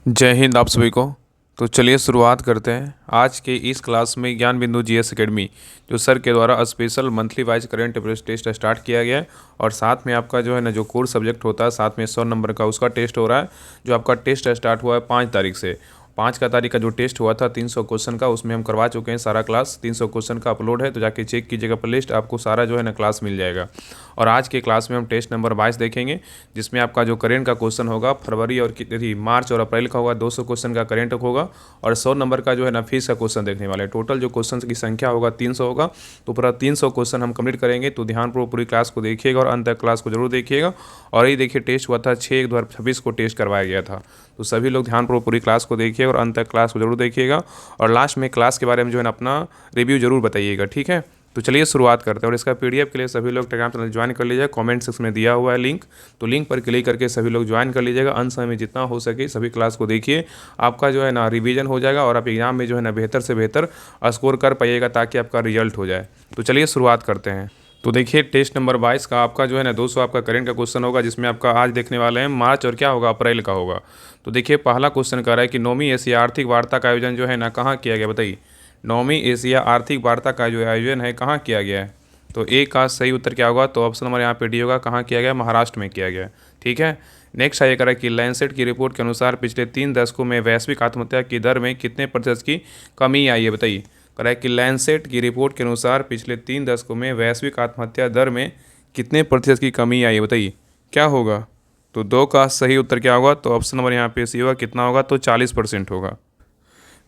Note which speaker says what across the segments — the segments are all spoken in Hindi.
Speaker 1: जय हिंद आप सभी को। तो चलिए शुरुआत करते हैं आज के इस क्लास में। ज्ञान बिंदु जीएस एकेडमी जो सर के द्वारा special monthly wise current affairs test start किया गया है, और साथ में आपका जो है ना जो कोर सब्जेक्ट होता है साथ में 100 नंबर का उसका टेस्ट हो रहा है। जो आपका टेस्ट स्टार्ट हुआ है 5 तारीख से। 5 का तारीख का जो टेस्ट हुआ था 300 क्वेश्चन का, उसमें हम करवा चुके हैं सारा क्लास। 300 क्वेश्चन का अपलोड है, तो जाके चेक कीजिएगा प्लेलिस्ट, आपको सारा जो है ना क्लास मिल जाएगा। और आज के क्लास में हम टेस्ट नंबर 22 देखेंगे, जिसमें आपका जो करेंट का क्वेश्चन होगा फरवरी और कितनी मार्च और अप्रैल का होगा। 200 क्वेश्चन का करेंट होगा, और 100 नंबर का जो है ना फीस का क्वेश्चन देखने वाले हैं। टोटल जो क्वेश्चन की संख्या होगा 300 होगा, तो पूरा 300 क्वेश्चन हम कंप्लीट करेंगे। तो ध्यानपूर्वक पूरी क्लास को देखिएगा और अंत तक क्लास को जरूर देखिएगा। और ये देखिए टेस्ट हुआ था 6/1/2026 को टेस्ट करवाया गया था। तो सभी लोग ध्यानपूर्वक पूरी क्लास को देखिएगा और अंत तक क्लास को जरूर देखिएगा। और लास्ट में क्लास के बारे में जो है ना अपना रिव्यू जरूर बताइएगा, ठीक है। तो चलिए शुरुआत करते हैं। और इसका पीडीएफ के लिए सभी लोग टेलीग्राम चैनल ज्वाइन कर लीजिएगा। कमेंट सेक्शन में दिया हुआ है लिंक, तो लिंक पर क्लिक करके सभी लोग ज्वाइन कर लीजिएगा। अंत समय में जितना हो सके सभी क्लास को देखिए, आपका जो है ना रिवीजन हो जाएगा और आप एग्जाम में जो है ना बेहतर से बेहतर स्कोर कर पाइएगा, ताकि आपका रिजल्ट हो जाए। तो चलिए शुरुआत करते हैं। तो देखिए टेस्ट नंबर 22 का आपका जो है ना 200 आपका करेंट का क्वेश्चन होगा, जिसमें आपका आज देखने वाले हैं मार्च और क्या होगा अप्रैल का होगा। तो देखिए पहला क्वेश्चन कर रहा है कि 9वीं एशिया आर्थिक वार्ता का आयोजन जो है ना कहाँ किया गया, बताइए। 9वीं एशिया आर्थिक वार्ता का जो आयोजन है कहाँ किया गया है। तो ए का सही उत्तर क्या होगा, तो ऑप्शन नंबर यहाँ पे डी होगा। कहाँ किया गया, महाराष्ट्र में किया गया, ठीक है। नेक्स्ट आइए करें कि लैंसेट की रिपोर्ट के अनुसार पिछले 3 दशकों में वैश्विक आत्महत्या की दर में कितने प्रतिशत की कमी आई है, बताइए। करें कि लैंसेट की रिपोर्ट के अनुसार पिछले 3 दशकों में वैश्विक आत्महत्या दर में कितने प्रतिशत की कमी आई है, बताइए क्या होगा। तो 2 का सही उत्तर क्या होगा, तो ऑप्शन नंबर यहाँ पे सी होगा। कितना होगा, तो 40% होगा।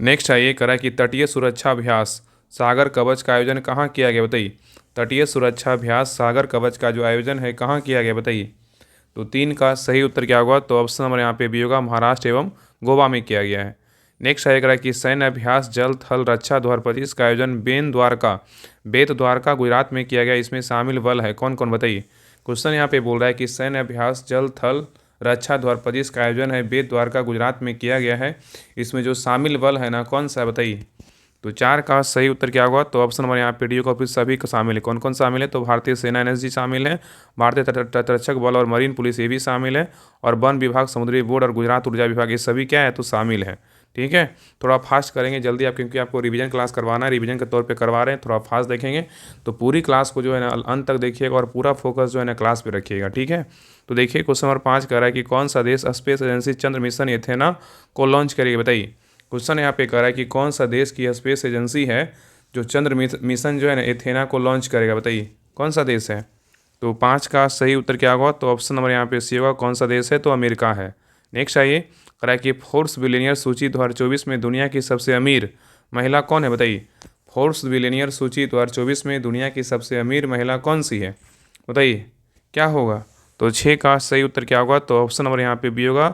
Speaker 1: नेक्स्ट आइए करा कि तटीय सुरक्षा अभ्यास सागर कवच का आयोजन कहाँ किया गया, बताइए। तटीय सुरक्षा अभ्यास सागर कवच का जो आयोजन है कहाँ किया गया, बताइए। तो 3 का सही उत्तर क्या होगा, तो ऑप्शन नंबर यहाँ पे बी होगा। महाराष्ट्र एवं गोवा में किया गया है। नेक्स्ट आएगा कि सैन्य अभ्यास जल थल रक्षा 2025 का आयोजन बेत द्वारका गुजरात में किया गया। इसमें शामिल बल है कौन कौन, बताइए। क्वेश्चन यहाँ पे बोल रहा है कि सैन्य अभ्यास जल थल रक्षा 2025 का आयोजन है बेत द्वारका गुजरात में किया गया है। इसमें जो शामिल बल है ना कौन सा है, बताइए। तो 4 का सही उत्तर क्या होगा, तो ऑप्शन नंबर यहाँ पे डी को फिर सभी का शामिल है। कौन कौन शामिल है, तो भारतीय सेना एनएसजी शामिल है, भारतीय तटरक्षक बल और मरीन पुलिस ये भी शामिल है, और वन विभाग, समुद्री बोर्ड और गुजरात ऊर्जा विभाग ये सभी क्या है, तो शामिल है, ठीक है। थोड़ा फास्ट करेंगे जल्दी आप, क्योंकि आपको रिवीजन क्लास करवाना है, रिवीजन के तौर पे करवा रहे हैं। थोड़ा फास्ट देखेंगे तो पूरी क्लास को जो है ना अंत तक देखिएगा और पूरा फोकस जो है ना क्लास पे रखिएगा, ठीक है। तो देखिए क्वेश्चन नंबर 5 कह रहा है कि कौन सा देश स्पेस एजेंसी चंद्र मिशन एथेना को लॉन्च करेगी, बताइए। क्वेश्चन यहाँ पे कह रहा है कि कौन सा देश की स्पेस एजेंसी है जो चंद्र मिशन जो है ना एथेना को लॉन्च करेगा, बताइए कौन सा देश है। तो 5 का सही उत्तर क्या होगा, तो ऑप्शन नंबर यहाँ पे सी होगा। कौन सा देश है, तो अमेरिका है। नेक्स्ट आइए कह रहा है कि फोर्ब्स बिलियनियर सूची 2024 में दुनिया की सबसे अमीर महिला कौन है, बताइए। फोर्ब्स बिलियनियर सूची 2024 में दुनिया की सबसे अमीर महिला कौन सी है, बताइए क्या होगा। तो 6 का सही उत्तर क्या होगा, तो ऑप्शन नंबर यहाँ पे बी होगा।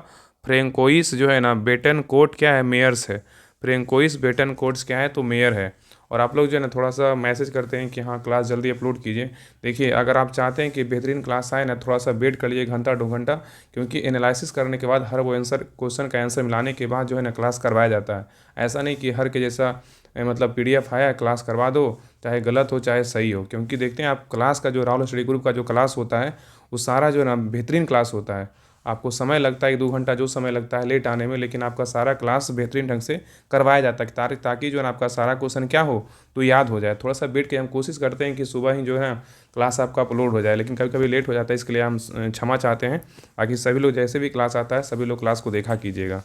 Speaker 1: फ्रेंकोइस जो है ना बेटन कोट क्या है, मेयर्स है। फ्रेंकोइस बेटन कोट्स क्या है, तो मेयर है। और आप लोग जो है ना थोड़ा सा मैसेज करते हैं कि हाँ क्लास जल्दी अपलोड कीजिए। देखिए अगर आप चाहते हैं कि बेहतरीन क्लास आए ना, थोड़ा सा वेट कर लीजिए 1-2 घंटा, क्योंकि एनालिसिस करने के बाद हर वो आंसर क्वेश्चन का आंसर मिलाने के बाद जो है ना क्लास करवाया जाता है। ऐसा नहीं कि हर के जैसा मतलब पीडीएफ आया क्लास करवा दो, चाहे गलत हो चाहे सही हो। क्योंकि देखते हैं आप क्लास का जो राहुल स्टडी ग्रुप का जो क्लास होता है वो सारा जो है ना बेहतरीन क्लास होता है। आपको समय लगता है 2 घंटा जो समय लगता है लेट आने में, लेकिन आपका सारा क्लास बेहतरीन ढंग से करवाया जाता है, ताकि जो है ना आपका सारा क्वेश्चन क्या हो, तो याद हो जाए। थोड़ा सा वेट के हम कोशिश करते हैं कि सुबह ही जो है क्लास आपका अपलोड हो जाए, लेकिन कभी कभी लेट हो जाता है, इसके लिए हम क्षमा चाहते हैं। बाकी सभी लोग जैसे भी क्लास आता है सभी लोग क्लास को देखा कीजिएगा।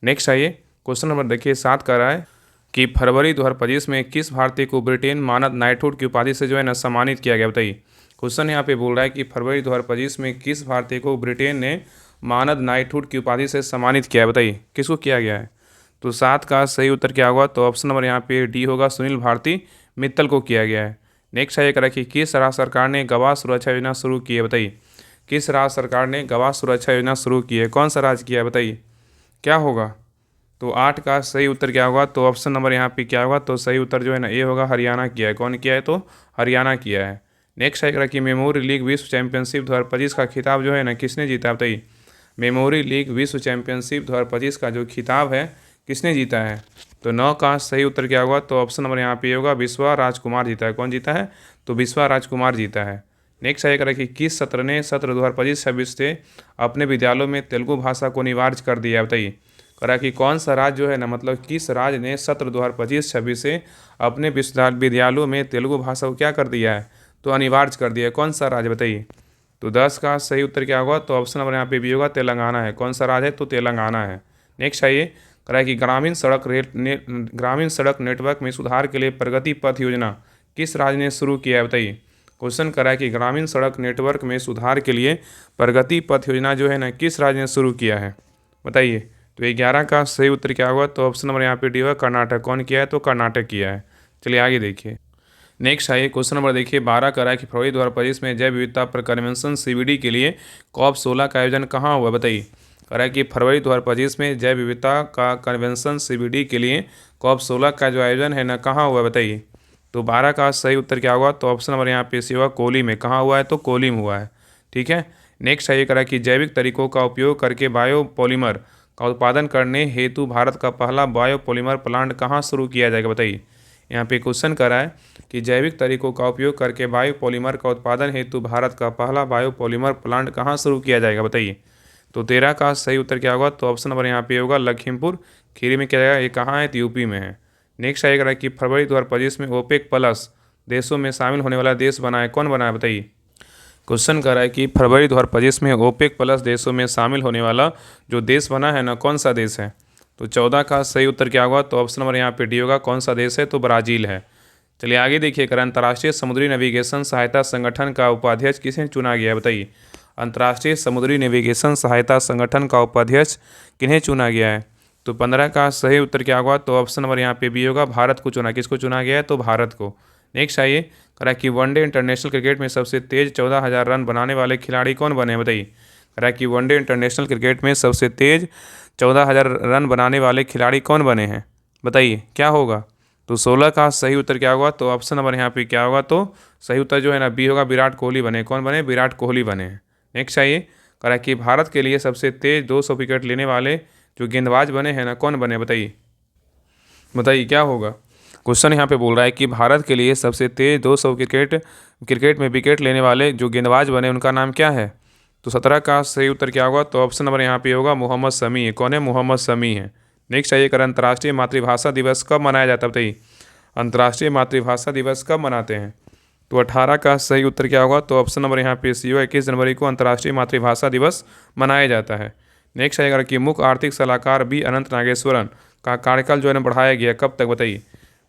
Speaker 1: नेक्स्ट आइए क्वेश्चन नंबर देखिए 7 का रहा है कि फरवरी 2025 में किस भारतीय को ब्रिटेन मानद नाइटहुड की उपाधि से जो है ना सम्मानित किया गया, बताइए। क्वेश्चन यहाँ पे बोल रहा है कि फरवरी 2025 में किस भारतीय को ब्रिटेन ने मानद नाइटहुड की उपाधि से सम्मानित किया है, बताइए किसको किया गया है। तो 7 का सही उत्तर क्या होगा, तो ऑप्शन नंबर यहाँ पे डी होगा। सुनील भारती मित्तल को किया गया है। नेक्स्ट है करा कि किस राज्य सरकार ने गवाह सुरक्षा योजना शुरू की है, बताइए। किस राज्य सरकार ने गवाह सुरक्षा योजना शुरू की है, कौन सा राज्य किया है, बताइए क्या होगा। तो 8 का सही उत्तर क्या होगा, तो ऑप्शन नंबर यहाँ पे क्या होगा, तो सही उत्तर जो है ना ये होगा। हरियाणा किया है। कौन किया है, तो हरियाणा किया है। नेक्स्ट है कि मेमोरी लीग विश्व चैंपियनशिप 2025 का खिताब जो है ना किसने जीता, बताइए। मेमोरी लीग विश्व चैंपियनशिप 2025 का जो खिताब है किसने जीता है। तो 9 का सही उत्तर क्या होगा, तो ऑप्शन नंबर यहाँ पे होगा। विश्वा राजकुमार जीता है। कौन जीता है, तो विश्वा राजकुमार जीता है। नेक्स्ट आएगा कि किस सत्र ने सत्र 2025-26 से अपने विद्यालयों में तेलुगु भाषा को अनिवार्य कर दिया है, बताइए। करा कि कौन सा राज्य जो है ना, मतलब किस राज्य ने सत्र 2025-26 से अपने विद्यालयों में तेलुगु भाषा को क्या कर दिया है, तो अनिवार्य कर दिया है। कौन सा राज्य बताइए। तो 10 का सही उत्तर क्या होगा, तो ऑप्शन नंबर यहाँ पे भी होगा, तेलंगाना है। कौन सा राज्य है, तो तेलंगाना है। नेक्स्ट आइए, करा कि ग्रामीण सड़क नेटवर्क में सुधार के लिए प्रगति पथ योजना किस राज्य ने शुरू किया है बताइए। क्वेश्चन करा कि ग्रामीण सड़क नेटवर्क में सुधार के लिए प्रगति पथ योजना जो है ना, किस राज्य ने शुरू किया है बताइए। तो 11 का सही उत्तर क्या होगा, तो ऑप्शन नंबर यहाँ पे डी होगा, कर्नाटक। कौन किया है, तो कर्नाटक किया है। चलिए आगे देखिए। नेक्स्ट आइए, क्वेश्चन नंबर देखिए 12 का है कि फरवरी 2025 में जैव विविधता पर कन्वेंशन CBD के लिए COP16 का आयोजन कहाँ हुआ बताइए। कह रहा है कि फरवरी 2025 में जैव विविधता का कन्वेंशन CBD के लिए COP16 का जो आयोजन है ना, कहाँ हुआ बताइए। तो 12 का सही उत्तर क्या होगा, तो ऑप्शन नंबर यहाँ पे सी होगा, कोली में। कहाँ हुआ है, तो कोली में हुआ है। ठीक है। नेक्स्ट आइए, करा कि जैविक तरीकों का उपयोग करके बायोपॉलीमर का उत्पादन करने हेतु भारत का पहला बायोपॉलीमर प्लांट कहाँ शुरू किया जाएगा बताइए। यहाँ पे क्वेश्चन करा है कि जैविक तरीकों का उपयोग करके बायोपॉलीमर का उत्पादन हेतु भारत का पहला बायोपॉलीमर प्लांट कहाँ शुरू किया जाएगा बताइए। तो 13 का सही उत्तर क्या होगा, तो ऑप्शन नंबर यहाँ पे होगा, लखीमपुर खीरी में क्या जाएगा। ये कहाँ है, तो यूपी में है। नेक्स्ट आएगा कि फरवरी 2025 में OPEC प्लस देशों में शामिल होने वाला देश बना है। कौन बना है बताइए। क्वेश्चन कर रहा है कि फरवरी 2025 में OPEC प्लस देशों में शामिल होने वाला जो देश बना है ना, कौन सा देश है। तो 14 का सही उत्तर क्या होगा, तो ऑप्शन नंबर यहाँ पे डी होगा। कौन सा देश है, तो ब्राज़ील है। चलिए आगे देखिए, कर अंतर्राष्ट्रीय समुद्री नेविगेशन सहायता संगठन का उपाध्यक्ष किसे चुना गया है बताइए। अंतर्राष्ट्रीय समुद्री नेविगेशन सहायता संगठन का उपाध्यक्ष किन्हें चुना गया है। तो 15 का सही उत्तर क्या होगा, तो ऑप्शन नंबर यहाँ पे बी होगा, भारत को चुना। किसको चुना गया है, तो भारत को। नेक्स्ट आइए, करा कि वनडे इंटरनेशनल क्रिकेट में सबसे तेज 14,000 रन बनाने वाले खिलाड़ी कौन बने हैं बताइए। करा कि वनडे इंटरनेशनल क्रिकेट में सबसे तेज 14,000 रन बनाने वाले खिलाड़ी कौन बने हैं बताइए, क्या होगा। तो 16 का सही उत्तर क्या होगा, तो ऑप्शन नंबर यहाँ पे क्या होगा, तो सही उत्तर जो है ना, बी होगा, विराट कोहली बने। कौन बने, विराट कोहली बने हैं। नेक्स्ट आइए, करा कि भारत के लिए सबसे तेज 200 विकेट लेने वाले जो गेंदबाज बने हैं ना, कौन बने बताइए। बताइए क्या होगा। क्वेश्चन यहाँ पे बोल रहा है कि भारत के लिए सबसे तेज 200 क्रिकेट में विकेट लेने वाले जो गेंदबाज बने उनका नाम क्या है। तो 17 का सही उत्तर क्या होगा, तो ऑप्शन नंबर यहाँ पे होगा, मोहम्मद शमी है। कौन है, मोहम्मद शमी है। नेक्स्ट आइए, कर अंतर्राष्ट्रीय मातृभाषा दिवस कब मनाया जाता है बताइए। अंतर्राष्ट्रीय मातृभाषा दिवस कब मनाते हैं। तो 18 का सही उत्तर क्या होगा, तो ऑप्शन नंबर यहाँ पे सी होगा, 21 जनवरी को अंतर्राष्ट्रीय मातृभाषा दिवस मनाया जाता है। नेक्स्ट आएगा कि मुख्य आर्थिक सलाहकार बी अनंत नागेश्वरन का कार्यकाल जो है ना बढ़ाया गया, कब तक बताइए।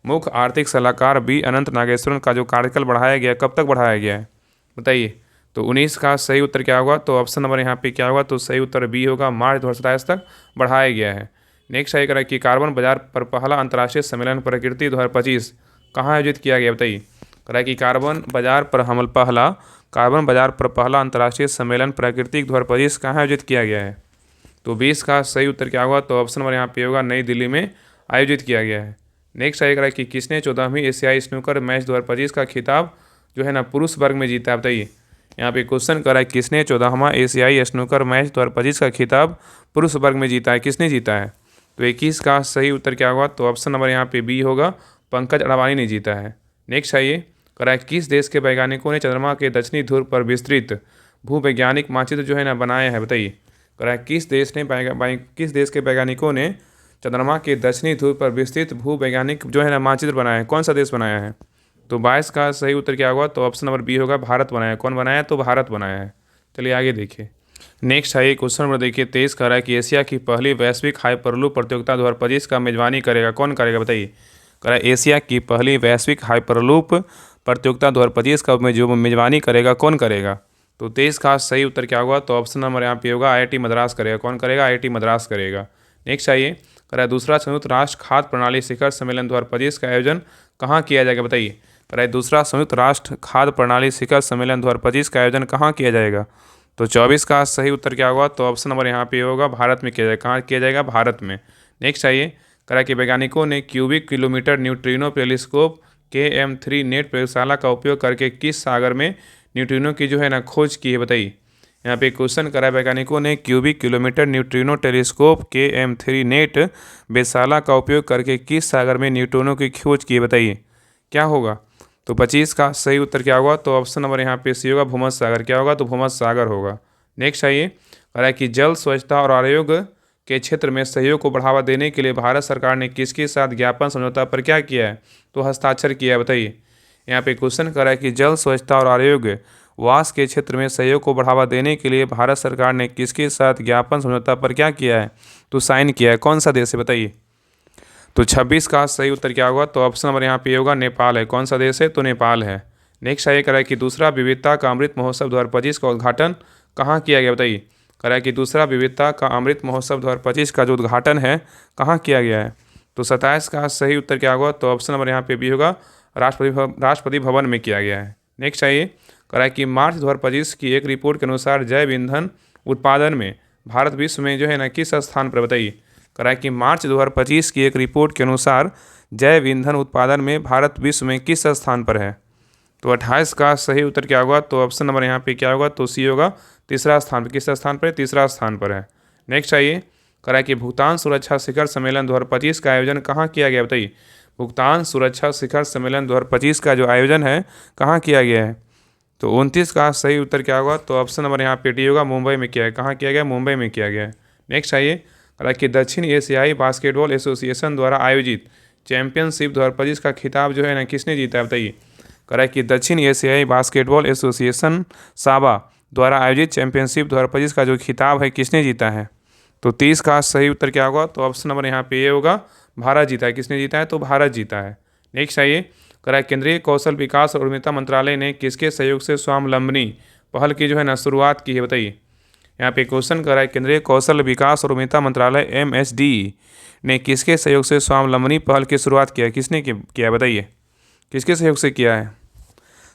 Speaker 1: मुख्य आर्थिक सलाहकार बी अनंत नागेश्वरन का जो कार्यकाल बढ़ाया गया, कब तक बढ़ाया गया है बताइए। तो 19 का सही उत्तर क्या होगा, तो ऑप्शन नंबर यहाँ पे क्या होगा, तो सही उत्तर बी होगा, मार्च 2027 तक बढ़ाया गया है। नेक्स्ट आएगा कि कार्बन बाजार पर पहला अंतर्राष्ट्रीय सम्मेलन प्रकृति 2025 कहाँ आयोजित किया गया बताइए। करा कि कार्बन बाजार पर पहला अंतर्राष्ट्रीय सम्मेलन प्राकृतिक 2025 कहाँ आयोजित किया गया है। तो 20 का सही उत्तर क्या होगा, तो ऑप्शन नंबर यहाँ पे होगा, नई दिल्ली में आयोजित किया गया है। नेक्स्ट आएगा कि किसने 14वीं एशियाई स्नूकर मैच 2025 का खिताब जो है ना पुरुष वर्ग में जीता है बताइए। यहाँ पे क्वेश्चन करा है किसने 14वां एशियाई स्नूकर मैच 2025 का खिताब पुरुष वर्ग में जीता है, किसने जीता है। तो 21 का सही उत्तर क्या होगा, तो ऑप्शन नंबर यहाँ पे बी होगा, पंकज अडवाणी ने जीता है। नेक्स्ट आइए, करा है किस देश के वैज्ञानिकों ने चंद्रमा के दक्षिणी ध्रुव पर विस्तृत भूवैज्ञानिक मानचित्र जो है ना बनाया है बताइए। करा है किस देश के वैज्ञानिकों ने चंद्रमा के दक्षिणी ध्रुव पर विस्तृत भूवैज्ञानिक जो है ना मानचित्र बनाया है, कौन सा देश बनाया है। तो 22 का सही उत्तर क्या होगा, तो ऑप्शन नंबर बी होगा, भारत बनाया है। कौन बनाया है, तो भारत बनाया है। चलिए आगे देखिए। नेक्स्ट आइए, क्वेश्चन नंबर देखिए 23 कह रहा है कि एशिया की पहली वैश्विक हाइपरलूप प्रतियोगिता 2025 का मेजबानी करेगा, कौन करेगा बताइए। कह रहा है एशिया की पहली वैश्विक हाइपरलूप प्रतियोगिता 2025 का जो मेजबानी करेगा, कौन करेगा। तो 23 का सही उत्तर क्या होगा, तो ऑप्शन नंबर यहाँ पे होगा, IIT मद्रास करेगा। कौन करेगा, IIT मद्रास करेगा। नेक्स्ट आइए, कह रहा है दूसरा संयुक्त राष्ट्र खाद्य प्रणाली शिखर सम्मेलन 2025 का आयोजन कहाँ किया जाएगा बताइए। कह रहा है दूसरा संयुक्त राष्ट्र खाद्य प्रणाली शिखर सम्मेलन 2025 का आयोजन कहाँ किया जाएगा। तो 24 का सही उत्तर क्या होगा, तो ऑप्शन नंबर यहाँ पे होगा, भारत में किया जाएगा। कहाँ किया जाएगा, भारत में। नेक्स्ट आइए, कह रहा है कि वैज्ञानिकों ने cubic kilometre neutrino telescope KM3 net प्रयोगशाला का उपयोग करके किस सागर में न्यूट्रिनो की जो है ना खोज की है बताइए। यहाँ पे क्वेश्चन करा है वैज्ञानिकों ने cubic kilometre neutrino telescope KM3 net वेधशाला का उपयोग करके किस सागर में न्यूट्रिनो की खोज की है बताइए, क्या होगा। तो 25 का सही उत्तर क्या होगा, तो ऑप्शन नंबर यहाँ पे सी होगा, भूमध्य सागर। क्या होगा, तो भूमध्य सागर होगा। नेक्स्ट आइए, कह रहा है कि जल स्वच्छता और आरोग्य के क्षेत्र में सहयोग को बढ़ावा देने के लिए भारत सरकार ने किसके साथ ज्ञापन समझौता पर क्या किया है? तो हस्ताक्षर किया है। बताइए, यहाँ पे क्वेश्चन कर रहा है कि जल स्वच्छता और आरोग्य वास के क्षेत्र में सहयोग को बढ़ावा देने के लिए भारत सरकार ने किसके साथ ज्ञापन समझौता पर क्या किया है? तो साइन किया है। कौन सा देश है? बताइए। तो 26 का सही उत्तर क्या होगा? तो ऑप्शन नंबर यहाँ पे होगा नेपाल है। कौन सा देश है? तो नेपाल है। नेक्स्ट ये कह रहा है कि दूसरा विविधता का अमृत महोत्सव 2025 का उद्घाटन कहाँ किया गया? बताइए। कह रहा है कि दूसरा विविधता का अमृत महोत्सव 2025 का जो उद्घाटन है कहाँ किया गया है? तो 27 का सही उत्तर क्या होगा? तो ऑप्शन नंबर यहाँ पे भी होगा, राष्ट्रपति भवन में किया गया है। नेक्स्ट आइए, कह रहा है कि मार्च 2025 की एक रिपोर्ट के अनुसार जैव ईंधन उत्पादन में भारत विश्व में जो है ना किस स्थान पर? बताइए। कह रहा है कि मार्च 2025 की एक रिपोर्ट के अनुसार जैव ईंधन उत्पादन में भारत विश्व में किस स्थान पर है? तो 28 का सही उत्तर क्या होगा? तो ऑप्शन नंबर यहाँ पे क्या होगा? तो सी होगा, तीसरा स्थान पर। किस स्थान पर? तीसरा स्थान पर है। नेक्स्ट आइए, कह रहा है कि भुगतान सुरक्षा शिखर सम्मेलन 2025 का आयोजन कहाँ किया गया? बताइए। भुगतान सुरक्षा शिखर सम्मेलन 2025 का जो आयोजन है कहाँ किया गया है? तो 29 का सही उत्तर क्या होगा? तो ऑप्शन नंबर यहाँ पे डी होगा, मुंबई में किया है। कहाँ किया गया? मुंबई में किया गया है। नेक्स्ट आइए, कह रहा है कि दक्षिण एशियाई बास्केटबॉल एसोसिएशन द्वारा आयोजित चैंपियनशिप 2025 का खिताब जो है ना किसने जीता है? बताइए। कह रहा है कि दक्षिण एशियाई बास्केटबॉल एसोसिएशन साबा द्वारा आयोजित चैंपियनशिप 2025 का जो खिताब है किसने जीता है? तो 30 का सही उत्तर क्या होगा? तो ऑप्शन नंबर यहाँ पे ये होगा, भारत जीता है। किसने जीता है? तो भारत जीता है। नेक्स्ट आइए, कह रहा है केंद्रीय कौशल विकास और उद्यमिता मंत्रालय ने किसके सहयोग से स्वावलंबनी पहल की जो है ना शुरुआत की है? बताइए। यहाँ पे क्वेश्चन कर रहा है केंद्रीय कौशल विकास और उद्यमिता मंत्रालय MSD ने किसके सहयोग से स्वावलंबनी पहल की शुरुआत किया है? किसने किया? बताइए, किसके सहयोग से किया है?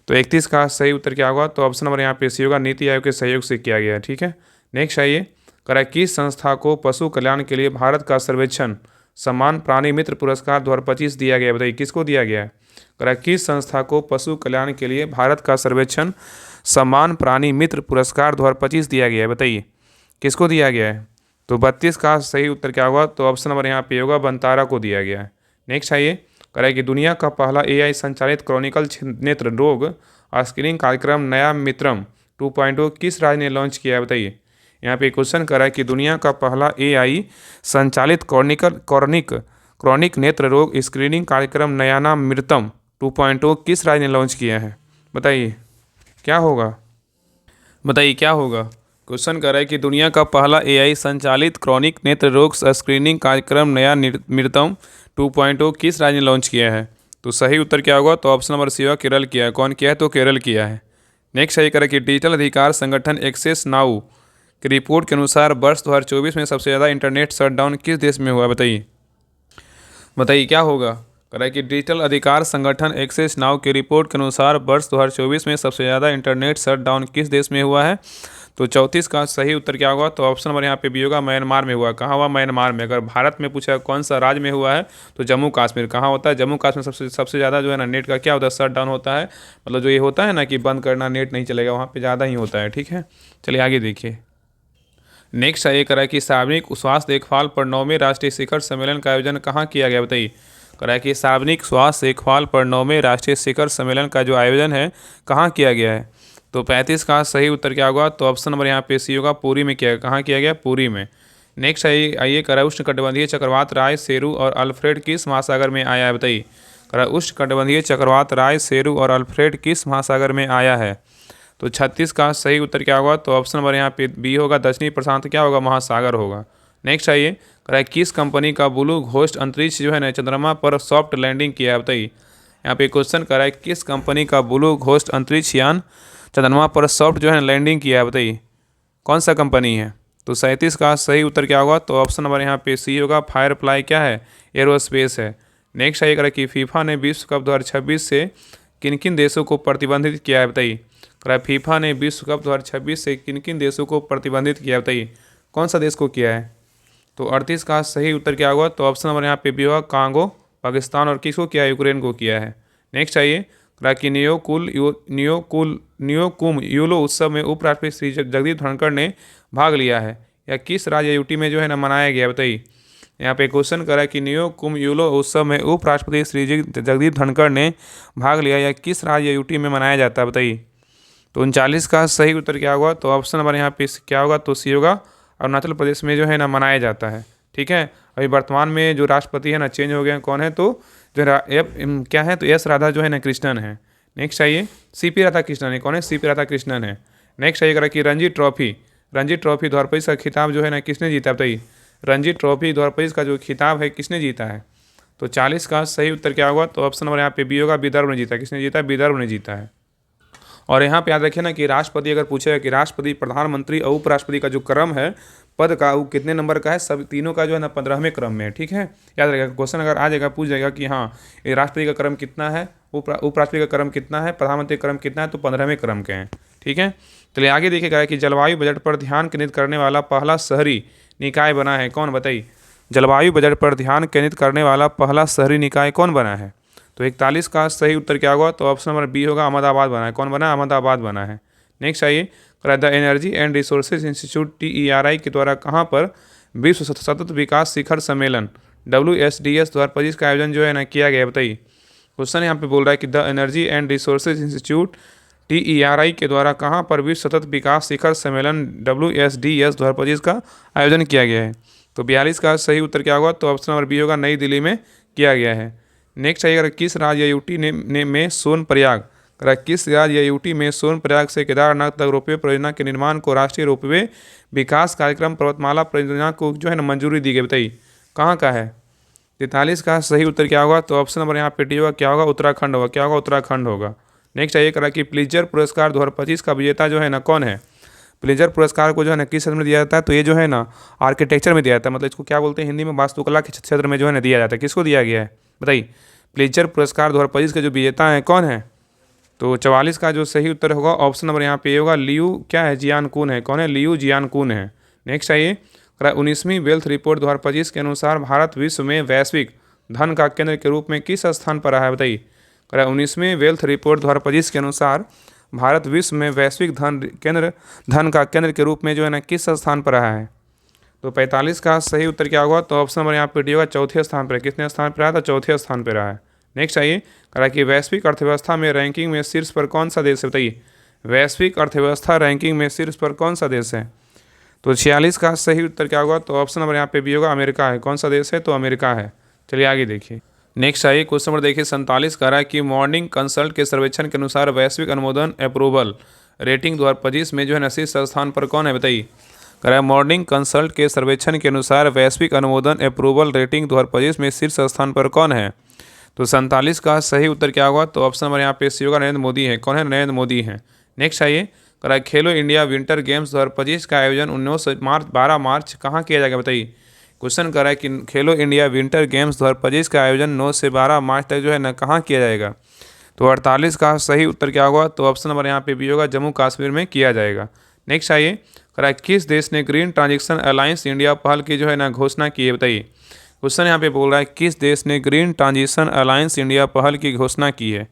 Speaker 1: तो 31 का सही उत्तर क्या होगा? तो ऑप्शन नंबर यहाँ पे सी होगा, नीति आयोग के सहयोग से किया गया है। ठीक है। नेक्स्ट आइए, कह रहा है किस संस्था को पशु कल्याण के लिए भारत का सर्वेक्षण सम्मान प्राणी मित्र पुरस्कार 2025 दिया गया है? बताइए, किसको दिया गया है? कह रहा है किस संस्था को पशु कल्याण के लिए भारत का सर्वेक्षण सम्मान प्राणी मित्र पुरस्कार 2025 दिया गया है? बताइए, किसको दिया गया है? तो 32 का सही उत्तर क्या होगा? तो ऑप्शन नंबर यहाँ पे होगा, बंतारा को दिया गया है। नेक्स्ट आइए, कह रहा है कि दुनिया का पहला AI संचालित क्रॉनिकल नेत्र रोग स्क्रीनिंग कार्यक्रम नया मित्रम 2.0 किस राज्य ने लॉन्च किया है? बताइए। यहाँ पे क्वेश्चन कर रहा है कि दुनिया का पहला AI संचालित क्रॉनिक नेत्र रोग स्क्रीनिंग कार्यक्रम नयाना मृतम 2.0 किस राज्य ने लॉन्च किया है? बताइए, क्या होगा? बताइए क्या होगा? क्वेश्चन कर रहा है कि दुनिया का पहला AI संचालित क्रॉनिक नेत्र रोग स्क्रीनिंग कार्यक्रम नया मृतम 2.0 किस राज्य ने लॉन्च किया है? तो सही उत्तर क्या होगा? तो ऑप्शन नंबर सी होगा, केरल किया है। कौन किया है? तो केरल किया है। नेक्स्ट सही करें कि डिजिटल अधिकार संगठन एक्सेस नाउ की रिपोर्ट के अनुसार वर्ष 2024 में सबसे ज़्यादा इंटरनेट शटडाउन किस देश में हुआ? बताइए। बताइए क्या होगा? कह रहा है कि डिजिटल अधिकार संगठन एक्सेस नाउ की रिपोर्ट के अनुसार वर्ष 2024 में सबसे ज़्यादा इंटरनेट शटडाउन किस देश में हुआ है? तो 34 का सही उत्तर क्या होगा? तो ऑप्शन नंबर यहाँ पे भी होगा, म्यांमार में हुआ। कहाँ हुआ? म्यांमार में। अगर भारत में पूछा कौन सा राज्य में हुआ है तो जम्मू कश्मीर। कहाँ होता है? जम्मू कश्मीर सबसे ज़्यादा जो है ना नेट का क्या होता है? शट डाउन होता है। मतलब जो ये होता है ना कि बंद करना, नेट नहीं चलेगा, वहाँ पर ज़्यादा ही होता है। ठीक है, चलिए आगे देखिए। नेक्स्ट ये कह रहा है कि सार्वजनिक स्वास्थ्य देखभाल पर 9वें राष्ट्रीय शिखर सम्मेलन का आयोजन कहाँ किया गया? बताइए। कह रहा है कि सार्वजनिक स्वास्थ्य देखभाल पर 9वें राष्ट्रीय शिखर सम्मेलन का जो आयोजन है कहाँ किया गया है? तो 35 का सही उत्तर क्या होगा? तो ऑप्शन नंबर यहाँ पे सी होगा, पुरी में किया। कहाँ किया गया? पुरी में। नेक्स्ट आइए कह रहा है उष्णकटिबंधीय चक्रवात राय, सेरू और अल्फ्रेड किस महासागर में आया है? बताइए। कह रहा है उष्णकटिबंधीय चक्रवात राय, सेरू और अल्फ्रेड किस महासागर में आया है? तो 36 का सही उत्तर क्या होगा? तो ऑप्शन नंबर यहाँ पे बी होगा, दक्षिणी प्रशांत क्या होगा? महासागर होगा। नेक्स्ट आइए, कह रहा है किस कंपनी का ब्लू घोस्ट अंतरिक्ष जो है ना चंद्रमा पर सॉफ्ट लैंडिंग किया है? बताइए। यहाँ पे क्वेश्चन कर रहा है किस कंपनी का ब्लू घोस्ट अंतरिक्ष यान चंद्रमा पर सॉफ्ट जो है लैंडिंग किया है? बताइए, कौन सा कंपनी है? तो 37 का सही उत्तर क्या होगा? तो ऑप्शन नंबर यहाँ पे सी होगा, फायरफ्लाई क्या है? एरोस्पेस है। नेक्स्ट आइए कह रहा है कि फीफा ने विश्व कप 2026 से किन किन देशों को प्रतिबंधित किया है? बताइए। कह रहा है फीफा ने विश्व कप 2026 से किन किन देशों को प्रतिबंधित किया है? बताइए, कौन सा देश को किया है? तो 38 का सही उत्तर क्या होगा? तो ऑप्शन नंबर यहाँ पे भी होगा, कांगो, पाकिस्तान। और किसको किया है? यूक्रेन को किया है। नेक्स्ट आइए, कह रहा है कि न्योकुम यूलो उत्सव में उपराष्ट्रपति श्री जगदीप धनखड़ ने भाग लिया है या किस राज्य यूटी में जो है ना मनाया गया? बताइए। यहाँ पे क्वेश्चन कर रहा है कि न्योकुम यूलो उत्सव में उपराष्ट्रपति श्री जगदीप धनखड़ ने भाग लिया या किस राज्य यूटी में मनाया जाता है? बताइए। तो 39 का सही उत्तर क्या होगा? तो ऑप्शन नंबर यहाँ पे क्या होगा? तो सी होगा, अरुणाचल प्रदेश में जो है ना मनाया जाता है। ठीक है, अभी वर्तमान में जो राष्ट्रपति है ना चेंज हो गए हैं, कौन है तो जो क्या है तो एस राधा जो है ना कृष्णन है। नेक्स्ट आइए सीपी राधा कृष्णन है, कौन है सीपी राधा कृष्णन है। नेक्स्ट आइएगा कि रणजी ट्रॉफी 2025 का खिताब जो है ना किसने जीता बताइए। रणजी ट्रॉफी 2025 का जो खिताब है किसने जीता है। तो 40 का सही उत्तर क्या होगा, तो ऑप्शन नंबर यहाँ पे बी होगा, विदर्भ ने जीता। किसने जीता, विदर्भ ने जीता है। और यहाँ पे याद रखिए ना कि राष्ट्रपति अगर पूछेगा कि राष्ट्रपति, प्रधानमंत्री और उपराष्ट्रपति का जो क्रम है पद का, वो कितने नंबर का है, सब तीनों का जो है ना 15वें क्रम में है। ठीक है, याद रखिएगा, क्वेश्चन अगर आ जाएगा पूछ जाएगा कि हाँ ये राष्ट्रपति का क्रम कितना है, उपराष्ट्रपति का क्रम कितना है, प्रधानमंत्री का क्रम कितना है, तो 15वें क्रम के हैं। ठीक है, चलिए आगे देखिएगा कि जलवायु बजट पर ध्यान केंद्रित करने वाला पहला शहरी निकाय बना है, कौन बताइए। जलवायु बजट पर ध्यान केंद्रित करने वाला पहला शहरी निकाय कौन बना है। तो 41 का सही उत्तर क्या होगा, तो ऑप्शन नंबर बी होगा, अहमदाबाद बना है। कौन बना है, अहमदाबाद बना है। नेक्स्ट आइए, the energy and resources institute TERI के द्वारा कहाँ पर विश्व सतत विकास शिखर सम्मेलन WSDS 2025 का आयोजन जो है ना किया गया, बताइए। क्वेश्चन यहाँ पे बोल रहा है कि the energy and resources institute TERI के द्वारा कहाँ पर विश्व सतत विकास शिखर सम्मेलन WSDS 2025 का आयोजन किया गया है। तो 42 का सही उत्तर क्या होगा, तो ऑप्शन नंबर बी होगा, नई दिल्ली में किया गया है। नेक्स्ट आइएगा, किस राज्य या यूटी में सोनप्रयाग, किस राज्य या यूटी में सोनप्रयाग से केदारनाथ तक रोपवे परियोजना के निर्माण को राष्ट्रीय रोपवे विकास कार्यक्रम पर्वतमाला परियोजना को जो है ना मंजूरी दी गई, बताइए कहाँ का है। 43 का सही उत्तर क्या होगा, तो ऑप्शन नंबर यहाँ पे डी होगा, क्या होगा, उत्तराखंड होगा। क्या होगा, उत्तराखंड होगा। नेक्स्ट आइए करा कि प्लिजर पुरस्कार 2025 का विजेता जो है ना कौन है। प्लिजर पुरस्कार को जो है ना किस क्षेत्र में दिया जाता है, तो ये जो है ना आर्किटेक्चर में दिया जाता है, मतलब इसको क्या बोलते हैं हिंदी में, वास्तुकला के क्षेत्र में जो है ना दिया जाता है। किसको दिया गया है बताइए। प्लिजर पुरस्कार 2025 के जो विजेता हैं कौन है। तो 44 का जो सही उत्तर होगा ऑप्शन नंबर यहाँ पे होगा, लियू क्या है, जियानकुन है। कौन है, लियू जियानकुन है। नेक्स्ट आइए 19वीं वेल्थ रिपोर्ट 2025 के अनुसार भारत विश्व में वैश्विक धन का केंद्र के रूप में किस स्थान पर रहा है, बताइए। 19वीं वेल्थ रिपोर्ट 2025 के अनुसार भारत विश्व में वैश्विक धन का केंद्र के रूप में जो है ना किस स्थान पर रहा है। तो 45 का सही उत्तर क्या होगा, तो ऑप्शन नंबर यहाँ पे डी होगा, चौथे स्थान पर। कितने स्थान पर रहा था, चौथे स्थान पर रहा है। नेक्स्ट आइए कहा कि वैश्विक अर्थव्यवस्था में रैंकिंग में शीर्ष पर कौन सा देश है, बताइए। वैश्विक अर्थव्यवस्था रैंकिंग में शीर्ष पर कौन सा देश है। तो 46 का सही उत्तर क्या होगा, तो ऑप्शन नंबर यहाँ पे भी होगा, अमेरिका है। कौन सा देश है, तो अमेरिका है। चलिए आगे देखिए। नेक्स्ट आइए क्वेश्चन नंबर देखिए 47 कह रहा है कि मॉर्निंग कंसल्ट के सर्वेक्षण के अनुसार वैश्विक अनुमोदन अप्रूवल रेटिंग 2025 में जो है ना शीर्ष स्थान पर कौन है, बताइए। कह रहा है मॉर्निंग कंसल्ट के सर्वेक्षण के अनुसार वैश्विक अनुमोदन अप्रूवल रेटिंग 2025 में शीर्ष स्थान पर कौन है। तो 47 का सही उत्तर क्या होगा, तो ऑप्शन नंबर यहाँ पे सी होगा, नरेंद्र मोदी है। कौन है, नरेंद्र मोदी है। नेक्स्ट आइए कह रहा है खेलो इंडिया विंटर गेम्स 2025 का आयोजन 12 मार्च कहाँ किया जाएगा, बताइए। क्वेश्चन कर रहा है कि खेलो इंडिया विंटर गेम्स 2025 का आयोजन 9 से 12 मार्च तक जो है ना कहाँ किया जाएगा। तो 48 का सही उत्तर क्या होगा, तो ऑप्शन नंबर यहाँ पे भी होगा, जम्मू कश्मीर में किया जाएगा। नेक्स्ट आइए कह रहा है किस देश ने ग्रीन ट्रांजिशन अलायंस इंडिया पहल की जो है ना घोषणा की है, बताइए। क्वेश्चन यहाँ पे बोल रहा है किस देश ने ग्रीन ट्रांजिशन अलायंस इंडिया पहल की घोषणा की है।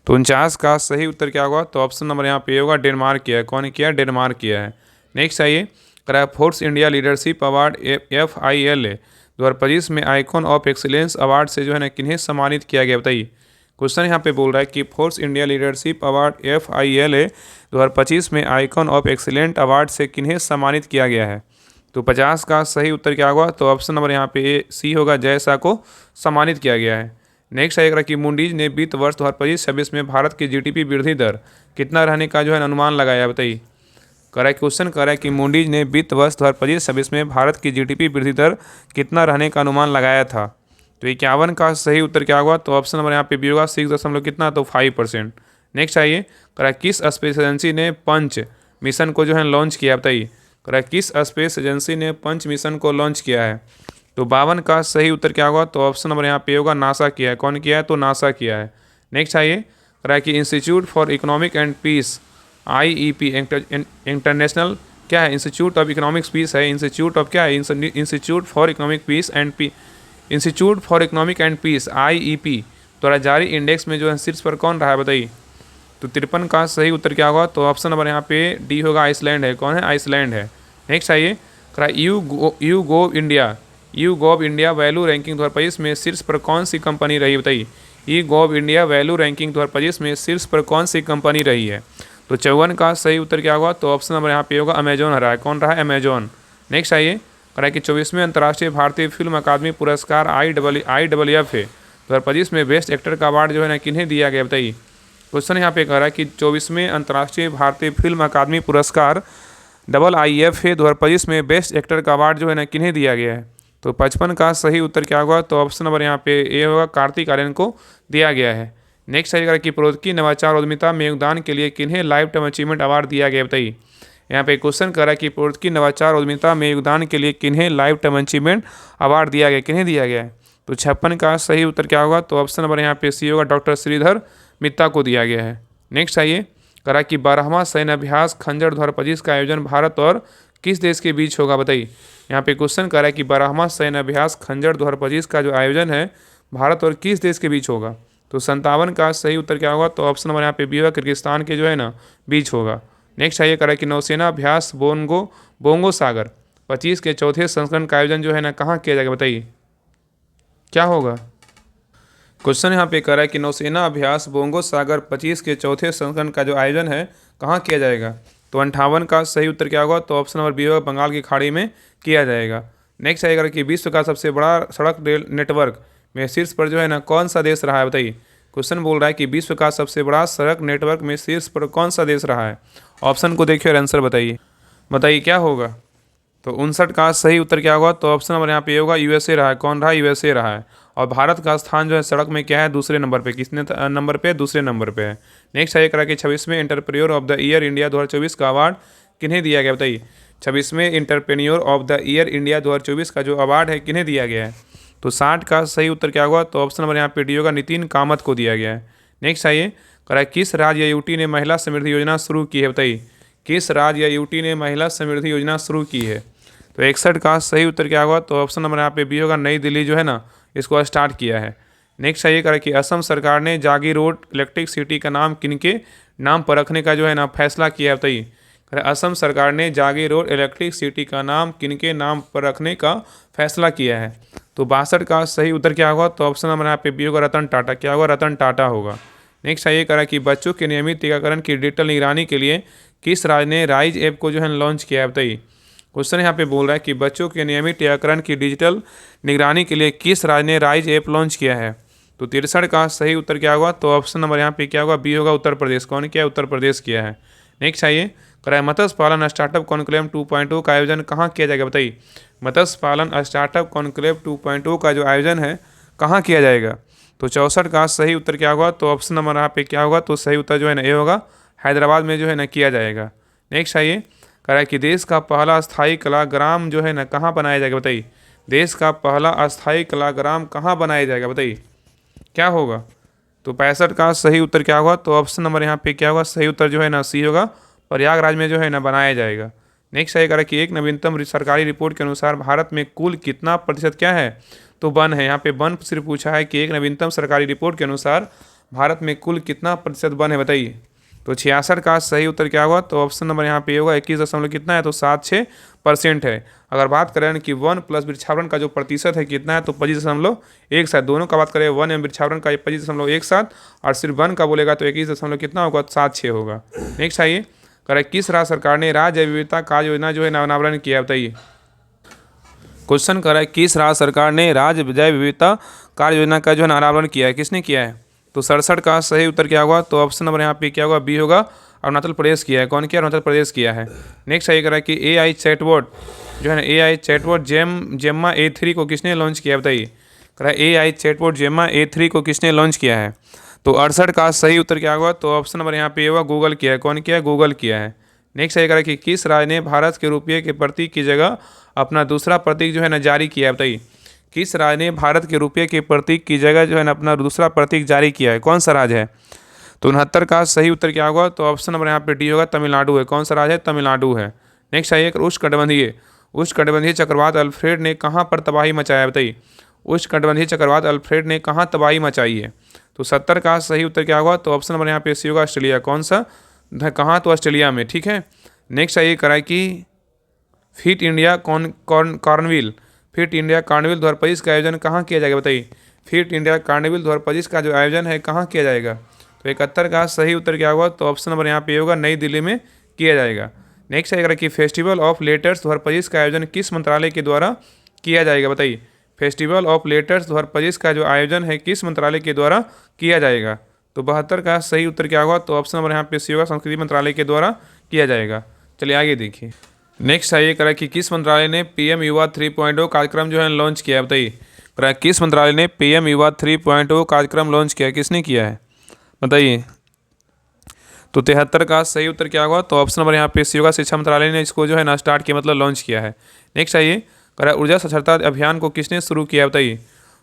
Speaker 1: तो 49 का सही उत्तर क्या होगा, तो ऑप्शन नंबर यहाँ पे होगा, डेनमार्क किया है। कौन किया है, डेनमार्क किया है। नेक्स्ट आइए कह रहा है force India leadership award FILA 2025 में आइकॉन ऑफ एक्सीलेंस अवार्ड से जो है ना किन्हें सम्मानित किया गया, बताइए। क्वेश्चन यहाँ पे बोल रहा है कि force India leadership award FILA 2025 में आइकॉन ऑफ एक्सीलेंट अवार्ड से किन्हें सम्मानित किया गया है। तो 50 का सही उत्तर क्या होगा, तो ऑप्शन नंबर यहाँ पे सी होगा, जय शाह को सम्मानित किया गया है। नेक्स्ट आएगा कि मूडीज ने वित्त वर्ष 2025-26 में भारत की GDP वृद्धि दर कितना रहने का जो है अनुमान लगाया, बताइए। क्वेश्चन कर रहा है कि मूडीज ने वित्त वर्ष 2025-26 में भारत की GDP वृद्धि दर कितना रहने का अनुमान लगाया था। तो 51 का सही उत्तर क्या होगा, तो ऑप्शन नंबर यहाँ पे भी होगा, 6 दशमलव कितना, तो 5%। नेक्स्ट आइए कह रहा है किस स्पेस एजेंसी ने पंच मिशन को जो है लॉन्च किया, बताइए। कह रहा है किस स्पेस एजेंसी ने पंच मिशन को लॉन्च किया है। तो 52 का सही उत्तर क्या होगा, तो ऑप्शन नंबर यहाँ पे होगा, नासा किया है। कौन किया है, तो नासा किया है। नेक्स्ट आइए कह रहा है कि institute for economic and peace IEP international क्या है, इंस्टीट्यूट ऑफ इकोनॉमिक्स पीस है। इंस्टीट्यूट ऑफ क्या है, institute for economic peace institute for economic and peace IEP द्वारा जारी इंडेक्स में जो है शीर्ष पर कौन रहा है, बताइए। तो 53 का सही उत्तर क्या होगा, तो ऑप्शन नंबर यहाँ पे डी होगा, आइसलैंड है। कौन है, आइसलैंड है। नेक्स्ट आइए कह you gov India value ranking 2025 में शीर्ष पर कौन सी कंपनी रही, बताइए। You gov India value ranking 2025 में शीर्ष पर कौन सी कंपनी रही है। तो 54 का सही उत्तर क्या होगा, तो ऑप्शन नंबर यहाँ पे होगा, अमेजोन रहा है। कौन रहा है, अमेजोन। नेक्स्ट आइए, करा कि 24वें अंतर्राष्ट्रीय भारतीय फिल्म अकादमी पुरस्कार IAAF है 2025 में बेस्ट एक्टर का अवार्ड जो है ना किन्हें दिया गया बताइए। क्वेश्चन यहाँ पे कह रहा है कि 24वें अंतर्राष्ट्रीय भारतीय फिल्म अकादमी पुरस्कार IIF है 2025 में बेस्ट एक्टर का अवार्ड जो है ना किन्हें दिया गया है। तो 55 का सही उत्तर क्या होगा, तो ऑप्शन नंबर यहाँ पे ए होगा, कार्तिक आर्यन को दिया गया है। नेक्स्ट आएगा कि प्रौद्योगिकी नवाचार उद्यमिता में योगदान के लिए किन्हें लाइफ टाइम अचीवमेंट अवार्ड दिया गया बताइए। यहाँ पे क्वेश्चन कर रहा है कि प्रौद्योगिकी नवाचार उद्यमिता में योगदान के लिए किन्हें लाइफ टाइम अचीवमेंट अवार्ड दिया गया, किन्हें दिया गया है। तो 56 का सही उत्तर क्या होगा, तो ऑप्शन नंबर यहाँ पे सी होगा, डॉक्टर श्रीधर मित्ता को दिया गया है। नेक्स्ट आइए, करा कि 12वां सैन्य अभ्यास खंजर 2025 का आयोजन भारत और किस देश के बीच होगा बताइए। यहाँ पे क्वेश्चन कर रहा है कि 12वां सैन्य अभ्यास खंजर 2025 का जो आयोजन है भारत और किस देश के बीच होगा। तो 57 का सही उत्तर क्या होगा, तो ऑप्शन नंबर यहाँ पे बी होगा, किर्गिस्तान के जो है ना बीच होगा। नेक्स्ट आइए, करा कि नौसेना अभ्यास बोंगो सागर 25 के चौथे संस्करण का आयोजन जो है ना कहाँ किया जाएगा बताइए, क्या होगा। क्वेश्चन यहाँ पे कर रहा है कि नौसेना अभ्यास बोंगो सागर 25 के चौथे संस्करण का जो आयोजन है कहाँ किया जाएगा। तो 58 का सही उत्तर क्या होगा, तो ऑप्शन नंबर बी होगा, बंगाल की खाड़ी में किया जाएगा। नेक्स्ट आएगा कि विश्व का सबसे बड़ा सड़क रेल नेटवर्क में शीर्ष पर जो है ना कौन सा देश रहा है बताइए। क्वेश्चन बोल रहा है कि विश्व का सबसे बड़ा सड़क नेटवर्क में शीर्ष पर कौन सा देश रहा है। ऑप्शन को देखिए और आंसर बताइए क्या होगा। तो 59 का सही उत्तर क्या होगा, तो ऑप्शन नंबर यहाँ पे होगा, यूएसए रहा है। कौन रहा है, यूएसए रहा है। और भारत का स्थान जो है सड़क में क्या है, दूसरे नंबर पे। किसने नंबर पे, दूसरे नंबर पे है। नेक्स्ट आइए करा कि 26वें entrepreneur of the year India 2024 का अवार्ड किन्हें दिया गया बताइए। 26वें entrepreneur of the year India 2024 का जो अवार्ड है किन्हें दिया गया है। तो 60 का सही उत्तर क्या होगा, तो ऑप्शन नंबर यहाँ पे डी होगा, नितिन कामत को दिया गया है। नेक्स्ट आइए, करा किस राज्य या यूटी ने महिला समृद्धि योजना शुरू की है बताइए। किस राज्य या यूटी ने महिला समृद्धि योजना शुरू की है। तो 61 का सही उत्तर क्या होगा, तो ऑप्शन नंबर यहाँ पे बी होगा, नई दिल्ली जो है ना इसको स्टार्ट किया है। नेक्स्ट आइए करा कि असम सरकार ने जागीरोड इलेक्ट्रिक सिटी का नाम किनके नाम पर रखने का जो है ना फैसला किया है बताइए। असम सरकार ने जागीरोड इलेक्ट्रिक सिटी का नाम किनके नाम पर रखने का फैसला किया है। तो 62 का सही उत्तर क्या होगा, तो ऑप्शन नंबर यहाँ पे बी होगा, रतन टाटा। क्या होगा, रतन टाटा होगा। नेक्स्ट आइए करा कि बच्चों के नियमित टीकाकरण की डिजिटल निगरानी के लिए किस राज्य ने राइज ऐप को जो है लॉन्च किया है बताइए। क्वेश्चन यहाँ पे बोल रहा है कि बच्चों के नियमित टीकाकरण की डिजिटल निगरानी के लिए किस राज्य ने राइज ऐप लॉन्च किया है। तो 63 का सही उत्तर क्या होगा, तो ऑप्शन नंबर यहाँ पे क्या होगा, बी होगा, उत्तर प्रदेश। कौन किया है, उत्तर प्रदेश किया है। नेक्स्ट आइए, कराए मत्स्य पालन स्टार्टअप कॉन्क्लेव 2.0 का आयोजन कहाँ किया जाएगा बताइए। मत्स्य पालन स्टार्टअप कॉन्क्लेव 2.0 का जो आयोजन है कहाँ किया जाएगा। तो 64 का सही उत्तर क्या होगा, तो ऑप्शन नंबर यहाँ पे क्या होगा, तो सही उत्तर जो है ना ए होगा, हैदराबाद में जो है ना किया जाएगा। नेक्स्ट आइए, कह रहा है कि देश का पहला अस्थायी कलाग्राम जो है ना कहाँ बनाया जाएगा बताइए। देश का पहला अस्थायी कलाग्राम कहाँ बनाया जाएगा बताइए, क्या होगा। तो 65 का सही उत्तर क्या होगा, तो ऑप्शन नंबर यहाँ पे क्या होगा, सही उत्तर जो है ना सी होगा, प्रयागराज में जो है ना बनाया जाएगा। नेक्स्ट आइए कह रहा है कि एक नवीनतम सरकारी रिपोर्ट के अनुसार भारत में कुल कितना प्रतिशत क्या है, तो वन है। यहाँ पे वन सिर्फ पूछा है कि एक नवीनतम सरकारी रिपोर्ट के अनुसार भारत में कुल कितना प्रतिशत वन है बताइए। तो 66 का सही उत्तर क्या होगा, तो ऑप्शन नंबर यहाँ पे होगा 21 दशमलव कितना है, तो 76% है। अगर बात करें कि वन प्लस वृक्षावरण का जो प्रतिशत है कितना है, तो 25.17। दोनों का बात करें वन एवं वृक्षावरण का 25.17 और सिर्फ वन का बोलेगा तो 21 दशमलव कितना होगा, 76 होगा। नेक्स्ट आइए, करें किस राज्य सरकार ने राज्य जैव विविधता कार्य योजना जो है अनावरण किया है बताइए। क्वेश्चन कर रहा है किस राज्य सरकार ने राज्य जैव विविधता कार्य योजना का जो है अनावरण किया है, किसने किया है। तो 67 का सही उत्तर क्या होगा, तो ऑप्शन नंबर यहाँ पे क्या होगा, बी होगा, अरुणाचल प्रदेश किया है। कौन किया, अरुणाचल प्रदेश किया है। नेक्स्ट आइए करा कि AI चैटबॉट जो है ना, AI चैटबॉट जेम्मा A3 को किसने लॉन्च किया बताइए। करा AI चैटबॉट जेम्मा A3 को किसने लॉन्च किया है। तो 68 का सही उत्तर क्या होगा, तो ऑप्शन नंबर यहाँ पे होगा, गूगल किया है। कौन किया है, गूगल किया है। नेक्स्ट आइए करा कि किस राज्य ने भारत के रुपये के प्रतीक की जगह अपना दूसरा प्रतीक जो है ना जारी किया है बताइए। किस राज्य ने भारत के रुपये के प्रतीक की जगह जो है ना अपना दूसरा प्रतीक जारी किया है, कौन सा राज्य है। तो 69 का सही उत्तर क्या होगा, तो ऑप्शन नंबर यहाँ पे डी होगा, तमिलनाडु है। कौन सा राज्य है, तमिलनाडु है। नेक्स्ट आइए उष्णकटिबंधीय चक्रवात अल्फ्रेड ने कहाँ पर तबाही मचाया बताइए। उष्णकटिबंधीय चक्रवात अल्फ्रेड ने कहाँ तबाही मचाई है। तो 70 का सही उत्तर क्या होगा, तो ऑप्शन नंबर यहाँ पे सी होगा, ऑस्ट्रेलिया। कौन सा, कहाँ, तो ऑस्ट्रेलिया में, ठीक है। नेक्स्ट आइए कराए कि फिट इंडिया कार्निवल 2025 का आयोजन कहाँ किया जाएगा बताइए। फिट इंडिया कार्निवल 2025 का जो आयोजन है कहाँ किया जाएगा। तो 71 का सही उत्तर क्या होगा, तो ऑप्शन नंबर यहाँ पे होगा, नई दिल्ली में किया जाएगा। नेक्स्ट आएगा कि फेस्टिवल ऑफ लेटर्स 2025 का आयोजन किस मंत्रालय के द्वारा किया जाएगा, बताइए। फेस्टिवल ऑफ लेटर्स 2025 का जो आयोजन है किस मंत्रालय के द्वारा किया जाएगा। तो 72 का सही उत्तर क्या होगा, तो ऑप्शन नंबर यहाँ पे सी होगा, संस्कृति मंत्रालय के द्वारा किया जाएगा। चलिए आगे देखिए। नेक्स्ट आइए करा कि किस मंत्रालय ने पीएम युवा 3.0 कार्यक्रम जो है लॉन्च किया है, बताइए। करा किस मंत्रालय ने पीएम युवा 3.0 कार्यक्रम लॉन्च किया है, किसने किया है, बताइए। तो 73 का सही उत्तर क्या होगा, तो ऑप्शन नंबर यहाँ पे सी होगा, शिक्षा मंत्रालय ने इसको जो है ना स्टार्ट किया, मतलब लॉन्च किया है। नेक्स्ट आइए करा ऊर्जा साक्षरता अभियान को किसने शुरू किया, बताइए।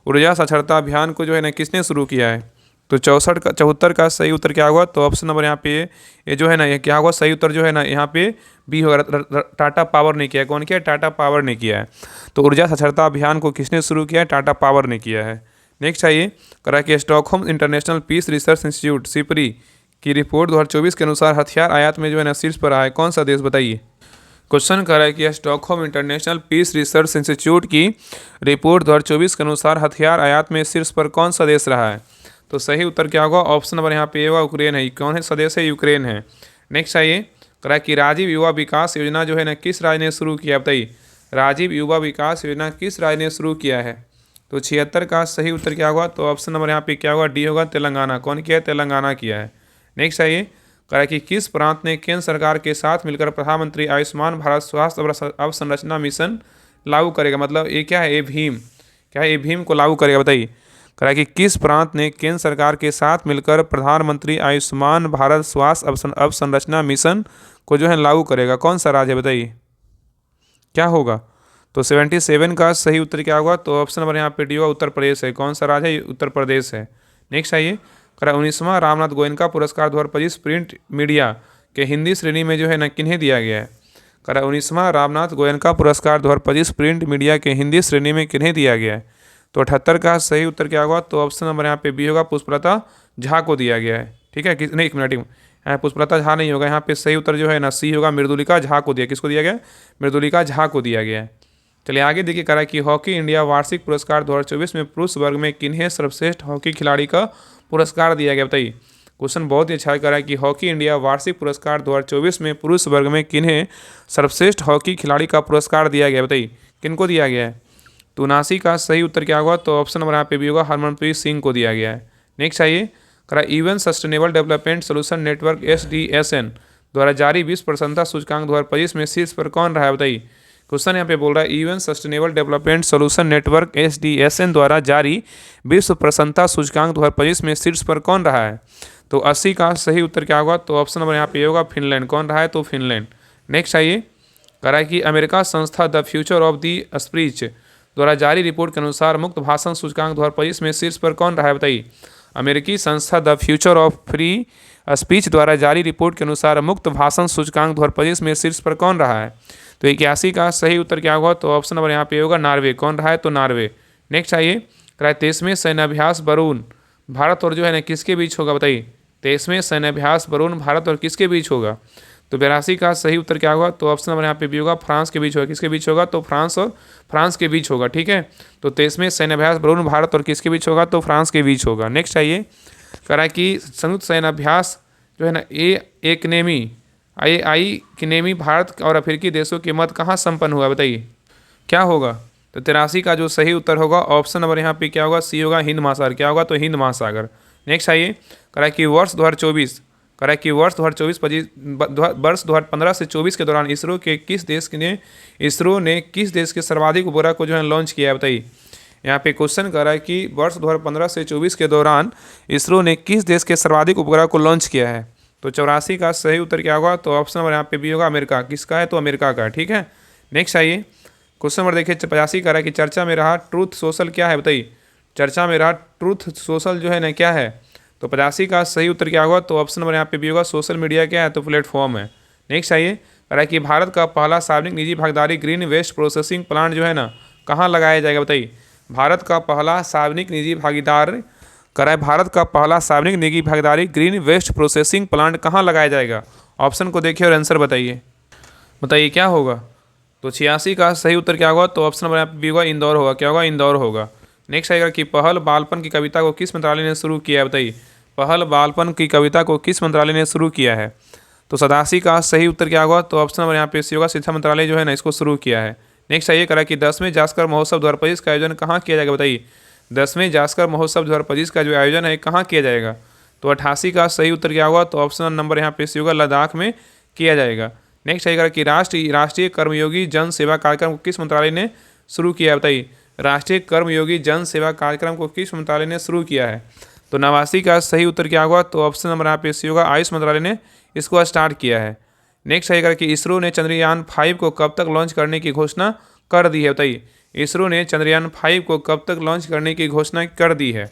Speaker 1: ऊर्जा साक्षरता अभियान को जो है ना किसने शुरू किया है। तो 74 का सही उत्तर क्या होगा, तो ऑप्शन नंबर यहाँ पे ये जो है ना ये क्या होगा, सही उत्तर जो है ना यहाँ पे बी होगा, टाटा पावर ने किया है। कौन किया है, टाटा पावर ने किया है। तो ऊर्जा साक्षरता अभियान को किसने शुरू किया है, टाटा पावर ने किया है। नेक्स्ट आइए करा कि Stockholm international peace research institute SIPRI की रिपोर्ट 2024 के अनुसार हथियार आयात में जो है ना शीर्ष पर आया है, कौन सा देश, बताइए। क्वेश्चन कर रहा है कि Stockholm international peace research institute की रिपोर्ट 2024 के अनुसार हथियार आयात में शीर्ष पर कौन सा देश रहा है। तो सही उत्तर क्या होगा, ऑप्शन नंबर यहाँ पे होगा, यूक्रेन है। कौन है स्वदेश है, यूक्रेन है। नेक्स्ट आइए करा कि राजीव युवा विकास योजना जो है ना किस राज्य ने शुरू किया, बताइए। राजीव युवा विकास योजना किस राज्य ने शुरू किया है। तो 76 का सही उत्तर क्या होगा, तो ऑप्शन नंबर यहाँ पे क्या होगा, डी होगा, तेलंगाना। कौन किया है, तेलंगाना किया है। नेक्स्ट आइए करा कि किस प्रांत ने केंद्र सरकार के साथ मिलकर प्रधानमंत्री आयुष्मान भारत स्वास्थ्य अवसंरचना मिशन लागू करेगा, मतलब ये क्या है, ये भीम, क्या है, ये भीम को लागू करेगा, बताइए। करा कि किस प्रांत ने केंद्र सरकार के साथ मिलकर प्रधानमंत्री आयुष्मान भारत स्वास्थ्य अवसंरचना मिशन को जो है लागू करेगा, कौन सा राज्य है, बताइए, क्या होगा। तो 77 का सही उत्तर क्या होगा, तो ऑप्शन नंबर यहाँ पे डी होगा, उत्तर प्रदेश है। कौन सा राज्य है, उत्तर प्रदेश है। नेक्स्ट आइए करा 19वां रामनाथ गोयनका पुरस्कार 2025 प्रिंट मीडिया के हिंदी श्रेणी में जो है ना किन्हें दिया गया है। करा 19वां रामनाथ गोयनका पुरस्कार 2025 प्रिंट मीडिया के हिंदी श्रेणी में किन्हें दिया गया है। तो 78 का सही उत्तर क्या होगा, तो ऑप्शन नंबर यहाँ पे बी होगा, पुष्पलता झा को दिया गया है। ठीक है, नहीं एक मिनट, यहाँ पुष्पलता झा नहीं होगा, यहाँ पे सही उत्तर जो है ना सी होगा, मृदुलिका झा को दिया, किसको दिया गया, मृदुलिका झा को दिया गया है। चलिए आगे देखिए करा कि हॉकी इंडिया वार्षिक पुरस्कार 2024 में पुरुष वर्ग में किन्हें सर्वश्रेष्ठ हॉकी खिलाड़ी का पुरस्कार दिया गया, बताइए। क्वेश्चन बहुत ही अच्छा करा है कि हॉकी इंडिया वार्षिक पुरस्कार 2024 में पुरुष वर्ग में किन्हें सर्वश्रेष्ठ हॉकी खिलाड़ी का पुरस्कार दिया गया, बताइए, किनको दिया गया है। तो 79 का सही उत्तर क्या होगा, तो ऑप्शन नंबर यहाँ पे भी होगा, हरमनप्रीत सिंह को दिया गया है। नेक्स्ट आइए करा even sustainable development solution network SDSN द्वारा जारी विश्व प्रसन्नता सूचकांक 2025 में शीर्ष पर कौन रहा है, बताइए। क्वेश्चन यहाँ पे बोल रहा है even sustainable development solution network SDSN द्वारा जारी विश्व प्रसन्नता सूचकांक 2025 में शीर्ष पर कौन रहा है। तो 80 का सही उत्तर क्या होगा, तो ऑप्शन नंबर यहाँ पे होगा, फिनलैंड। कौन रहा है, तो फिनलैंड। नेक्स्ट आइए करा कि अमेरिका संस्था the future of the speech द्वारा जारी रिपोर्ट के अनुसार मुक्त भाषण सूचकांक 2025 में शीर्ष पर कौन रहा है, बताइए। अमेरिकी संस्था the future of free speech द्वारा जारी रिपोर्ट के अनुसार मुक्त भाषण सूचकांक 2025 में शीर्ष पर कौन रहा है। तो 81 का सही उत्तर क्या होगा, तो ऑप्शन नंबर यहाँ पे होगा, नॉर्वे। कौन रहा है, तो नॉर्वे। नेक्स्ट आइए 23वें सैन्याभ्यास वरुण भारत और जो है ना किसके बीच होगा, बताइए। 23वें सैन्याभ्यास वरुण भारत और किसके बीच होगा। तो 82 का सही उत्तर क्या होगा, तो ऑप्शन नंबर यहाँ पे भी होगा, फ्रांस के बीच होगा। किसके बीच होगा, तो फ्रांस और फ्रांस के बीच होगा। ठीक है, तो 23वें सैन्याभ्यास वरुण भारत और किसके बीच होगा, तो फ्रांस के बीच होगा। नेक्स्ट आइए करा कि संयुक्त सैन्याभ्यास जो है ना आई किनेमी भारत और अफ्रीकी देशों के मध्य कहाँ संपन्न हुआ, बताइए, क्या होगा। तो 83 का जो सही उत्तर होगा, ऑप्शन नंबर यहाँ पे क्या होगा, सी होगा, हिंद महासागर। क्या होगा, तो हिंद महासागर। नेक्स्ट आइए करा कि वर्ष 2024 करा कि वर्ष 2015 से 24 के दौरान इसरो ने किस देश के सर्वाधिक उपग्रह को जो है लॉन्च किया है, बताइए। यहाँ पे क्वेश्चन कर रहा है कि वर्ष 2015 से 24 के दौरान इसरो ने किस देश के सर्वाधिक उपग्रह को लॉन्च किया है। तो 84 का सही उत्तर क्या होगा, तो ऑप्शन नंबर यहाँ पे भी होगा, अमेरिका। किसका है, तो अमेरिका का। ठीक है, नेक्स्ट आइए क्वेश्चन नंबर देखिए 85 कर रहा है कि चर्चा में रहा ट्रूथ सोशल क्या है, बताइए। चर्चा में रहा ट्रूथ सोशल जो है ना क्या है। तो 85 का सही उत्तर क्या होगा, तो ऑप्शन नंबर यहाँ पे भी होगा, सोशल मीडिया क्या है, तो प्लेटफॉर्म है। नेक्स्ट आइए कह रहा है कि भारत का पहला सार्वजनिक निजी भागीदारी ग्रीन वेस्ट प्रोसेसिंग प्लांट जो है ना कहाँ लगाया जाएगा, बताइए। भारत का पहला सार्वजनिक निजी भागीदार करा है, भारत का पहला सार्वजनिक निजी भागीदारी ग्रीन वेस्ट प्रोसेसिंग प्लांट कहाँ लगाया जाएगा। ऑप्शन को देखिए और आंसर बताइए क्या होगा। तो 86 का सही उत्तर क्या होगा, तो ऑप्शन नंबर यहाँ पे भी होगा, इंदौर होगा। क्या होगा, इंदौर होगा। नेक्स्ट आएगा कि पहल बालपन की कविता को किस मंत्रालय ने शुरू किया है, बताइए। पहल बालपन की कविता को किस मंत्रालय ने शुरू किया है। तो 87 का सही उत्तर क्या होगा? तो ऑप्शन नंबर यहाँ पे सी होगा, शिक्षा मंत्रालय जो है ना इसको शुरू किया है। नेक्स्ट आइए करा कि 10वें जास्कर महोत्सव 2025 का आयोजन कहाँ किया जाएगा? बताइए 10वें जास्कर महोत्सव 2025 का जो आयोजन है कहाँ किया जाएगा? तो 88 का सही उत्तर क्या होगा? तो ऑप्शन नंबर यहाँ पे सी होगा, लद्दाख में किया जाएगा। नेक्स्ट आइएगा कि राष्ट्रीय कर्मयोगी जन सेवा कार्यक्रम को किस मंत्रालय ने शुरू किया है? बताइए राष्ट्रीय कर्मयोगी जन सेवा कार्यक्रम को किस मंत्रालय ने शुरू किया है? तो 89 का सही उत्तर क्या होगा? तो ऑप्शन नंबर यहाँ पे सी होगा, आयुष मंत्रालय ने इसको स्टार्ट किया है। नेक्स्ट आइएगा कि इसरो ने चंद्रयान 5 को कब तक लॉन्च करने की घोषणा कर दी है? बताइए इसरो ने चंद्रयान 5 को कब तक लॉन्च करने की घोषणा कर दी है?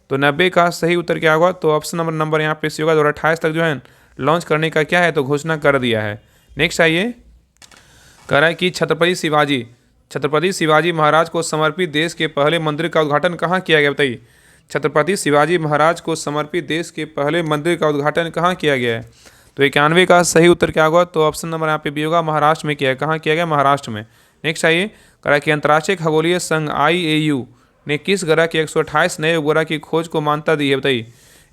Speaker 1: तो 90 का सही उत्तर क्या होगा? तो ऑप्शन नंबर यहाँ पे सी होगा, 2028 तक जो है लॉन्च करने का क्या है तो घोषणा कर दिया है। नेक्स्ट आइए कह रहा है कि छत्रपति शिवाजी महाराज को समर्पित देश के पहले मंदिर का उद्घाटन कहाँ किया गया? बताइए छत्रपति शिवाजी महाराज को समर्पित देश के पहले मंदिर का उद्घाटन कहाँ किया गया है? तो 91 का सही उत्तर क्या होगा? तो ऑप्शन नंबर यहाँ पे बी होगा, महाराष्ट्र में किया है। कहाँ किया गया? महाराष्ट्र में। नेक्स्ट आइए कह रहा है कि अंतर्राष्ट्रीय खगोलीय संघ IAU ने किस ग्रह के 128 नए उपग्रह की खोज को मान्यता दी है? बताइए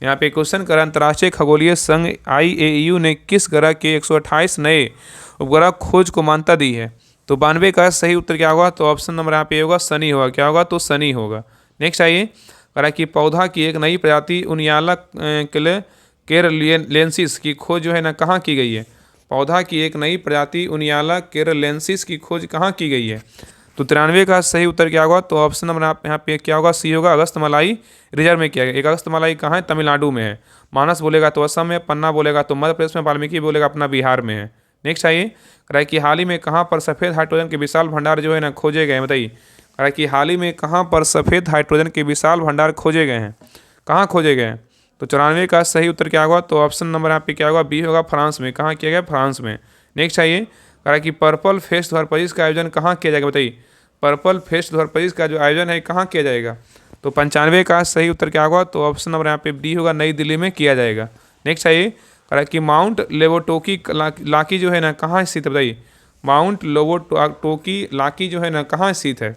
Speaker 1: यहाँ पे क्वेश्चन करा, अंतर्राष्ट्रीय खगोलीय संघ IAU ने किस ग्रह के 128 नए उपग्रह खोज को मान्यता दी है? तो 92 का सही उत्तर क्या होगा? तो ऑप्शन नंबर यहाँ पे होगा, शनि होगा। क्या होगा? तो शनि होगा। नेक्स्ट आइए कह रहा है कि पौधा की एक नई प्रजाति उनियाला केरलेंसिस की खोज जो है ना कहाँ की गई है? पौधा की एक नई प्रजाति उनियाला केरलेंसिस की खोज कहाँ की गई है? तो 93 का सही उत्तर क्या होगा? तो ऑप्शन नंबर यहाँ पे क्या होगा? सी होगा, अगस्तमालाई रिजर्व में किया गया। एक अगस्तमालाई कहाँ है? तमिलनाडु में है। मानस बोलेगा तो असम में, पन्ना बोलेगा तो मध्य प्रदेश में, वाल्मीकि बोलेगा अपना बिहार में है। नेक्स्ट आइए कह रहा है कि हाल ही में कहाँ पर सफ़ेद हाइड्रोजन के विशाल भंडार जो है ना खोजे गए? बताइए कह रहा है कि हाल ही में कहाँ पर सफ़ेद हाइड्रोजन के विशाल भंडार खोजे गए हैं? कहाँ खोजे गए हैं? तो 94 का सही उत्तर क्या होगा? तो ऑप्शन नंबर यहाँ पे क्या होगा? बी होगा, फ्रांस में। कहाँ किया गया? फ्रांस में। नेक्स्ट आइए कह रहा है कि पर्पल फेस्ट 2025 का आयोजन कहाँ किया जाएगा? बताइए पर्पल फेस्ट 2025 का जो आयोजन है कहाँ किया जाएगा? तो 95 का सही उत्तर क्या होगा? तो ऑप्शन नंबर यहाँ पे डी होगा, नई दिल्ली में किया जाएगा। नेक्स्ट आइए कह रहा है कि माउंट लेवोटोकी लाकी जो है ना कहाँ स्थित है? बताइए माउंट लेवोटोकी लाकी जो है ना कहाँ स्थित है?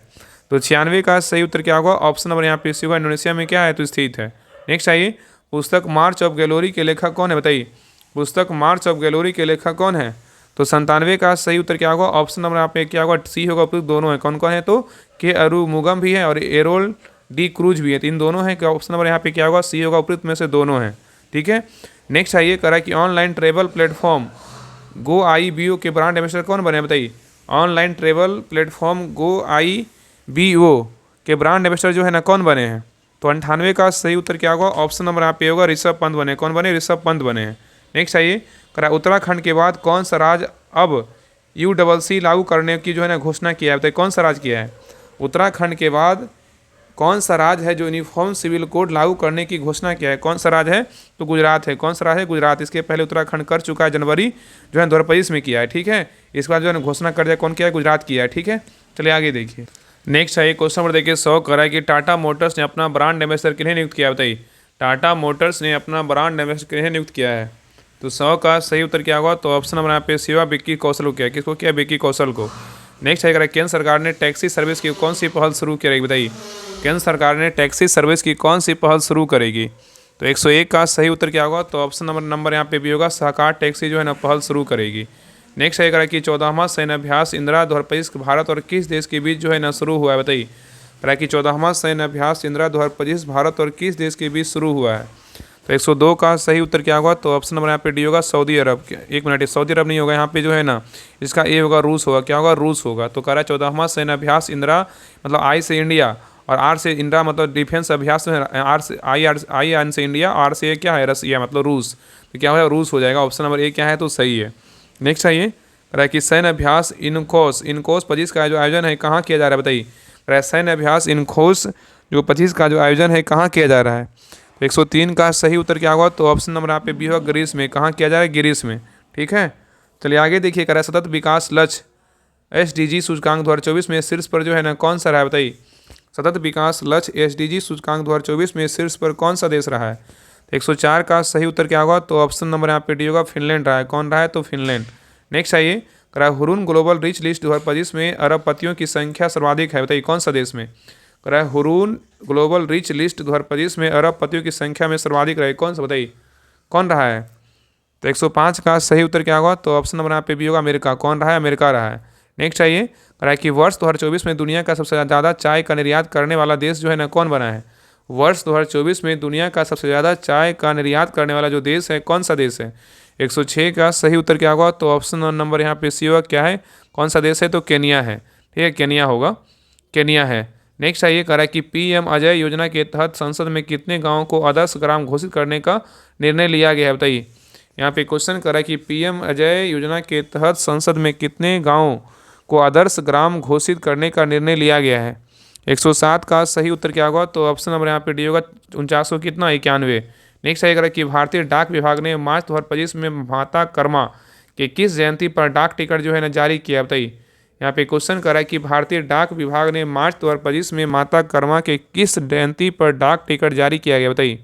Speaker 1: तो 96 का सही उत्तर क्या होगा? ऑप्शन नंबर यहाँ पे सी होगा, इंडोनेशिया में क्या है तो स्थित है। नेक्स्ट आइए पुस्तक मार्च ऑफ गैलोरी के लेखक कौन है? बताइए पुस्तक मार्च ऑफ गैलोरी के लेखक कौन है? तो 97 का सही उत्तर क्या होगा? ऑप्शन नंबर यहाँ पे क्या होगा? सी होगा, उपयुक्त दोनों है। कौन कौन है? तो के अरुमुगम भी है और एरोल डी क्रूज भी है। इन दोनों है। ऑप्शन नंबर यहाँ पे क्या होगा? सी होगा, उपयुक्त में से दोनों है। ठीक है। नेक्स्ट आइए करा कि ऑनलाइन ट्रेवल प्लेटफॉर्म GoIBO के ब्रांड एम्बेसडर कौन बने? बताइए ऑनलाइन ट्रेवल प्लेटफॉर्म GoIBO के ब्रांड एम्बेसडर जो है ना कौन बने हैं? तो 98 का सही उत्तर क्या होगा? ऑप्शन नंबर यहाँ पे होगा, ऋषभ पंत बने। कौन बने? ऋषभ पंत बने हैं। नेक्स्ट आइए करा उत्तराखंड के बाद कौन सा राज्य अब UCC लागू करने की जो है ना घोषणा किया है? बताइए कौन सा राज्य किया है? उत्तराखंड के बाद कौन सा राज्य है जो यूनिफॉर्म सिविल कोड लागू करने की घोषणा किया है? कौन सा राज्य है? तो गुजरात है। कौन सा राज्य है? गुजरात। इसके पहले उत्तराखंड कर चुका है, जनवरी जो है 2025 में किया है। ठीक है। इसके बाद जो है घोषणा कर दिया, कौन किया है? गुजरात किया है। ठीक है। चलिए आगे देखिए। नेक्स्ट है क्वेश्चन नंबर देखिए 100 कह रहा है कि टाटा मोटर्स ने अपना ब्रांड एम्बेसडर किन्हें नियुक्त किया? बताइए टाटा मोटर्स ने अपना ब्रांड एम्बेसडर किन्हें नियुक्त किया है? तो 100 का सही उत्तर क्या होगा? तो ऑप्शन नंबर यहाँ पे सी होगा, विक्की कौशल को किया। किसको किया? विक्की कौशल को। नेक्स्ट है केंद्र सरकार ने टैक्सी सर्विस की कौन सी पहल शुरू करेगी? बताइए केंद्र सरकार ने टैक्सी सर्विस की कौन सी पहल शुरू करेगी? तो 101 का सही उत्तर क्या होगा? तो ऑप्शन नंबर यहाँ पे भी होगा, सहकार टैक्सी जो है ना पहल शुरू करेगी। नेक्स्ट है कि 14वां सैन्य अभ्यास इंदिरा 2025 भारत और किस देश के बीच जो है ना शुरू हुआ है? बताइए कि 14वां सैन्य अभ्यास इंदिरा 2025 भारत और किस देश के बीच शुरू हुआ है? तो 102 का सही उत्तर क्या होगा? तो ऑप्शन नंबर यहाँ पे डी होगा, सऊदी अरब। एक मिनट, सऊदी अरब नहीं होगा यहाँ पे जो है ना, इसका ए होगा, रूस होगा। क्या होगा? रूस होगा। तो कह रहा है 14वां सैन्य अभ्यास इंदिरा मतलब आई से इंडिया और आर से इंडिया मतलब डिफेंस अभ्यास में, आर से आई एन से इंडिया, आर से क्या है? रसिया मतलब रूस। तो क्या हो जाएगा? रूस हो जाएगा। ऑप्शन नंबर ए क्या है? तो सही है। नेक्स्ट आइए कह रहा है कि सैन्य अभ्यास इनकोस 25 का जो आयोजन है कहाँ किया जा रहा है? बताइए कह रहा है सैन्य अभ्यास इनकोस जो 25 का जो आयोजन है कहाँ किया जा रहा है? 103 का सही उत्तर क्या होगा? तो ऑप्शन नंबर यहाँ पे बी होगा, ग्रीस में। कहाँ किया जा रहा है? ग्रीस में। ठीक है। चलिए आगे देखिए कह रहा है सतत विकास लक्ष्य SDG सूचकांक 2024 में शीर्ष पर जो है ना कौन सा रहा है? बताइए सतत विकास लक्ष्य SDG सूचकांक 2024 में शीर्ष पर कौन सा देश रहा है? 104 का सही उत्तर क्या होगा? तो ऑप्शन नंबर यहाँ पे डी होगा, फिनलैंड रहा है। कौन रहा है? तो फिनलैंड। नेक्स्ट आइए कह रहा है हुरून ग्लोबल रिच लिस्ट 2025 में अरबपतियों की संख्या सर्वाधिक है। बताइए कौन सा देश में? कह रहा है हुरून ग्लोबल रिच लिस्ट 2025 में अरबपतियों की संख्या में सर्वाधिक रहे। कौन सा? बताइए कौन रहा है? तो 105 का सही उत्तर क्या होगा? तो ऑप्शन नंबर यहाँ पे बी होगा, अमेरिका। कौन रहा है? अमेरिका रहा है। नेक्स्ट आइए, कह रहा है कि वर्ष 2024 में दुनिया का सबसे ज़्यादा चाय का निर्यात करने वाला देश जो है ना कौन बना है? वर्ष 2024 में दुनिया का सबसे ज़्यादा चाय का निर्यात करने वाला जो देश है, कौन सा देश है? 106 का सही उत्तर क्या होगा? तो ऑप्शन नंबर यहाँ पे सी होगा। क्या है? कौन सा देश है? तो केनिया है। ठीक है, केनिया होगा, केनिया है। नेक्स्ट आइए, कह रहा है कि पीएम अजय योजना के तहत संसद में कितने गाँव को आदर्श ग्राम घोषित करने का निर्णय लिया गया है? बताइए। यहाँ पे क्वेश्चन कर रहा है कि पीएम अजय योजना के तहत संसद में कितने गाँव को आदर्श ग्राम घोषित करने का निर्णय लिया गया है? 107 का सही उत्तर क्या होगा? तो ऑप्शन नंबर यहाँ पे डी होगा, 49 कितना? 91। नेक्स्ट आएगा कि भारतीय डाक विभाग ने मार्च 2025 में माता कर्मा के किस जयंती पर डाक टिकट जो है ना जारी किया? बताइए। यहाँ पे क्वेश्चन कर रहा है कि भारतीय डाक विभाग ने मार्च 2025 में माता कर्मा के किस जयंती पर डाक टिकट जारी किया गया? बताइए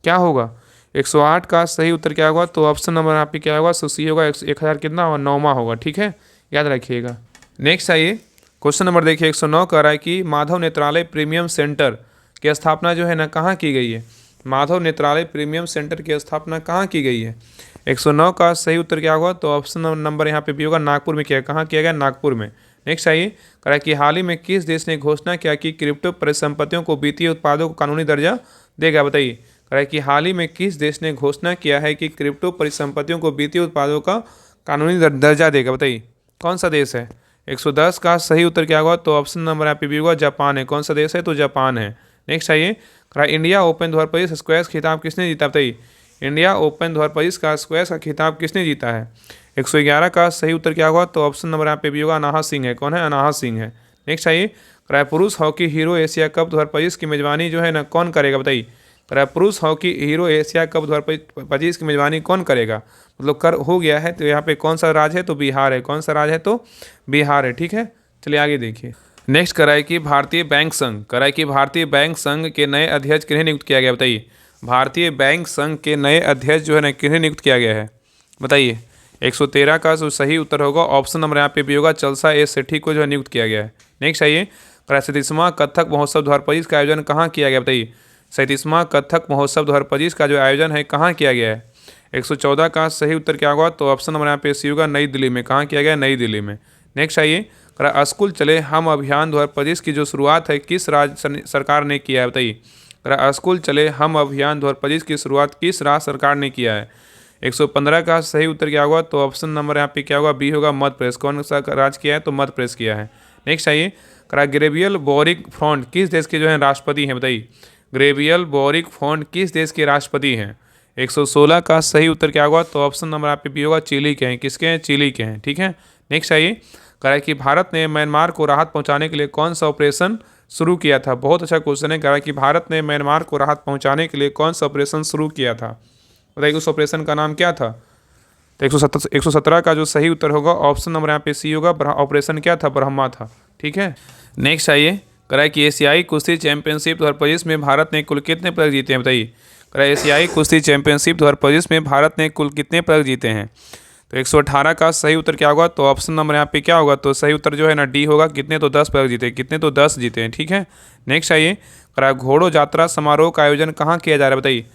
Speaker 1: क्या होगा? 108 का सही उत्तर क्या होगा? तो ऑप्शन नंबर यहाँ पे क्या होगा? सो सी होगा, 1000 कितना होगा? 9वां होगा। ठीक है, याद रखिएगा। नेक्स्ट आइए, क्वेश्चन नंबर देखिए 109 कह रहा है कि माधव नेत्रालय प्रीमियम सेंटर की स्थापना जो है ना कहाँ की गई है? माधव नेत्रालय प्रीमियम सेंटर की स्थापना कहाँ की गई है? 109 का सही उत्तर क्या होगा? तो ऑप्शन नंबर यहाँ पे भी होगा, नागपुर में किया। कहाँ किया गया? नागपुर में। नेक्स्ट आइए, कह रहा है कि हाल ही में किस देश ने घोषणा किया कि क्रिप्टो परिसंपत्तियों को वित्तीय उत्पादों को कानूनी दर्जा देगा? बताइए। कह रहा है कि हाल ही में किस देश ने घोषणा किया है कि क्रिप्टो परिसंपत्तियों को वित्तीय उत्पादों का कानूनी दर्जा देगा? बताइए कौन सा देश है? 110 का सही उत्तर क्या होगा? तो ऑप्शन नंबर यहाँ पे भी होगा, जापान है। कौन सा देश है? तो जापान है। नेक्स्ट आइए, इंडिया ओपन 2025 स्क्वैश खिताब किसने जीता? बताइए। इंडिया ओपन 2025 का स्क्वैश का खिताब किसने जीता है? 111 का सही उत्तर क्या होगा? तो ऑप्शन नंबर यहाँ पे भी होगा, अनाहत सिंह है। कौन है? अनाहत सिंह है। नेक्स्ट आइए, पुरुष हॉकी हीरो एशिया कप 2025 की मेजबानी जो है ना कौन करेगा? बताइए। पुरुष हॉकी हीरो एशिया कप 2025 की मेजबानी कौन करेगा? मतलब कर हो गया है, तो यहाँ पे कौन सा राज्य है? तो बिहार है। कौन सा राज्य है? तो बिहार है। ठीक है, चलिए आगे देखिए। नेक्स्ट कराए कि भारतीय बैंक संघ, कराए कि भारतीय बैंक संघ के नए अध्यक्ष किन्हें नियुक्त किया गया? बताइए। भारतीय बैंक संघ के नए अध्यक्ष जो है ना किन्हें नियुक्त किया गया है? बताइए। 113 का जो सही उत्तर होगा ऑप्शन नंबर यहाँ पे भी होगा, चलसा ए सेठी को जो है नियुक्त किया गया है। नेक्स्ट आइए, 37वां कथक महोत्सव 2025 का आयोजन कहाँ किया गया? बताइए। 37वां कथक महोत्सव 2025 का जो आयोजन है कहाँ किया गया है? 114 का सही उत्तर क्या होगा? तो ऑप्शन नंबर यहाँ पे सी होगा, नई दिल्ली में। कहाँ किया गया? नई दिल्ली में। नेक्स्ट आइए, स्कूल चले हम अभियान 2025 की जो शुरुआत है किस राज्य सरकार ने किया है? बताइए। स्कूल चले हम अभियान 2025 की शुरुआत किस राज्य सरकार ने किया है? 115 का सही उत्तर क्या होगा? तो ऑप्शन नंबर यहाँ पे क्या होगा? बी होगा, मध्य प्रदेश। कौन सा राज्य किया है? तो मध्य प्रदेश किया है। नेक्स्ट आइए, ग्रेवियल बोरिक फ्रॉन्ट किस देश के जो है राष्ट्रपति हैं? बताइए। ग्रेवियल बोरिक फ्रॉन्ट किस देश के राष्ट्रपति हैं? 116 का सही उत्तर क्या होगा? तो ऑप्शन नंबर आप पे भी होगा, चिली के हैं। किसके हैं? चिली के हैं। ठीक है, नेक्स्ट आइए, कह रहा है कि भारत ने म्यांमार को राहत पहुंचाने के लिए कौन सा ऑपरेशन शुरू किया था? बहुत अच्छा क्वेश्चन है। कह रहा है कि भारत ने म्यांमार को राहत पहुंचाने के लिए कौन सा ऑपरेशन शुरू किया था? बताइए उस ऑपरेशन का नाम क्या था? तो 117 का जो सही उत्तर होगा ऑप्शन नंबर यहाँ पे सी होगा, ऑपरेशन क्या था? ब्रह्मा था। ठीक है, नेक्स्ट आइए, कह रहा है कि एशियाई कुश्ती चैंपियनशिप 2025 में भारत ने कुल कितने पदक जीते हैं? बताइए। कह रहा है एशियाई कुश्ती चैंपियनशिप 2025 में भारत ने कुल कितने पदक जीते हैं? तो 118 का सही उत्तर क्या होगा? तो ऑप्शन नंबर यहाँ पे क्या होगा? तो सही उत्तर जो है ना डी होगा, कितने? तो 10 पदक जीते। कितने? तो 10 जीते हैं। ठीक है, नेक्स्ट आइए, कह रहा है घोड़ो यात्रा समारोह का आयोजन कहाँ किया जा रहा है? बताइए।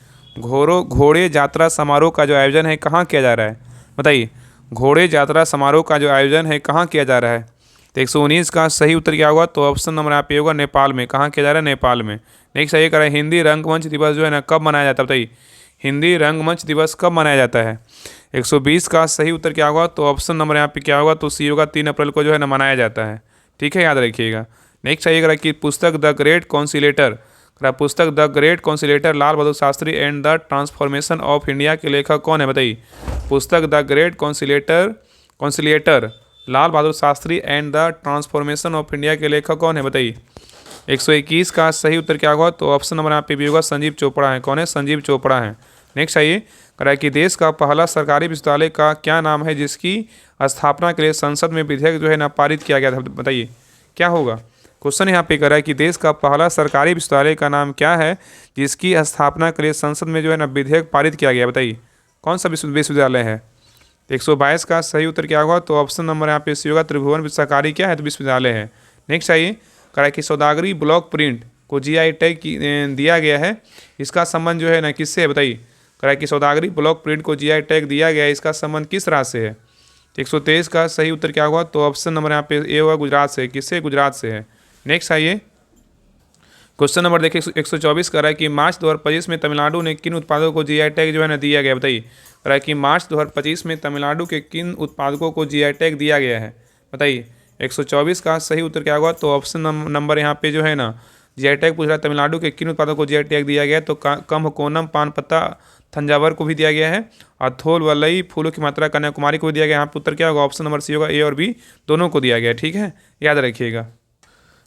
Speaker 1: घोड़े यात्रा समारोह का जो आयोजन है कहाँ किया जा रहा है? बताइए। घोड़े यात्रा समारोह का जो आयोजन है कहाँ किया जा रहा है? तो 119 का सही उत्तर क्या होगा? तो ऑप्शन नंबर यहाँ पे होगा, नेपाल में। कहाँ किया जा रहा है? नेपाल में। नेक्स्ट आइए, कह रहा है हिंदी रंगमंच दिवस जो है ना कब मनाया जाता है? बताइए। हिंदी रंगमंच दिवस कब मनाया जाता है? 120 का सही उत्तर क्या होगा? तो ऑप्शन नंबर यहाँ पे क्या होगा? तो सी होगा, 3 अप्रैल को जो है ना मनाया जाता है। ठीक है, याद रखिएगा। नेक्स्ट आइए, कह रहा है कि पुस्तक द ग्रेट कॉन्सिलेटर, पुस्तक the great conciliator Lal Bahadur Shastri and the transformation of India के लेखक कौन है? बताइए। पुस्तक the great conciliator Lal Bahadur Shastri and the transformation of India के लेखक कौन है? बताइए। 121 का सही उत्तर क्या होगा? तो ऑप्शन नंबर यहाँ पे भी होगा, संजीव चोपड़ा है। कौन है? संजीव चोपड़ा है। नेक्स्ट आइए, कह रहा है कि देश का पहला सरकारी विश्वविद्यालय का क्या नाम है जिसकी स्थापना के लिए संसद में विधेयक जो है ना पारित किया गया था? बताइए क्या होगा? क्वेश्चन यहाँ पे कर रहा है कि देश का पहला सरकारी विश्वविद्यालय का नाम क्या है जिसकी स्थापना के लिए संसद में जो है ना विधेयक पारित किया गया? बताइए कौन सा विश्वविद्यालय है? 122 का सही उत्तर क्या होगा? तो ऑप्शन नंबर यहाँ पे सी होगा, त्रिभुवन सरकारी क्या है? तो विश्वविद्यालय है। नेक्स्ट आइए, कह रहा है कि सौदागरी ब्लॉक प्रिंट को GI टैग दिया गया है, इसका संबंध जो है ना किससे है? बताइए। कह करा कि सौदागरी ब्लॉक प्रिंट को जीआई टैग दिया गया है, इसका संबंध किस राज्य से है? 123 का सही उत्तर क्या होगा? तो ऑप्शन नंबर यहाँ पे ए होगा, गुजरात से। किससे? गुजरात से है। नेक्स्ट आइए, क्वेश्चन नंबर देखिए 124 कर रहा है कि मार्च 2025 में तमिलनाडु ने किन उत्पादों को जीआई टैग जो है ना दिया गया? बताइए। कह रहा है कि मार्च 2025 में तमिलनाडु के किन उत्पादकों को जीआई टैग दिया गया है? बताइए। 124 का सही उत्तर क्या होगा? तो ऑप्शन नंबर यहाँ पे जो है ना जीआई टैग पूछ रहा है, तमिलनाडु के किन उत्पादों को जीआई टैग दिया गया है? तो कम्बकोनम पान पत्ता थंजावर को भी दिया गया है, और थोल वलई फूलों की मात्रा कन्याकुमारी को भी दिया गया है। यहाँ पे उत्तर क्या होगा? ऑप्शन नंबर सी होगा, ए और बी दोनों को दिया गया है। ठीक है, याद रखिएगा।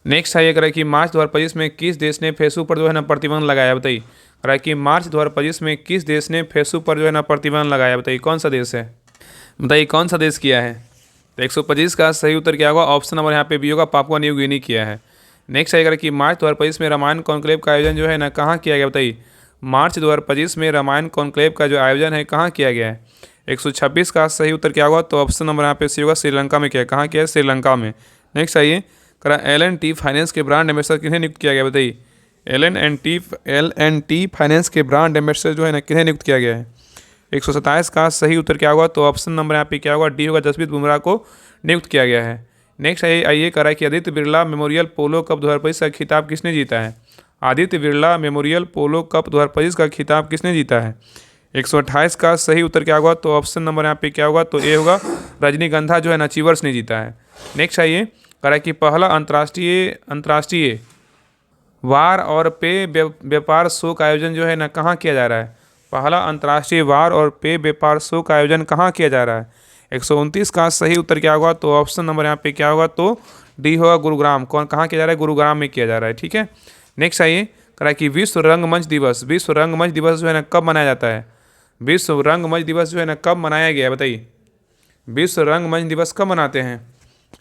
Speaker 1: नेक्स्ट है कह रहा है कि मार्च 2025 में किस देश ने फेसबुक पर जो है ना प्रतिबंध लगाया? बताइए। कह रहा है कि मार्च 2025 में किस देश ने फेसबुक पर जो है ना प्रतिबंध लगाया? बताइए कौन सा देश है? बताइए कौन सा देश किया है? तो 125 का सही उत्तर क्या होगा? ऑप्शन नंबर यहाँ पे बी होगा, पापुआ न्यू गिनी किया है। नेक्स्ट है कह रहा है कि मार्च 2025 में रामायण कॉन्क्लेव का आयोजन जो है ना कहाँ किया गया? बताइए। मार्च 2025 में रामायण कॉन्क्लेव का जो आयोजन है कहाँ किया गया है? 126 का सही उत्तर क्या होगा? तो ऑप्शन नंबर यहाँ पे सी होगा, श्रीलंका में किया है। कहाँ किया है? श्रीलंका में। नेक्स्ट आइए, करा L&T फाइनेंस के ब्रांड एम्बेसडर किन्हें नियुक्त किया गया? बताइए। L&T फाइनेंस के ब्रांड एम्बेसडर जो है ना किन्हें नियुक्त किया गया है? 127 का सही उत्तर क्या होगा? तो ऑप्शन नंबर यहाँ पे क्या होगा? डी होगा, जसप्रीत बुमराह को नियुक्त किया गया है। नेक्स्ट आइए करा कि आदित्य बिरला मेमोरियल पोलो कप 2025 का खिताब किसने जीता है? आदित्य बिरला मेमोरियल पोलो कप 2025 का खिताब किसने जीता है? 128 का सही उत्तर क्या होगा? तो ऑप्शन नंबर यहाँ पे क्या होगा? तो ए होगा, रजनीगंधा जो है ना चीवर्स ने जीता है। नेक्स्ट आइए करा कि पहला अंतर्राष्ट्रीय वार और पे व्यापार शो का आयोजन जो है ना कहाँ किया जा रहा है? पहला अंतर्राष्ट्रीय वार और पे व्यापार शो का आयोजन कहाँ किया जा रहा है? 129 का सही उत्तर क्या होगा? तो ऑप्शन नंबर यहाँ पे क्या होगा? तो डी होगा, गुरुग्राम। कहाँ किया जा रहा है? गुरुग्राम में किया जा रहा है। ठीक है, नेक्स्ट आइए करा कि विश्व रंगमंच दिवस जो है ना कब मनाया जाता है? विश्व रंगमंच दिवस जो है ना कब मनाया गया? बताइए। विश्व रंगमंच दिवस कब मनाते हैं?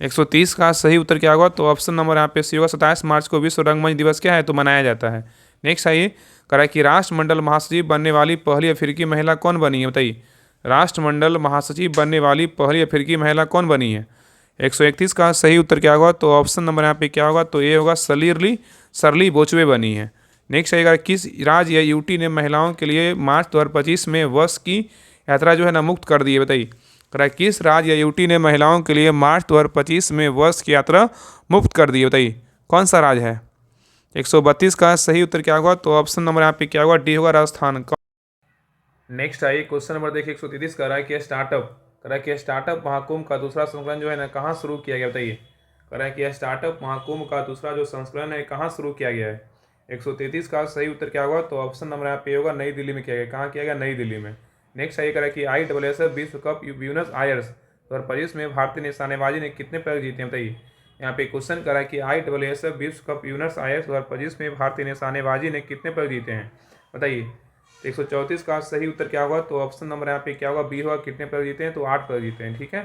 Speaker 1: 130 का सही उत्तर क्या होगा? तो ऑप्शन नंबर यहाँ पे सी होगा, 27 मार्च को विश्व रंगमंच दिवस क्या है? तो मनाया जाता है। नेक्स्ट आइए करा कि राष्ट्रमंडल महासचिव बनने वाली पहली अफ्रीकी महिला कौन बनी है? बताइए। राष्ट्रमंडल महासचिव बनने वाली पहली अफ्रीकी महिला कौन बनी है? 131 का सही उत्तर क्या होगा? तो ऑप्शन नंबर यहाँ पे क्या होगा? तो ये होगा, सरली बोचवे बनी है। नेक्स्ट आएगा, किस राज्य या यूटी ने महिलाओं के लिए मार्च 2025 में बस की यात्रा जो है ना मुक्त कर दी है? बताइए। किस राज्य या यूटी ने महिलाओं के लिए मार्च 2025 में बस की यात्रा मुक्त कर दी है? बताइए कौन सा राज्य है? 132 का सही उत्तर क्या होगा? तो ऑप्शन नंबर यहाँ पे क्या होगा? डी होगा, राजस्थान। नेक्स्ट आइए क्वेश्चन नंबर देखिए 133 कर रहा है कि स्टार्टअप महाकुंभ का दूसरा संस्करण जो है ना कहाँ शुरू किया गया? बताइए। कह रहा है कि स्टार्टअप महाकुंभ का दूसरा जो संस्करण है कहाँ शुरू किया गया है? 133 का सही उत्तर क्या होगा? तो ऑप्शन नंबर यहाँ पे होगा, नई दिल्ली में किया गया। कहाँ किया गया? नई दिल्ली में। नेक्स्ट आइए करा कि ISSF विश्व कप ब्यूनस आयर्स 2025 में भारतीय निशानेबाजी ने कितने पदक जीते हैं? बताइए। यहाँ पे क्वेश्चन करा कि ISSF विश्व कप ब्यूनस आयर्स 2025 में भारतीय निशानेबाजी ने कितने पदक जीते हैं? बताइए। 134 का सही उत्तर क्या होगा? तो ऑप्शन नंबर यहाँ पे क्या होगा? बी होगा, कितने पदक जीते हैं? तो 8 पदक जीते हैं। ठीक है,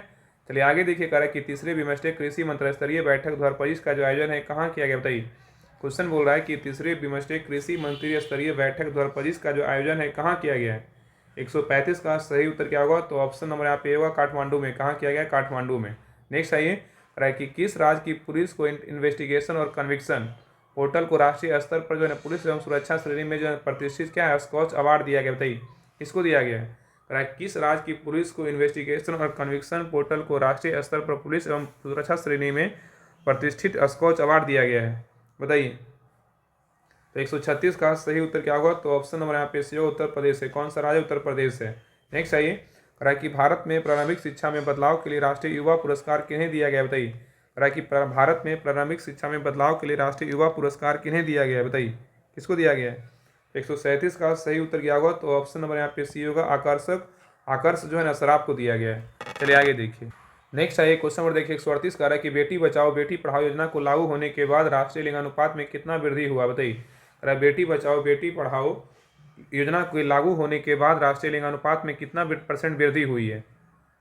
Speaker 1: चलिए आगे देखिए करा कि तीसरे बिमस्टेक कृषि मंत्रिस्तरीय बैठक 2025 का जो आयोजन है कहाँ किया गया? बताइए। क्वेश्चन बोल रहा है कि तीसरे बिमस्टेक कृषि मंत्री स्तरीय बैठक 2025 का जो आयोजन है कहाँ किया गया है? 135 का सही उत्तर क्या होगा? तो ऑप्शन नंबर यहाँ पे होगा, काठमांडू में। कहाँ किया गया? काठमांडू में। नेक्स्ट आइए रहा कि किस राज्य की पुलिस को इन्वेस्टिगेशन और कन्विक्शन पोर्टल को राष्ट्रीय स्तर पर जो है पुलिस एवं सुरक्षा श्रेणी में जो है प्रतिष्ठित क्या है? स्कॉच अवार्ड दिया गया? बताइए किसको दिया गया है? किस राज्य की पुलिस को इन्वेस्टिगेशन और कन्विक्शन पोर्टल को राष्ट्रीय स्तर पर पुलिस एवं सुरक्षा श्रेणी में प्रतिष्ठित स्कॉच अवार्ड दिया गया है? बताइए। तो 136 का सही उत्तर क्या होगा? तो ऑप्शन नंबर यहाँ पे सी होगा, उत्तर प्रदेश है। कौन सा राज्य? उत्तर प्रदेश है। नेक्स्ट आइए करा कि भारत में प्रारंभिक शिक्षा में बदलाव के लिए राष्ट्रीय युवा पुरस्कार किन्हें दिया गया? बताइए। करा कि भारत में प्रारंभिक शिक्षा में बदलाव के लिए राष्ट्रीय युवा पुरस्कार किन्हें दिया गया है? बताइए किसको दिया गया है? 137 का सही उत्तर क्या होगा? तो ऑप्शन नंबर यहाँ पे सी होगा, आकर्ष जो है ना शराब को दिया गया है। चलिए आगे देखिए। नेक्स्ट आइए क्वेश्चन नंबर देखिए 138 का रहा है कि बेटी बचाओ बेटी पढ़ाओ योजना को लागू होने के बाद राष्ट्रीय लिंगानुपात में कितना वृद्धि हुआ? बताइए। बेटी बचाओ बेटी पढ़ाओ योजना के लागू होने के बाद राष्ट्रीय लिंगानुपात में कितना % वृद्धि हुई है?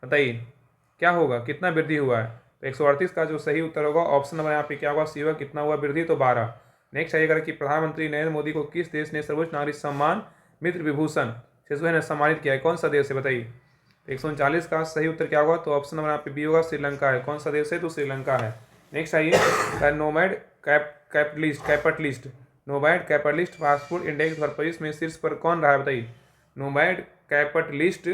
Speaker 1: बताइए क्या होगा, कितना वृद्धि हुआ है? तो 138 का जो सही उत्तर होगा ऑप्शन नंबर यहाँ पे क्या होगा? सी होगा, कितना हुआ वृद्धि? तो 12। नेक्स्ट आइएगा कि प्रधानमंत्री नरेंद्र मोदी को किस देश ने सर्वोच्च नागरिक सम्मान मित्र विभूषण से जो है ना सम्मानित किया है? कौन सा देश है? बताइए। 139 का सही उत्तर क्या होगा? तो ऑप्शन नंबर यहाँ पे बी होगा, श्रीलंका है। कौन सा देश है? तो श्रीलंका है। नेक्स्ट आइए nomad capitalist fast food index 2025 में शीर्ष पर कौन रहा है? बताइए। नोमैड कैपिटलिस्ट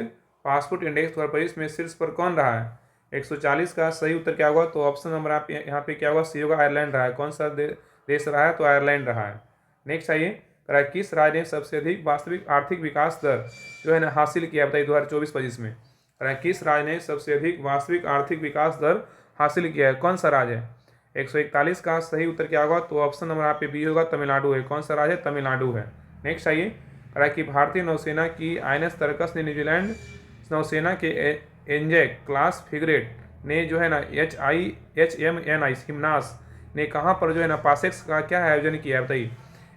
Speaker 1: पासपोर्ट इंडेक्स 2025 में शीर्ष पर कौन रहा है? 140 का सही उत्तर क्या होगा? तो ऑप्शन नंबर आप यहाँ पे क्या होगा? सी होगा, आयरलैंड रहा है। कौन सा देश रहा है? तो आयरलैंड रहा है। नेक्स्ट आइए, किस राज्य ने सबसे अधिक वास्तविक आर्थिक विकास दर जो है ना हासिल किया? बताइए 2024-25 में किस राज्य ने सबसे अधिक वास्तविक आर्थिक विकास दर हासिल किया है? कौन सा राज्य है? 141 का सही उत्तर क्या होगा? तो ऑप्शन नंबर आप पे बी होगा, तमिलनाडु है। कौन सा राज्य है? तमिलनाडु है। नेक्स्ट आइए, कि भारतीय नौसेना की INS तरकस ने न्यूजीलैंड नौसेना के एंजेक क्लास फ्रिगेट ने जो है ना HMNI हिमनास ने कहाँ पर जो है ना पासेक्स का क्या आयोजन किया? बताइए।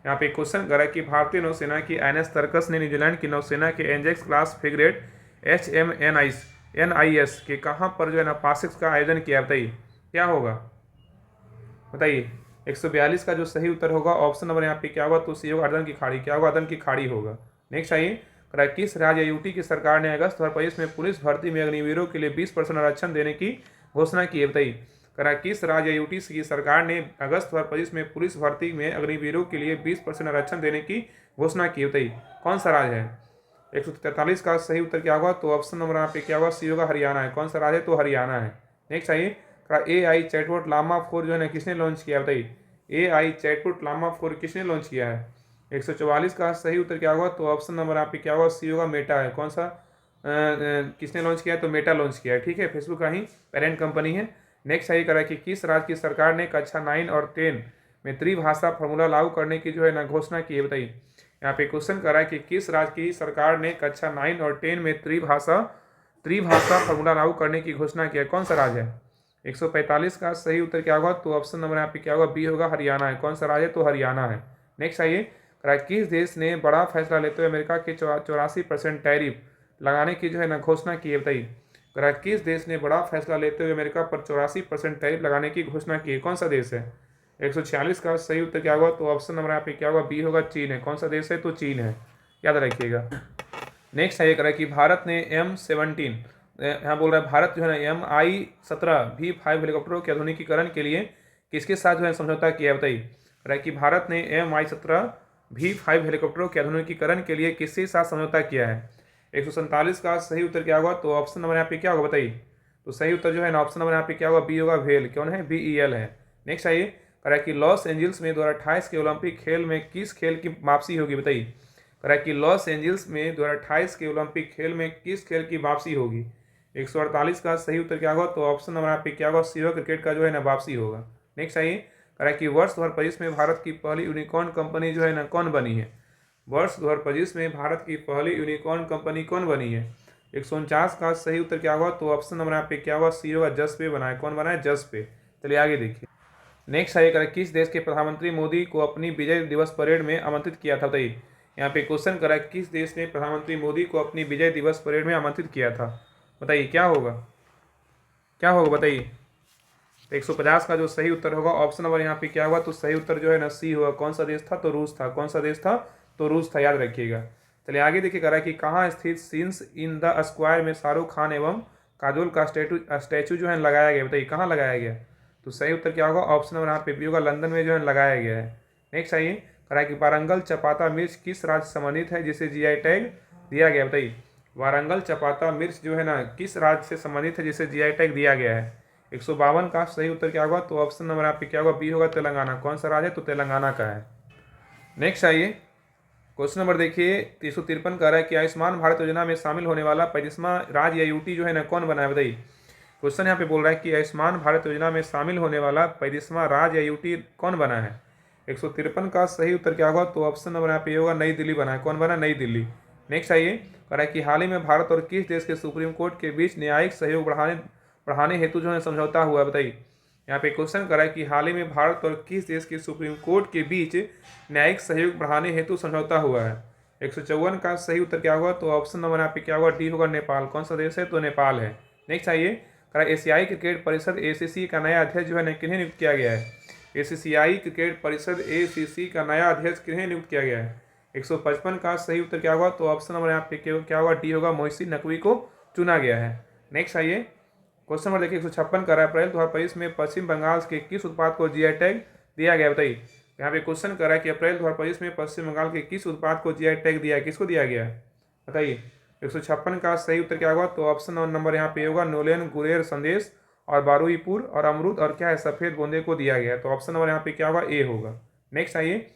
Speaker 1: यहाँ पे क्वेश्चन करा कि भारतीय नौसेना की INS तरकस ने न्यूजीलैंड की नौसेना के एंजेक्स क्लास फ्रिगेट HMNIS के कहाँ पर जो है ना पासेक्स का आयोजन किया? बताइए क्या होगा? बताइए। 142 का जो सही उत्तर होगा ऑप्शन नंबर यहाँ पे क्या होगा? तो सी होगा, अदन की खाड़ी। क्या होगा? अदन की खाड़ी होगा। नेक्स्ट आइए, किस राज्य यूटी की सरकार ने अगस्त 2025 में पुलिस भर्ती में अग्निवीरों के लिए 20% आरक्षण देने की घोषणा की है? बताइए। किस राज्य यूटी की सरकार ने अगस्त 2025 में पुलिस भर्ती में अग्निवीरों के लिए 20% आरक्षण देने की घोषणा की? बताइए कौन सा राज्य है? 143 का सही उत्तर क्या होगा? तो ऑप्शन नंबर यहाँ पे क्या होगा? सी होगा, हरियाणा है। कौन सा राज्य है? तो हरियाणा है। नेक्स्ट आइए, AI चैटबॉट लामा 4 जो है ना किसने लॉन्च किया? बताइए। AI चैटबॉट लामा 4 किसने लॉन्च किया है? 144 का सही उत्तर क्या होगा? तो ऑप्शन नंबर यहाँ पे क्या होगा? सी होगा, मेटा है। कौन सा किसने लॉन्च किया है? तो मेटा लॉन्च किया है। ठीक है, फेसबुक का ही पेरेंट कंपनी है। नेक्स्ट आइए, कि किस राज्य की सरकार ने कक्षा 9 और 10 में त्रिभाषा फॉर्मूला लागू करने की जो है ना घोषणा की है? बताइए। यहाँ पे क्वेश्चन करा कि किस राज्य की सरकार ने कक्षा 9 और 10 में त्रिभाषा फॉर्मूला लागू करने की घोषणा की है? कौन सा राज्य है? 145 का सही उत्तर क्या होगा? तो ऑप्शन नंबर यहाँ पे क्या होगा? बी होगा, हरियाणा है। कौन सा राज्य है? तो हरियाणा है। नेक्स्ट आइए, किस देश ने बड़ा फैसला लेते हुए अमेरिका के 84% टैरिफ लगाने की जो है ना घोषणा की है? बताइए। किस देश ने बड़ा फैसला लेते हुए अमेरिका पर 84% टैरिफ लगाने की घोषणा की है? कौन सा देश है? 146 का सही उत्तर क्या होगा? तो ऑप्शन नंबर यहाँ पे क्या होगा? बी होगा, चीन है। कौन सा देश है? तो चीन है, याद रखिएगा। नेक्स्ट है कि भारत ने M17 यहाँ बोल रहा है भारत जो है ना Mi-17 V5 हेलीकॉप्टरों के आधुनिकीकरण के लिए किसके साथ जो है समझौता किया? बताइए। कि भारत ने Mi-17 V5 हेलीकॉप्टरों के आधुनिकीकरण के लिए किसके साथ समझौता किया है? 147 का सही उत्तर क्या होगा? तो ऑप्शन नंबर यहाँ पे क्या होगा? बताइए। तो सही उत्तर जो है ना ऑप्शन नंबर यहाँ पे क्या होगा? बी होगा, वेल। कौन है? BEL है। नेक्स्ट आइए, कि लॉस एंजल्स में 2028 के ओलंपिक खेल में किस खेल की वापसी होगी? बताइए। कि लॉस एंजल्स में 2028 के ओलंपिक खेल में किस खेल की वापसी होगी? 148 का सही उत्तर क्या होगा? तो ऑप्शन नंबर यहाँ पे क्या होगा? सी होगा, क्रिकेट का जो है ना वापसी होगा। नेक्स्ट आइए, कि वर्ष 2025 में भारत की पहली यूनिकॉर्न कंपनी जो है ना कौन बनी है? वर्ष 2025 में भारत की पहली यूनिकॉर्न कंपनी कौन बनी है? 149 का सही उत्तर क्या होगा? तो ऑप्शन नंबर यहाँ पे क्या होगा? सी होगा, जसपे बना है। कौन बना है? जसपे। चलिए आगे देखिए। नेक्स्ट आइए, किस देश के प्रधानमंत्री मोदी को अपनी विजय दिवस परेड में आमंत्रित किया था? बताइए। यहाँ पे क्वेश्चन करा किस देश ने प्रधानमंत्री मोदी को अपनी विजय दिवस परेड में आमंत्रित किया था? बताइए क्या होगा? क्या होगा? बताइए। 150 का जो सही उत्तर होगा ऑप्शन नंबर यहाँ पे क्या होगा? तो सही उत्तर जो है ना सी होगा। कौन सा देश था? तो रूस था। कौन सा देश था? तो रूस था, याद रखिएगा। चलिए आगे देखिए, करा कि कहाँ स्थित सीन्स इन द स्क्वायर में शाहरुख खान एवं काजोल का स्टैचू जो है लगाया गया? बताइए कहाँ लगाया गया? तो सही उत्तर क्या होगा? ऑप्शन नंबर यहाँ पे बी होगा, लंदन में जो है लगाया गया है। नेक्स्ट आइए, करा कि वारंगल चपाता मिर्च किस राज्य से संबंधित है जिसे GI टैग दिया गया? बताइए। वारंगल चपाता मिर्च जो है ना किस राज्य से संबंधित है जिसे GI टैग दिया गया है? 152 का सही उत्तर क्या होगा? तो ऑप्शन नंबर यहाँ पे क्या होगा? बी होगा, तेलंगाना। कौन सा राज्य है? तो तेलंगाना का है। नेक्स्ट आइए, क्वेश्चन नंबर देखिए 353 का रहा है कि आयुष्मान भारत योजना में शामिल होने वाला 35वां राज्य या यूटी जो है ना कौन बना है? बताइए। क्वेश्चन यहाँ पे बोल रहा है कि आयुष्मान भारत योजना में शामिल होने वाला 35वां राज्य या यूटी कौन बना है? 153 का सही उत्तर क्या होगा? तो ऑप्शन नंबर यहाँ पे होगा, नई दिल्ली बना है। कौन बना? नई दिल्ली। नेक्स्ट आइए, कह रहा है कि हाल ही में भारत और किस देश के सुप्रीम कोर्ट के बीच न्यायिक सहयोग बढ़ाने हेतु जो है समझौता हुआ? बताइए। यहाँ पे क्वेश्चन करा है कि हाल ही में भारत और किस देश के सुप्रीम कोर्ट के बीच न्यायिक सहयोग बढ़ाने हेतु समझौता हुआ है? 154 का सही उत्तर क्या होगा? तो ऑप्शन नंबर यहाँ पे क्या होगा? डी होगा, नेपाल। कौन सा देश है? तो नेपाल है। नेक्स्ट आइए, करा एशियाई क्रिकेट परिषद ACC का नया अध्यक्ष जो है किन्हें नियुक्त किया गया है? एशियाई क्रिकेट परिषद ACC का नया अध्यक्ष किन्हें नियुक्त किया गया है? 155 का सही उत्तर क्या होगा? तो ऑप्शन नंबर यहाँ पे क्या होगा? डी होगा, मोहसिन नकवी को चुना गया है। नेक्स्ट आइए, क्वेश्चन नंबर देखिए 156 का अप्रैल 2023 में पश्चिम बंगाल के किस उत्पाद को GI टैग दिया गया? बताइए। यहाँ पे क्वेश्चन कर रहा है कि अप्रैल 2025 में पश्चिम बंगाल के किस उत्पाद को GI टैग दिया है? किसको दिया गया? बताइए 156 का सही उत्तर क्या होगा? तो ऑप्शन नंबर यहाँ पे होगा नोलेन गुरेर संदेश और बारुईपुर और अमरूद और क्या है सफ़ेद बूंदे को दिया गया है। तो ऑप्शन नंबर यहाँ पे क्या होगा? ए होगा। नेक्स्ट आइए,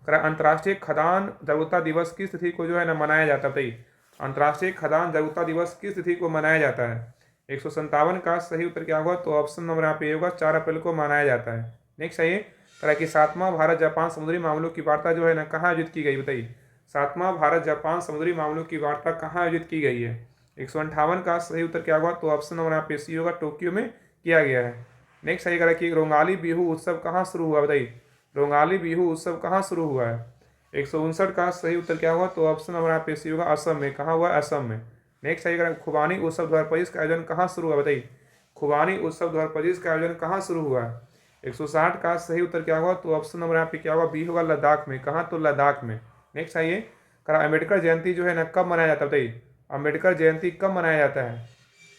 Speaker 1: अंतर्राष्ट्रीय खदान जागरूकता दिवस किस तिथि को जो है ना मनाया जाता है? बताइए अंतर्राष्ट्रीय खदान जागरूकता दिवस किस तिथि को मनाया जाता है? 157 का सही उत्तर क्या होगा? तो ऑप्शन नंबर यहाँ पे होगा 4 अप्रैल को मनाया जाता है। नेक्स्ट आइए, कि 7वां भारत जापान समुद्री मामलों की वार्ता जो है ना कहाँ आयोजित की गई? बताइए 7वां भारत जापान समुद्री मामलों की वार्ता कहाँ आयोजित की गई है? 158 का सही उत्तर क्या होगा? तो ऑप्शन नंबर यहाँ पे सी होगा, टोक्यो में किया गया है। नेक्स्ट आइए कि रोंगाली बिहू उत्सव कहाँ शुरू हुआ? बताइए रोंगाली बिहू उत्सव कहाँ शुरू हुआ है? 159 का सही उत्तर क्या होगा? तो ऑप्शन नंबर यहाँ पे सी होगा, असम में। कहाँ हुआ? असम में। नेक्स्ट आइए खुबानी उत्सव 2025 का आयोजन कहाँ शुरू हुआ? बताइए खुबानी उत्सव 2025 का आयोजन कहाँ शुरू हुआ है? 160 का सही उत्तर क्या होगा? तो ऑप्शन नंबर यहाँ पे क्या होगा? बी होगा, लद्दाख में। कहाँ? तो लद्दाख में। नेक्स्ट आइए, अम्बेडकर जयंती जो है ना कब मनाया जाता है? बताइए अम्बेडकर जयंती कब मनाया जाता है?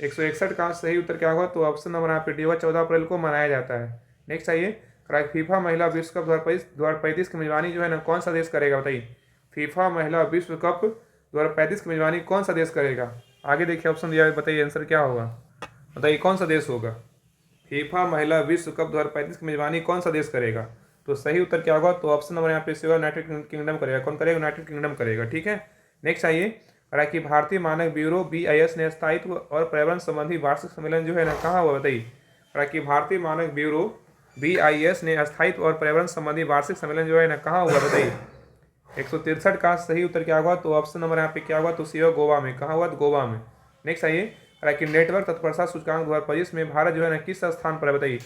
Speaker 1: 161 का सही उत्तर क्या होगा? तो ऑप्शन नंबर यहाँ पे डी होगा, 14 अप्रैल को मनाया जाता है। नेक्स्ट आइए, फीफा महिला विश्व कप 2035 की मेजबानी जो है ना कौन सा देश करेगा? बताइए फीफा महिला विश्व कप 2035 की मेजबानी कौन सा देश करेगा? आगे देखिए ऑप्शन दिया है, बताइए आंसर क्या होगा? बताइए कौन सा देश होगा? फीफा महिला विश्व कप 2035 की मेजबानी कौन सा देश करेगा? तो सही उत्तर क्या होगा? तो ऑप्शन नंबर यहाँ पे होगा, यूनाइटेड किंगडम करेगा। कौन करेगा? यूनाइटेड किंगडम करेगा। ठीक है। नेक्स्ट आइए, कि भारतीय मानक ब्यूरो BIS ने स्थायित्व और पर्यावरण संबंधी वार्षिक सम्मेलन जो है ना कहाँ हुआ? बताइए कि भारतीय मानक ब्यूरो BIS ने स्थायित्व और पर्यावरण संबंधी वार्षिक सम्मेलन जो है ना कहाँ हुआ? बताइए 163 का सही उत्तर क्या होगा? तो ऑप्शन नंबर यहाँ पे क्या होगा? तो सी होगा, गोवा में। कहाँ हुआ? गोवा में। नेक्स्ट आइए, कि नेटवर्क तत्परता सूचकांक 2025 में भारत जो है ना किस स्थान पर है? बताइए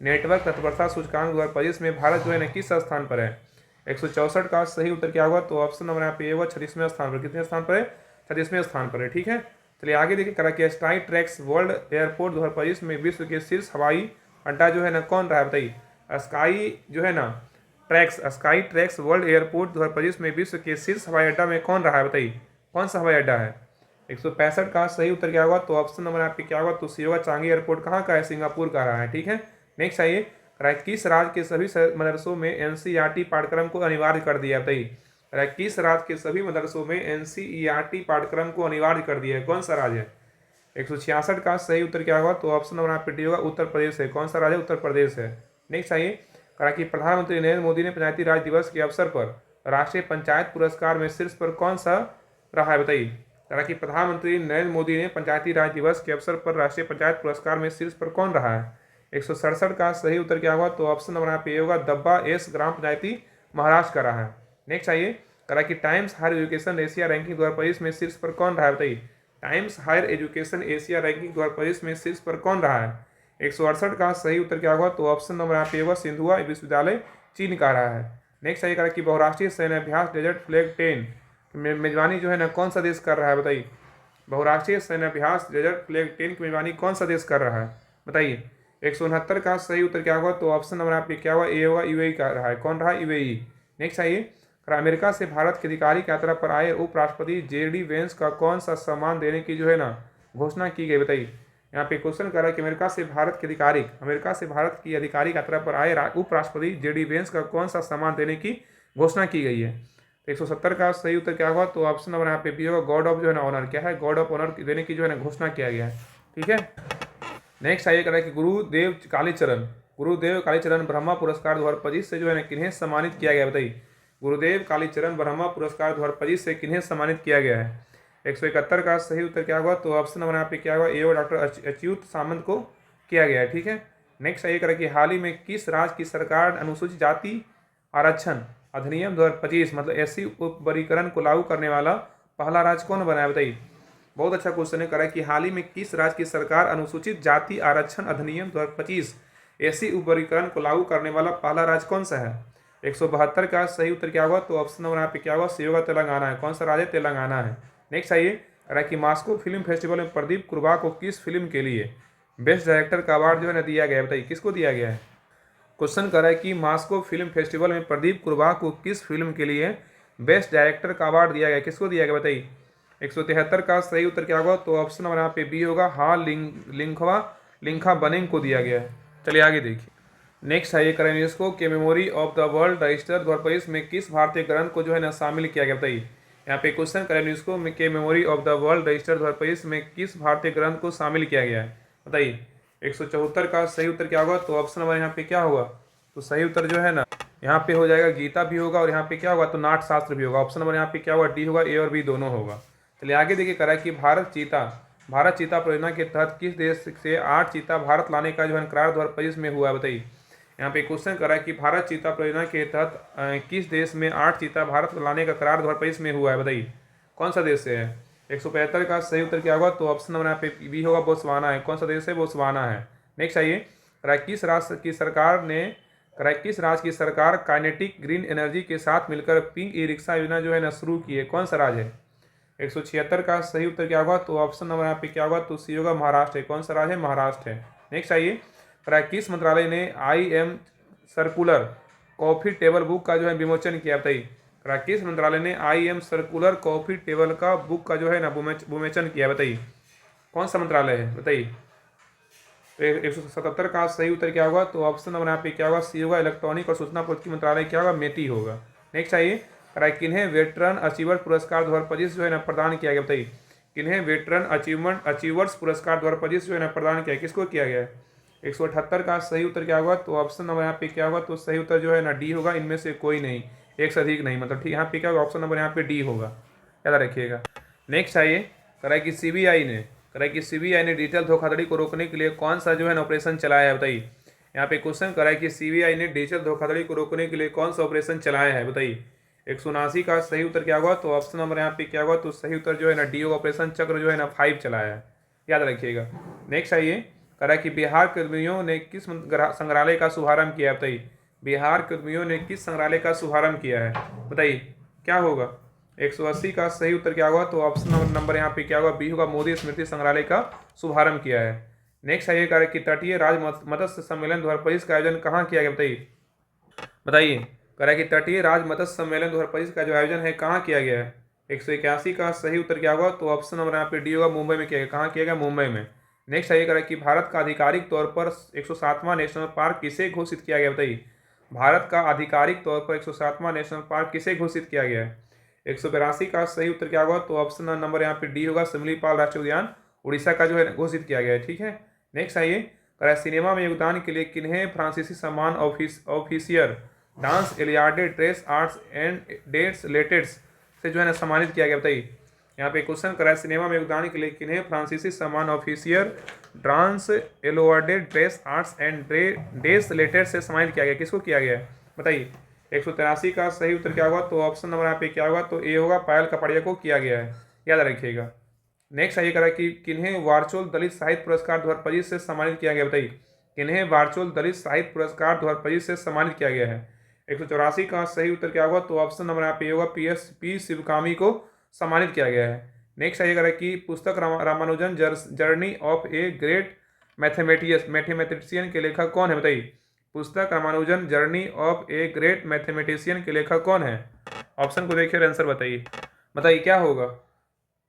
Speaker 1: नेटवर्क तत्परता सूचकांक 2025 में भारत जो है ना किस स्थान पर है? 164 का सही उत्तर क्या होगा? तो ऑप्शन नंबर यहाँ पे होगा 36वें स्थान पर। कितने स्थान पर है? 36वें स्थान पर है। ठीक है। चलिए आगे देखिए, कि स्काई ट्रैक्स वर्ल्ड एयरपोर्ट 2025 में विश्व के शीर्ष हवाई अड्डा जो है ना कौन रहा है? बताइए स्काई जो है ना स्काई ट्रैक्स वर्ल्ड एयरपोर्ट 2025 में विश्व के शीर्ष हवाई अड्डा में कौन रहा है? बताइए कौन सा हवाई अड्डा है? 165 का सही उत्तर क्या होगा? तो ऑप्शन नंबर यहाँ पे क्या होगा? तो सी होगा, चांगी एयरपोर्ट। कहाँ का है? सिंगापुर का रहा है। ठीक है। नेक्स्ट आइए, किस राज्य के सभी मदरसों में NCERT पाठ्यक्रम को अनिवार्य कर दिया? बताइए किस राज्य के सभी मदरसों में NCERT पाठ्यक्रम को अनिवार्य कर दिया है? कौन सा राज्य है? 166 का सही उत्तर क्या होगा? तो ऑप्शन नंबर यहाँ पे डी होगा, उत्तर प्रदेश है। कौन सा राज्य? उत्तर प्रदेश है। नेक्स्ट आइए, कि प्रधानमंत्री नरेंद्र मोदी ने पंचायती राज दिवस के अवसर पर राष्ट्रीय पंचायत पुरस्कार में शीर्ष पर कौन सा रहा है? बताइए कि प्रधानमंत्री नरेंद्र मोदी ने पंचायती राज दिवस के अवसर पर राष्ट्रीय पंचायत पुरस्कार में शीर्ष पर कौन रहा है? 167 का सही उत्तर क्या होगा? तो ऑप्शन नंबर यहाँ पे होगा, दब्बा एस ग्राम पंचायती महाराष्ट्र का रहा है। नेक्स्ट आइए, कि Times Higher Education Asia ranking 2025 में शीर्ष पर कौन रहा है? बताइए Times Higher Education Asia ranking 2025 में शीर्ष पर कौन रहा है? 168 का सही उत्तर क्या होगा? तो ऑप्शन नंबर यहाँ पे होगा, सिंधुआ विश्वविद्यालय चीन का रहा है। नेक्स्ट आइए, कि बहुराष्ट्रीय सैन्य अभ्यास डेजर्ट फ्लैग 10 मेजबानी जो है ना कौन सा देश कर रहा है? बताइए बहुराष्ट्रीय सैन्य अभ्यास डेजर्ट फ्लैग 10 की मेजबानी कौन सा देश कर रहा है? बताइए 169 का सही उत्तर क्या होगा? तो ऑप्शन नंबर आप क्या होगा? ए होगा, UAE का रहा है। कौन रहा? UAE। नेक्स्ट आइए, अमेरिका से भारत की आधिकारिक यात्रा पर आए उपराष्ट्रपति JD वेंस का कौन सा सम्मान देने की जो है ना घोषणा की गई? बताइए यहाँ पे क्वेश्चन कर रहा है कि अमेरिका से भारत की आधिकारिक यात्रा पर आए उपराष्ट्रपति JD वेंस का कौन सा सम्मान देने की घोषणा की गई है? 170 का सही उत्तर क्या होगा? तो ऑप्शन नंबर यहाँ पे बी होगा, गॉड ऑफ जो है ना ऑनर। क्या है? गॉड ऑफ ऑनर देने की जो है ना घोषणा किया गया है। ठीक है। नेक्स्ट आइए, कि गुरुदेव कालीचरण ब्रह्मा पुरस्कार 2025 से जो है ना किन्हें सम्मानित किया गया? बताइए गुरुदेव कालीचरण ब्रह्मा पुरस्कार 2025 से किन्हें सम्मानित किया गया है? 171 का सही उत्तर क्या होगा? तो ऑप्शन नंबर यहाँ पे क्या होगा? ए और डॉक्टर अच्युत सामंत को किया गया है। ठीक है। नेक्स्ट आइए, कि हाल ही में किस राज्य की सरकार अनुसूचित जाति आरक्षण अधिनियम 2025 मतलब SC उपवर्गीकरण को लागू करने वाला पहला राज्य कौन बना है? बताइए बहुत अच्छा क्वेश्चन है। कि हाल ही में किस राज्य की सरकार अनुसूचित जाति आरक्षण अधिनियम 2025 SC उपवर्गीकरण को लागू करने वाला पहला राज्य कौन सा है? 172 का सही उत्तर क्या होगा? तो ऑप्शन नंबर यहाँ पे क्या होगा? सी होगा, तेलंगाना है। कौन सा राज्य? तेलंगाना है। नेक्स्ट आइए, कि मास्को फिल्म फेस्टिवल में प्रदीप कुरबा को किस फिल्म के लिए बेस्ट डायरेक्टर का अवार्ड जो है ना दिया गया है? बताइए किसको दिया गया है? क्वेश्चन कर रहा है कि मास्को फिल्म फेस्टिवल में प्रदीप कुरबा को किस फिल्म के लिए बेस्ट डायरेक्टर का अवार्ड दिया गया? किसको दिया गया? बताइए 173 का सही उत्तर क्या होगा? तो ऑप्शन नंबर यहाँ पे बी होगा, हाँ लिंखा बनिंग को दिया गया है। चलिए आगे देखिए। नेक्स्ट है, यूनेस्को के memory of the world register 2025 में किस भारतीय ग्रंथ को जो है ना शामिल किया गया? बताइए यहाँ पे क्वेश्चन करें, यूनेस्को के memory of the world register 2025 में किस भारतीय ग्रंथ को शामिल किया गया है? बताइए। 174 का सही उत्तर क्या होगा? तो ऑप्शन नंबर यहाँ पे क्या होगा? तो सही उत्तर जो है ना यहाँ पे हो जाएगा गीता भी होगा, और यहाँ पे क्या होगा? तो नाट्यशास्त्र भी होगा। ऑप्शन नंबर यहाँ पे क्या होगा? डी होगा। ए और बी दोनों होगा। चलिए आगे देखिए, करा कि भारत चीता परियोजना के तहत किस देश से 8 चीता भारत लाने का जो है करार 2025 में हुआ है? बताइए। यहाँ पे क्वेश्चन करा कि भारत चीता परियोजना के तहत किस देश में 8 चीता भारत लाने का करार 2025 में हुआ है? बताइए कौन सा देश से है? 175 का सही उत्तर क्या होगा? तो ऑप्शन नंबर यहाँ पे बी होगा, बोत्सवाना है। कौन सा देश है? बोत्सवाना है। नेक्स्ट आइए, किस राज्य की सरकार काइनेटिक ग्रीन एनर्जी के साथ मिलकर पिंक ई रिक्शा योजना जो है ना शुरू की है? कौन सा राज्य है? 176 का सही उत्तर क्या होगा? तो ऑप्शन नंबर यहाँ पे क्या होगा? तो सी होगा, महाराष्ट्र है। कौन सा राज्य है? महाराष्ट्र है। नेक्स्ट आइए, किस मंत्रालय ने IM circular coffee table book का जो है विमोचन किया? बताइए। किस मंत्रालय ने IM सर्कुलर कॉफी टेबल का बुक का जो है ना विमोचन किया? बताइए कौन सा मंत्रालय है? बताइए। तो 177 का सही उत्तर क्या होगा? तो ऑप्शन नंबर यहाँ पे क्या होगा? सी होगा, इलेक्ट्रॉनिक और सूचना प्रौद्योगिकी मंत्रालय क्या होगा? मेटी होगा। नेक्स्ट आइए, किन्हें वेटरन अचीवर्स पुरस्कार 2025 जो है ना प्रदान किया गया? बताइए किन्हें वेटरन अचीवर्स पुरस्कार 2025 जो है ना प्रदान किया? किसको किया गया है? 178 का सही उत्तर क्या होगा? तो ऑप्शन नंबर यहाँ पे क्या होगा? तो सही उत्तर जो है ना डी होगा, इनमें से कोई नहीं, एक से अधिक नहीं, मतलब ठीक यहाँ पे क्या होगा? ऑप्शन नंबर यहाँ पे डी होगा, याद रखिएगा। नेक्स्ट आइए, कि सीबीआई ने डिजिटल धोखाधड़ी को रोकने के लिए कौन सा जो है ना ऑपरेशन चलाया है? बताइए। यहाँ पे क्वेश्चन करा है कि सीबीआई ने डिजिटल धोखाधड़ी को रोकने के लिए कौन सा ऑपरेशन चलाया है? बताइए। 179 का सही उत्तर क्या होगा? तो ऑप्शन नंबर यहाँ पे क्या होगा? तो सही उत्तर जो है ना डी होगा, ऑपरेशन चक्र जो है ना 5 चलाया है, याद रखिएगा। नेक्स्ट आइए, करा कि बिहार के उद्यमियों ने किस संग्रहालय का शुभारंभ किया? बताइए बिहार के उद्यमियों ने किस संग्रहालय का शुभारंभ किया है? बताइए क्या होगा? 180 का सही उत्तर क्या होगा? तो ऑप्शन नंबर यहाँ पे क्या होगा? बी होगा, मोदी स्मृति संग्रहालय का शुभारंभ किया है। नेक्स्ट आइए, करा कि तटीय राज्य मत्स्य सम्मेलन 2025 का आयोजन कहाँ किया गया? बताइए करा कि तटीय राज्य मत्स्य सम्मेलन 2025 का जो आयोजन है कहाँ किया गया है? 181 का सही उत्तर क्या होगा? तो ऑप्शन नंबर यहाँ पे डी होगा, मुंबई में किया गया। कहाँ किया गया? मुंबई में। नेक्स्ट आइए, करें कि भारत का आधिकारिक तौर पर 107वां नेशनल पार्क किसे घोषित किया गया? बताइए भारत का आधिकारिक तौर पर 107वां नेशनल पार्क किसे घोषित किया गया है? 182 का सही उत्तर क्या होगा? तो ऑप्शन नंबर यहाँ पे डी होगा, शिमलीपाल राष्ट्रीय उद्यान उड़ीसा का जो है घोषित किया गया है। ठीक है। नेक्स्ट आइए, करें सिनेमा में योगदान के लिए किन्हें फ्रांसीसी सम्मान ऑफिसियर डांस एलियाडे ड्रेस आर्ट्स एंड डेट्स लेटेट्स से जो है ना सम्मानित किया गया? बताइए। यहाँ पे क्वेश्चन करा है, सिनेमा में योगदान के लिए किन्हें फ्रांसीसी सम्मान ऑफिसियर dance एलोआर्डे dress arts and days latest से सम्मानित किया गया? किसको किया गया है? बताइए। 183 का सही उत्तर क्या होगा? तो ऑप्शन नंबर यहाँ पे क्या होगा? तो ए होगा, पायल कपाड़िया को किया गया है, याद रखिएगा। नेक्स्ट आइए, करा कि किन्हें वारचोल दलित साहित्य पुरस्कार 2025 से सम्मानित किया गया? बताइए किन्हें वारचोल दलित साहित्य पुरस्कार 2025 से सम्मानित किया गया है? 184 का सही उत्तर क्या होगा? तो ऑप्शन नंबर यहाँ पे होगा, पी शिवकामी को सम्मानित किया गया है। नेक्स्ट आइए, करें कि पुस्तक Ramanujan journey of a great mathematician के लेखक कौन है? बताइए पुस्तक Ramanujan journey of a great mathematician के लेखक कौन है? ऑप्शन को देखिए, आंसर बताइए क्या होगा?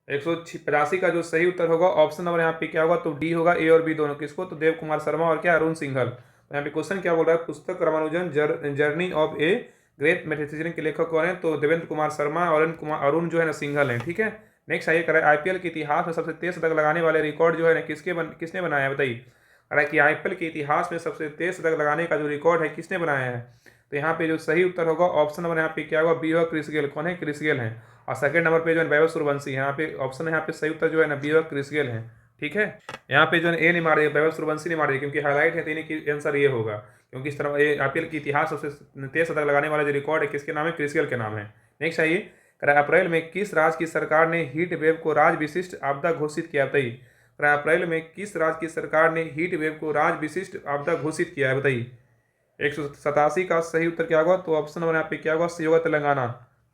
Speaker 1: 185 का जो सही उत्तर होगा, ऑप्शन नंबर यहाँ पे क्या होगा? तो डी होगा, ए और बी दोनों। किसको? तो देव कुमार शर्मा और क्या, अरुण सिंघल। तो यहाँ पे क्वेश्चन क्या बोल रहा है? पुस्तक Ramanujan journey of a great mathematician के लेखक कौन है? तो देवेंद्र कुमार शर्मा और अरुण जो है ना सिंघल है। ठीक है। नेक्स्ट आइए, करें आईपीएल के इतिहास में सबसे तेज शतक लगाने वाले रिकॉर्ड जो है ना किसने बनाया है? बताइए। करें कि आईपीएल के इतिहास में सबसे तेज शतक लगाने का जो रिकॉर्ड है किसने बनाया है? तो यहाँ पे जो सही उत्तर होगा, ऑप्शन नंबर यहाँ पे क्या होगा? बी होगा, क्रिस गेल। कौन है? क्रिस गेल है। और सेकंड नंबर पे जो है वैभव सूर्यवंशी, यहाँ पे ऑप्शन यहाँ पे सही उत्तर जो है ना बी होगा, क्रिस गेल है। ठीक है। यहाँ पे जो है ए नहीं मार रही है, वैभव सूर्यवंशी नहीं मार रही है, क्योंकि हाईलाइट है, तीन की आंसर ये होगा, क्योंकि इस तरह ये आईपीएल के इतिहास सबसे तेज शतक लगाने वाला जो रिकॉर्ड है किसके नाम है? क्रिस गेल के नाम है। नेक्स्ट आइए, अप्रैल में किस राज्य की सरकार ने हीट वेव को राज्य विशिष्ट आपदा घोषित किया? बताइए अप्रैल में किस राज्य की सरकार ने हीट वेव को राज्य विशिष्ट आपदा घोषित किया है? बताइए। 187 का सही उत्तर क्या होगा? तो ऑप्शन नंबर यहाँ पे क्या होगा? सी होगा, तेलंगाना।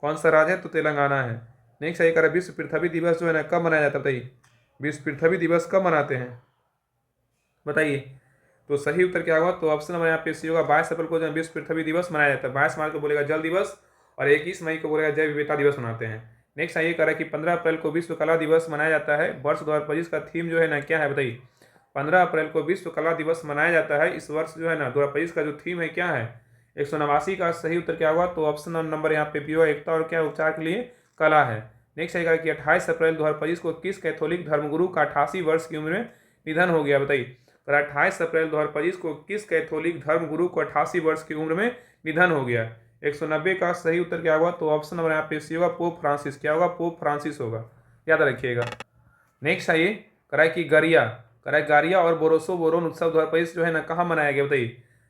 Speaker 1: कौन सा राज्य है? तो तेलंगाना है। नेक्स्ट आइए, करें विश्व पृथ्वी दिवस जो है ना कब मनाया जाता है? बताइए विश्व पृथ्वी दिवस कब मनाते हैं? बताइए। तो सही उत्तर क्या होगा? तो ऑप्शन नंबर यहाँ पे सी होगा, 22 अप्रैल को जो विश्व पृथ्वी दिवस मनाया जाता है। 22 मार्च को बोलेगा जल दिवस और 21 मई को बोलेगा जैव विविधता दिवस मनाते हैं। नेक्स्ट आइए, करें कि 15 अप्रैल को विश्व कला दिवस मनाया जाता है। वर्ष 2025 का थीम जो है ना क्या है? बताइए 15 अप्रैल को विश्व कला दिवस मनाया जाता है। इस वर्ष जो है ना 2025 का जो थीम है क्या है? 189 का सही उत्तर क्या होगा? तो ऑप्शन नंबर यहाँ पे भी होगा, एकता और क्या उपचार के लिए कला है। नेक्स्ट आएगा कि 28 अप्रैल 2025 को किस कैथोलिक धर्मगुरु का 88 वर्ष की उम्र में निधन हो गया, बताइए। 28 अप्रैल 2025 को किस कैथोलिक धर्मगुरु को 88 वर्ष की उम्र में निधन हो गया। 190 का सही उत्तर क्या होगा, तो ऑप्शन नंबर यहाँ पे सी होगा, पोप फ्रांसिस। क्या होगा, पोप फ्रांसिस होगा, याद रखिएगा। नेक्स्ट आइए कराए कि गारिया और बोरोसो बोरोन उत्सव 2025 जो है ना कहाँ मनाया गया, बताइए।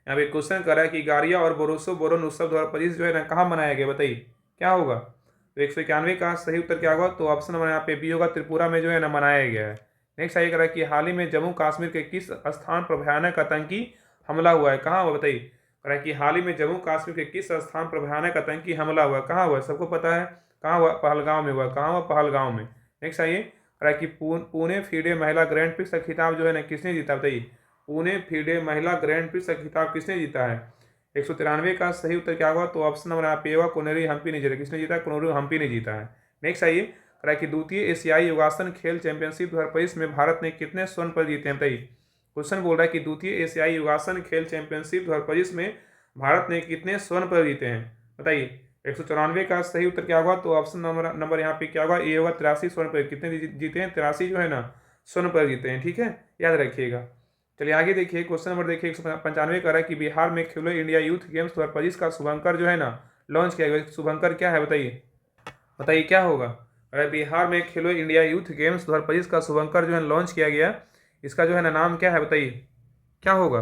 Speaker 1: यहाँ पे क्वेश्चन करा है कि गारिया और बोरोसो बोरोन उत्सव 2025 जो है ना कहाँ मनाया गया, बताइए क्या होगा। तो 191 का सही उत्तर क्या होगा, तो ऑप्शन नंबर यहाँ पे बी होगा, त्रिपुरा में जो है ना मनाया गया है। नेक्स्ट आइए करा कि हाल ही में जम्मू कश्मीर के किस स्थान पर भयानक आतंकी हमला हुआ है, कहाँ हुआ, बताइए। करा कि हाल ही में जम्मू कश्मीर के किस स्थान पर भयानक आतंकी हमला हुआ, कहाँ हुआ, सबको पता है कहाँ हुआ, पहलगांव में हुआ। कहाँ हुआ, पहलगांव में। नेक्स्ट आइए कि पुणे फीडे महिला ग्रैंड प्रिक्स का खिताब जो है ना किसने जीता, बताइए। पुणे फीडे महिला ग्रैंड प्रिक्स का खिताब किसने जीता है। 193 का सही उत्तर क्या होगा, तो ऑप्शन नंबर यहाँ पे होगा, कोनेरू हम्पी ने जीता। किसने जीता, कोनेरू हम्पी ने जीता है। नेक्स्ट आइए कि द्वितीय एशियाई योगासन खेल चैंपियनशिप 2025 में भारत ने कितने स्वर्ण पदक जीते हैं, बताइए। क्वेश्चन बोल रहा है कि द्वितीय एशियाई योगासन खेल चैंपियनशिप 2025 में भारत ने कितने स्वर्ण पदक जीते हैं, बताइए। 194 का सही उत्तर क्या होगा, तो ऑप्शन नंबर यहाँ पे क्या होगा, ये होगा 83 स्वर्ण पदक। कितने जीते हैं, 83 जो है ना स्वर्ण पदक जीते हैं, ठीक है, याद रखिएगा। चलिए आगे देखिए, क्वेश्चन नंबर देखिए 195 का रहा है कि बिहार में खेलो इंडिया यूथ गेम्स 2025 का शुभंकर जो है ना लॉन्च किया गया। शुभंकर क्या है, बताइए क्या होगा। अरे बिहार में खेलो इंडिया यूथ गेम्स 2025 का शुभंकर जो है लॉन्च किया गया, इसका जो है ना नाम क्या है, बताइए क्या होगा।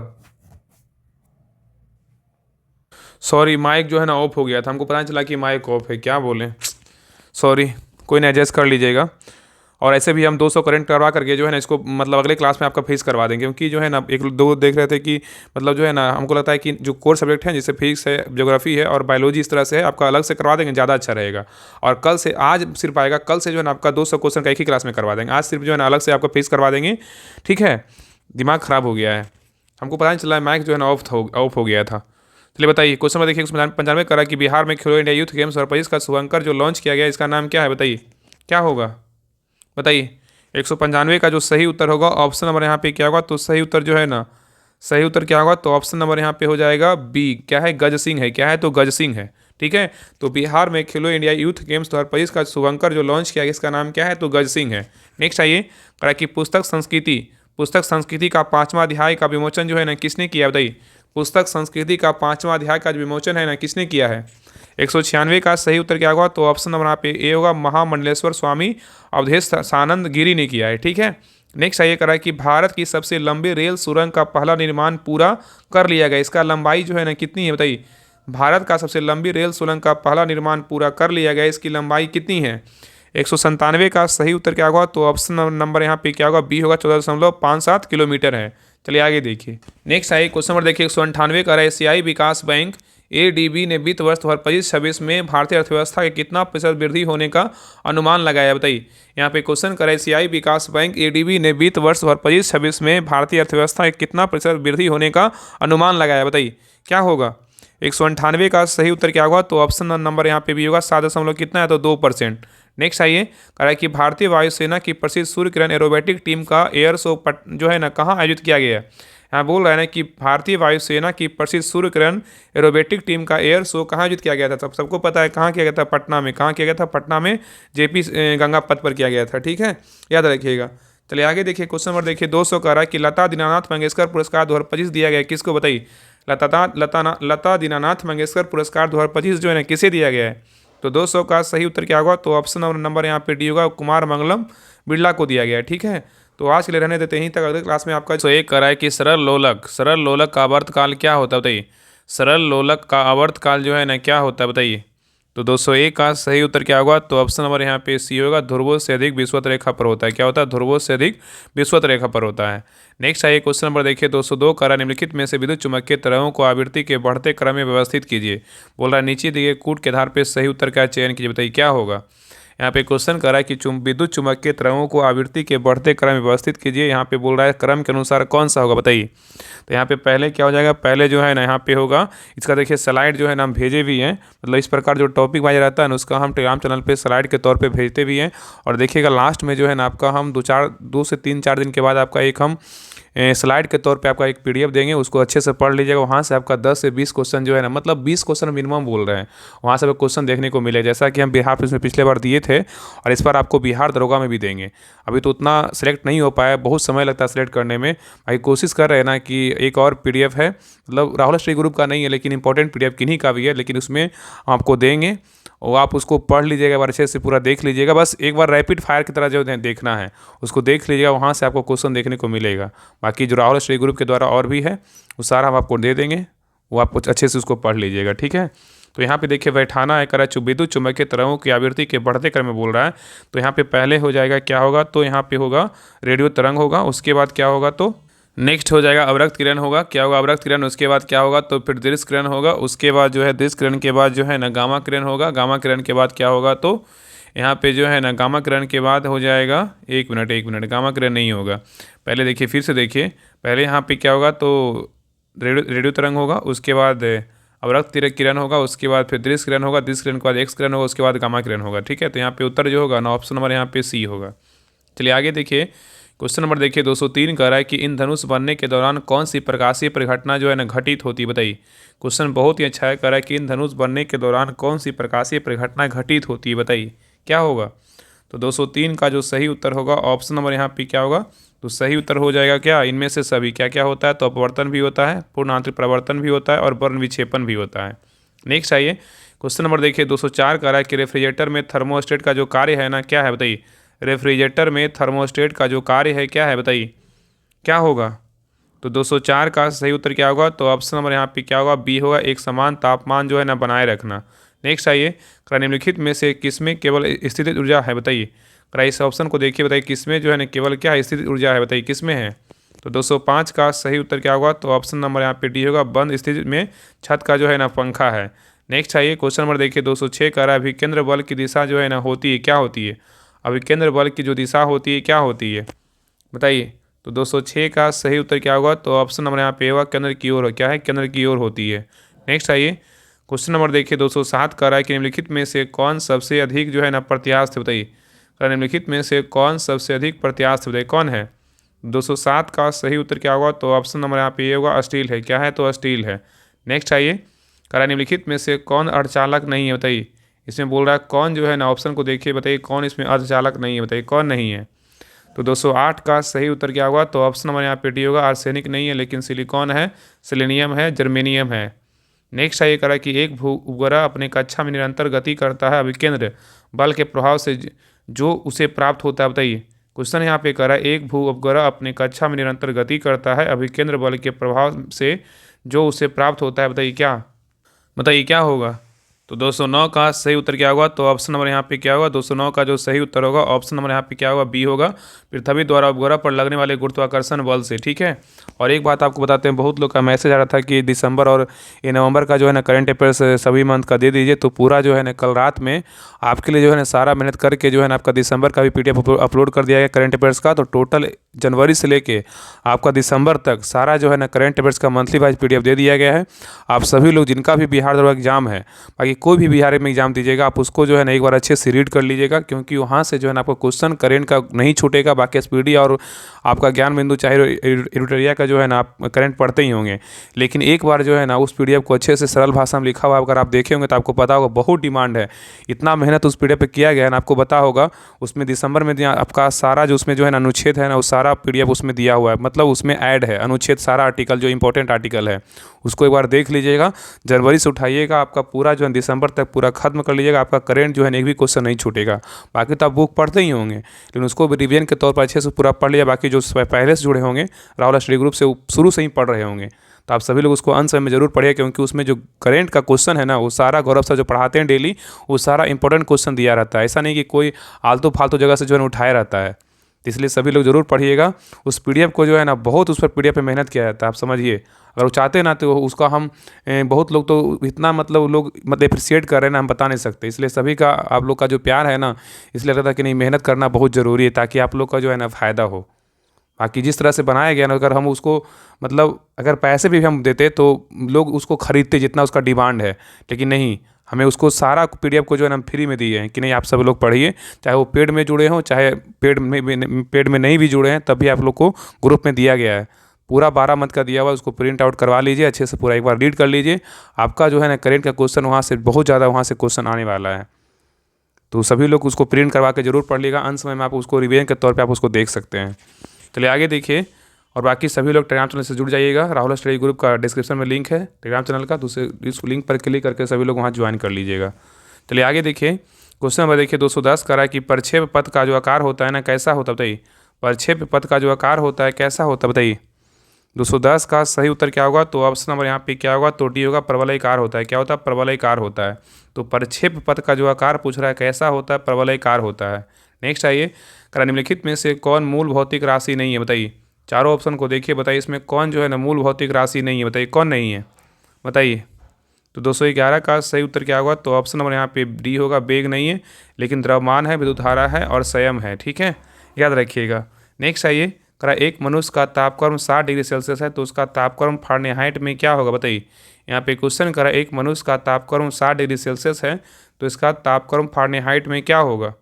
Speaker 1: सॉरी, माइक जो है ना ऑफ हो गया था, हमको पता नहीं चला कि माइक ऑफ है, क्या बोलें, सॉरी, कोई ना एडजस्ट कर लीजिएगा। और ऐसे भी हम 200 करंट करवा करके जो है ना इसको मतलब अगले क्लास में आपका फिक्स करवा देंगे, क्योंकि जो है ना एक दो देख रहे थे कि मतलब जो है ना हमको लगता है कि जो कोर सब्जेक्ट हैं जैसे फिजिक्स है, ज्योग्राफी है और बायोलॉजी इस तरह से है, आपका अलग से करवा देंगे, ज़्यादा अच्छा रहेगा। और कल से, आज सिर्फ आएगा, कल से जो है ना आपका 200 क्वेश्चन का एक ही क्लास में करवा देंगे। आज सिर्फ जो है ना अलग से आपका फिक्स करवा देंगे, ठीक है। दिमाग ख़राब हो गया है, हमको पता नहीं चला, माइक जो है ना ऑफ हो गया था। चलिए बताइए, क्वेश्चन में देखिए 95 करा कि बिहार में खेलो इंडिया यूथ गेम्स 2025 का शुभंकर जो लॉन्च किया गया, इसका नाम क्या है, बताइए क्या होगा, बताइए। 195 का जो सही उत्तर होगा, ऑप्शन नंबर यहाँ पे क्या होगा, तो सही उत्तर जो है ना, सही उत्तर क्या होगा, तो ऑप्शन नंबर यहाँ पे हो जाएगा बी। क्या है, गज सिंह है। क्या है, तो गज सिंह है, ठीक है। तो बिहार में खेलो इंडिया यूथ गेम्स 2025 का शुभंकर जो लॉन्च किया गया, इसका नाम क्या है, तो गज सिंह है। नेक्स्ट आइए करा कि पुस्तक संस्कृति का 5वां अध्याय का विमोचन जो है ना किसने किया, बताइए। पुस्तक संस्कृति का 5वां अध्याय का जो विमोचन है ना किसने किया है। 196 का सही उत्तर क्या होगा, तो ऑप्शन नंबर यहाँ पे ए होगा, महामंडलेश्वर स्वामी अवधेश सानंद गिरी ने किया है, ठीक है। नेक्स्ट आइए करा कि भारत की सबसे लंबी रेल सुरंग का पहला निर्माण पूरा कर लिया गया, इसका लंबाई जो है ना कितनी है, बताइए। भारत का सबसे लंबी रेल सुरंग का पहला निर्माण पूरा कर लिया गया, इसकी लंबाई कितनी है। 197 का सही उत्तर क्या होगा, तो ऑप्शन नंबर यहाँ पे क्या होगा, बी होगा, 14.57 किलोमीटर है। चलिए आगे देखिए, नेक्स्ट आइए क्वेश्चन नंबर देखिए 198 का एशियाई विकास बैंक ADB ने वित्त वर्ष 2025-26 में भारतीय अर्थव्यवस्था के कितना प्रतिशत वृद्धि होने का अनुमान लगाया, बताइए। यहाँ पे क्वेश्चन करें, एशियाई विकास बैंक ADB ने वित्त वर्ष 2025-26 में भारतीय अर्थव्यवस्था के कितना प्रतिशत वृद्धि होने का अनुमान लगाया, बताइए क्या होगा। 198 का सही उत्तर क्या होगा, तो ऑप्शन नंबर यहाँ पे भी होगा, 7 कितना है, तो 2%। नेक्स्ट आइए कह कि भारतीय वायुसेना की प्रसिद्ध सूर्य किरण एरोबेटिक टीम का एयर शो जो है ना कहाँ आयोजित किया गया है। यहाँ बोल रहे हैं ना कि भारतीय वायुसेना की प्रसिद्ध सूर्य किरण एरोबेटिक टीम का एयर शो कहाँ आयोजित किया गया था, सबको पता है कहाँ किया गया था, पटना में। कहाँ किया गया था, पटना में JP गंगा पथ पर किया गया था, ठीक है, याद रखिएगा। चलिए आगे देखिए, क्वेश्चन नंबर देखिए 200 का रहा कि लता दीनानाथ मंगेशकर पुरस्कार 2025 दिया गया, किसको, बताइए। लता दीनानाथ मंगेशकर पुरस्कार 2025 जो है ना किसे दिया गया है, तो 200 का सही उत्तर क्या होगा, तो ऑप्शन नंबर यहाँ पे डी होगा, कुमार मंगलम बिरला को दिया गया है, ठीक है। तो आज के लिए रहने देते, यहीं तक, अगले क्लास में आपका तो एक करा है कि सरल लोलक का आवर्तकाल क्या होता है, बताइए। सरल लोलक का आवर्तकाल जो है ना क्या होता है, बताइए। तो 201 का सही उत्तर क्या होगा, तो ऑप्शन नंबर यहाँ पे सी होगा, ध्रुवों से अधिक विषुवत रेखा पर होता है। क्या होता है, ध्रुवों से अधिक विषुवत रेखा पर होता है। नेक्स्ट आइए क्वेश्चन नंबर देखिए 202 करा निम्नलिखित में से विद्युत चुम्बकीय तरंगों को आवृत्ति के बढ़ते क्रम में व्यवस्थित कीजिए। बोल रहा है नीचे दिए कूट के आधार पर सही उत्तर का चयन कीजिए, बताइए क्या होगा। यहाँ पे क्वेश्चन करा कि विद्युत चुम्बकीय तरंगों को आवृत्ति के बढ़ते क्रम में व्यवस्थित कीजिए। यहाँ पे बोल रहा है क्रम के अनुसार कौन सा होगा, बताइए। तो यहाँ पे पहले क्या हो जाएगा, पहले जो है ना यहाँ पे होगा, इसका देखिए स्लाइड जो है ना हम भेजे भी हैं, मतलब इस प्रकार जो टॉपिक वाइज रहता है ना उसका हम टेलीग्राम चैनल पे स्लाइड के तौर पे भेजते भी हैं। और देखिएगा लास्ट में जो है ना आपका हम 2 से 3-4 दिन के बाद आपका एक हम स्लाइड के तौर पे आपका एक PDF देंगे, उसको अच्छे से पढ़ लीजिएगा। वहाँ से आपका 10 से 20 क्वेश्चन जो है ना, मतलब 20 क्वेश्चन मिनिमम बोल रहे हैं, वहाँ से क्वेश्चन देखने को मिले। जैसा कि हम बिहार पुलिस में पिछले बार दिए थे और इस बार आपको बिहार दरोगा में भी देंगे। अभी तो उतना सेलेक्ट नहीं हो पाया, बहुत समय लगता है सेलेक्ट करने में। भाई कोशिश कर रहे हैं ना कि एक और PDF है, मतलब राहुल स्टडी ग्रुप का नहीं है लेकिन इंपॉर्टेंट PDF किन्हीं का भी है, लेकिन उसमें आपको देंगे और आप उसको पढ़ लीजिएगा, एक बार अच्छे से पूरा देख लीजिएगा। बस एक बार रैपिड फायर की तरह जो देखना है उसको देख लीजिएगा, वहाँ से आपको क्वेश्चन देखने को मिलेगा। बाकी जो राहुल स्टडी ग्रुप के द्वारा और भी है वो सारा हम आपको दे देंगे, वो आप अच्छे से उसको पढ़ लीजिएगा, ठीक है। तो यहाँ पे देखिए बैठाना है करा विद्युत चुम्बकीय तरंगों की आवृत्ति के बढ़ते क्रम में बोल रहा है। तो यहाँ पे पहले हो जाएगा क्या होगा, तो यहाँ पे होगा रेडियो तरंग होगा, उसके बाद क्या होगा, तो नेक्स्ट हो जाएगा अवरक्त किरण होगा। क्या होगा, अवरक्त किरण। उसके बाद क्या होगा, तो फिर दृश्य किरण होगा। उसके बाद जो है दृश्य किरण के बाद जो है ना गामा किरण होगा। गामा किरण के बाद क्या होगा, तो यहाँ पे जो है ना गामा किरण के बाद हो जाएगा, एक मिनट, गामा किरण नहीं होगा, पहले देखिए, फिर से देखिए। पहले यहाँ पे क्या होगा, तो रेडियो तरंग होगा, उसके बाद अवरक्त किरण होगा, उसके बाद फिर दृश्य किरण होगा, दृश्य किरण के बाद एक्स किरण होगा, उसके बाद गामा किरण होगा, ठीक है। तो यहाँ पे उत्तर जो होगा ना, ऑप्शन नंबर यहाँ पे सी होगा। चलिए आगे देखिए, क्वेश्चन नंबर देखिए 203 कह रहा है कि इन धनुष बनने के दौरान कौन सी प्रकाशीय परिघटना जो है ना घटित होती है, बताइए। क्वेश्चन बहुत ही अच्छा है, कह रहा है कि इन धनुष बनने के दौरान कौन सी प्रकाशीय परिघटना घटित होती है, बताइए क्या होगा। तो 203 का जो सही उत्तर होगा ऑप्शन नंबर यहाँ पे क्या होगा, तो सही उत्तर हो जाएगा क्या, इनमें से सभी। क्या क्या होता है, तो अपवर्तन भी होता है, पूर्ण आंतरिक परावर्तन भी होता है और वर्ण विक्षेपण भी होता है। नेक्स्ट आइए, क्वेश्चन नंबर देखिए 204 कह रहा है कि रेफ्रिजरेटर में थर्मोस्टेट का जो कार्य है ना, क्या है बताइए। रेफ्रिजरेटर में थर्मोस्टेट का जो कार्य है क्या है, बताइए क्या होगा। तो 204 का सही उत्तर क्या होगा, तो ऑप्शन नंबर यहाँ पे क्या होगा, बी होगा, एक समान तापमान जो है ना बनाए रखना। नेक्स्ट आइए, निम्नलिखित में से किसमें केवल स्थितिज ऊर्जा है, बताइए। इस ऑप्शन को देखिए, बताइए किसमें जो है ना केवल क्या स्थितिज ऊर्जा है, बताइए किसमें है। तो 205 का सही उत्तर क्या होगा, तो ऑप्शन नंबर यहाँ पे डी होगा, बंद स्थिति में छत का जो है ना पंखा है। नेक्स्ट आइए, क्वेश्चन नंबर देखिए 206 का रहा है अभिकेंद्र बल की दिशा जो है ना होती है, क्या होती है। अभिकेंद्र बल की जो दिशा होती है क्या होती है, बताइए। तो 206 का सही उत्तर क्या होगा, तो ऑप्शन नंबर यहाँ पे होगा केंद्र की ओर, क्या है, केंद्र की ओर होती है। नेक्स्ट आइए, क्वेश्चन नंबर देखिए 207 का रहा है कि निम्नलिखित में से कौन सबसे अधिक जो है ना प्रत्यास्थ, बताइए। निम्नलिखित में से कौन सबसे अधिक प्रत्यास्थ, बताइए कौन है। 207 का सही उत्तर क्या होगा, तो ऑप्शन नंबर यहाँ पे ये होगा स्टील है, क्या है, तो स्टील है। नेक्स्ट आइए, निम्नलिखित में से कौन अर्धचालक नहीं है, बताइए। इसमें बोल रहा है कौन जो है ना, ऑप्शन को देखिए, बताइए कौन इसमें अर्धचालक नहीं है, बताइए कौन नहीं है। तो 208 का सही उत्तर क्या होगा, तो ऑप्शन नंबर यहाँ पे डी होगा, आर्सेनिक नहीं है लेकिन सिलिकॉन है, सेलेनियम है, जर्मेनियम है। नेक्स्ट आइए करा कि एक भू उपग्रह अपने कक्षा में निरंतर गति करता है अभिकेंद्र बल के प्रभाव से जो उसे प्राप्त होता है, बताइए। क्वेश्चन यहाँ पे करा, एक भू उपग्रह अपने कक्षा में निरंतर गति करता है अभिकेंद्र बल के प्रभाव से जो उसे प्राप्त होता है, बताइए क्या होगा। तो 209 का सही उत्तर क्या होगा, तो ऑप्शन नंबर यहाँ पे क्या होगा, 209 का जो सही उत्तर होगा ऑप्शन नंबर यहाँ पे क्या होगा, बी होगा, पृथ्वी द्वारा उपग्रह पर लगने वाले गुरुत्वाकर्षण बल से, ठीक है। और एक बात आपको बताते हैं, बहुत लोग का मैसेज आ रहा था कि दिसंबर और ये नवंबर का जो है ना करंट अफेयर्स सभी मंथ का दे दीजिए। तो पूरा जो है ना कल रात में आपके लिए जो है ना सारा मेहनत करके जो है ना आपका दिसंबर का भी PDF अपलोड कर दिया गया करंट अफेयर्स का। तो टोटल जनवरी से लेके आपका दिसंबर तक सारा जो है ना करंट अफेयर्स का मंथली वाइज PDF दे दिया गया है। आप सभी लोग जिनका भी बिहार दरोगा एग्जाम है, बाकी कोई भी बिहार में एग्जाम दीजिएगा, आप उसको जो है ना एक बार अच्छे से रीड कर लीजिएगा, क्योंकि वहाँ से जो है ना आपको क्वेश्चन करंट का नहीं छूटेगा। बाकी SPD और आपका ज्ञान बिंदु चाहे एडिटोरिया का जो है ना आप करंट पढ़ते ही होंगे, लेकिन एक बार जो है ना उस PDF को अच्छे से सरल भाषा में लिखा हुआ अगर आप देखे होंगे तो आपको पता होगा बहुत डिमांड है, इतना मेहनत उस PDF पे किया गया है ना, आपको पता होगा। उसमें दिसंबर में आपका सारा जो उसमें जो है ना अनुच्छेद है ना, वो सारा PDF उसमें दिया हुआ है, मतलब उसमें ऐड है अनुच्छेद, सारा आर्टिकल जो इंपॉर्टेंट आर्टिकल है उसको एक बार देख लीजिएगा। जनवरी से उठाइएगा, आपका पूरा जो है दिसंबर तक पूरा खत्म कर लीजिएगा, आपका करंट जो है एक भी क्वेश्चन नहीं छूटेगा। बाकी तो आप बुक पढ़ते ही होंगे, लेकिन उसको भी रिवीजन के तौर पर अच्छे से पूरा पढ़ लिया। बाकी जो पहले से जुड़े होंगे राहुल स्टडी ग्रुप से, शुरू से ही पढ़ रहे होंगे, तो आप सभी लोग उसको अंत समय में जरूर पढ़िए, क्योंकि उसमें जो करंट का क्वेश्चन है ना, वो सारा गौरव सर जो पढ़ाते हैं डेली, वो सारा इंपॉर्टेंट क्वेश्चन दिया रहता है। ऐसा नहीं कि कोई आलतू फालतू जगह से जो है उठाया रहता है। तो इसलिए सभी लोग जरूर पढ़िएगा उस PDF को, जो है ना बहुत उस पर PDF पे मेहनत किया जाता है, आप समझिए। अगर वो चाहते ना तो उसका हम बहुत लोग तो इतना मतलब लोग अप्रिशिएट कर रहे हैं ना, हम बता नहीं सकते। इसलिए सभी का आप लोग का जो प्यार है ना, इसलिए लगता है कि नहीं मेहनत करना बहुत ज़रूरी है, ताकि आप लोग का जो है ना फ़ायदा हो। बाकी जिस तरह से बनाया गया ना, अगर हम उसको मतलब अगर पैसे भी हम देते तो लोग उसको खरीदते जितना उसका डिमांड है, लेकिन नहीं, हमें उसको सारा PDF को जो है ना फ्री में दिए हैं कि नहीं आप सब लोग पढ़िए, चाहे वो पेड में जुड़े हों चाहे पेड में नहीं भी जुड़े हैं, तब भी आप लोग को ग्रुप में दिया गया है। पूरा 12 मंथ का दिया हुआ उसको प्रिंट आउट करवा लीजिए, अच्छे से पूरा एक बार रीड कर लीजिए। आपका जो है ना करेंट का क्वेश्चन वहाँ से बहुत ज़्यादा वहाँ से क्वेश्चन आने वाला है, तो सभी लोग उसको प्रिंट करवा के जरूर पढ़ लीजिएगा। अंत समय में आप उसको रिवीजन के तौर पे आप उसको देख सकते हैं। चलिए आगे देखिए, और बाकी सभी लोग टेलीग्राम चैनल से जुड़ जाइएगा। राहुल स्टडी ग्रुप का डिस्क्रिप्शन में लिंक है टेलीग्राम चैनल का, दूसरे इस लिंक पर क्लिक करके सभी लोग वहाँ ज्वाइन कर लीजिएगा। चलिए आगे देखिए, क्वेश्चन नंबर देखिए 210 कह रहा है कि प्रक्षेप पथ का जो आकार होता है ना कैसा होता है बताइए। प्रक्षेप पथ का जो आकार होता है कैसा होता है बताइए। 210 का सही उत्तर क्या होगा, तो ऑप्शन नंबर यहाँ पे क्या होगा, तो डी होगा, प्रवलयकार होता है। क्या होता है, प्रवलयकार होता है। तो प्रक्षेप पथ का जो आकार पूछ रहा है कैसा होता है, प्रवलयकार होता है। नेक्स्ट आइए, करा निम्नलिखित में से कौन मूल भौतिक राशि नहीं है बताइए। चारों ऑप्शन को देखिए, बताइए इसमें कौन जो है ना मूल भौतिक राशि नहीं है, बताइए कौन नहीं है, बताइए। तो 211 का सही उत्तर क्या होगा, तो ऑप्शन नंबर यहाँ पे डी होगा, वेग नहीं है, लेकिन द्रव्यमान है, विद्युत धारा है और संयम है। ठीक है, याद रखिएगा। नेक्स्ट आइए, करा एक मनुष्य का तापक्रम 60 डिग्री सेल्सियस है, तो उसका तापक्रम फ़ारेनहाइट में क्या होगा बताइए। यहाँ पे क्वेश्चन करा एक मनुष्य का तापक्रम 60 डिग्री सेल्सियस है, तो इसका तापक्रम फ़ारेनहाइट में क्या होगा।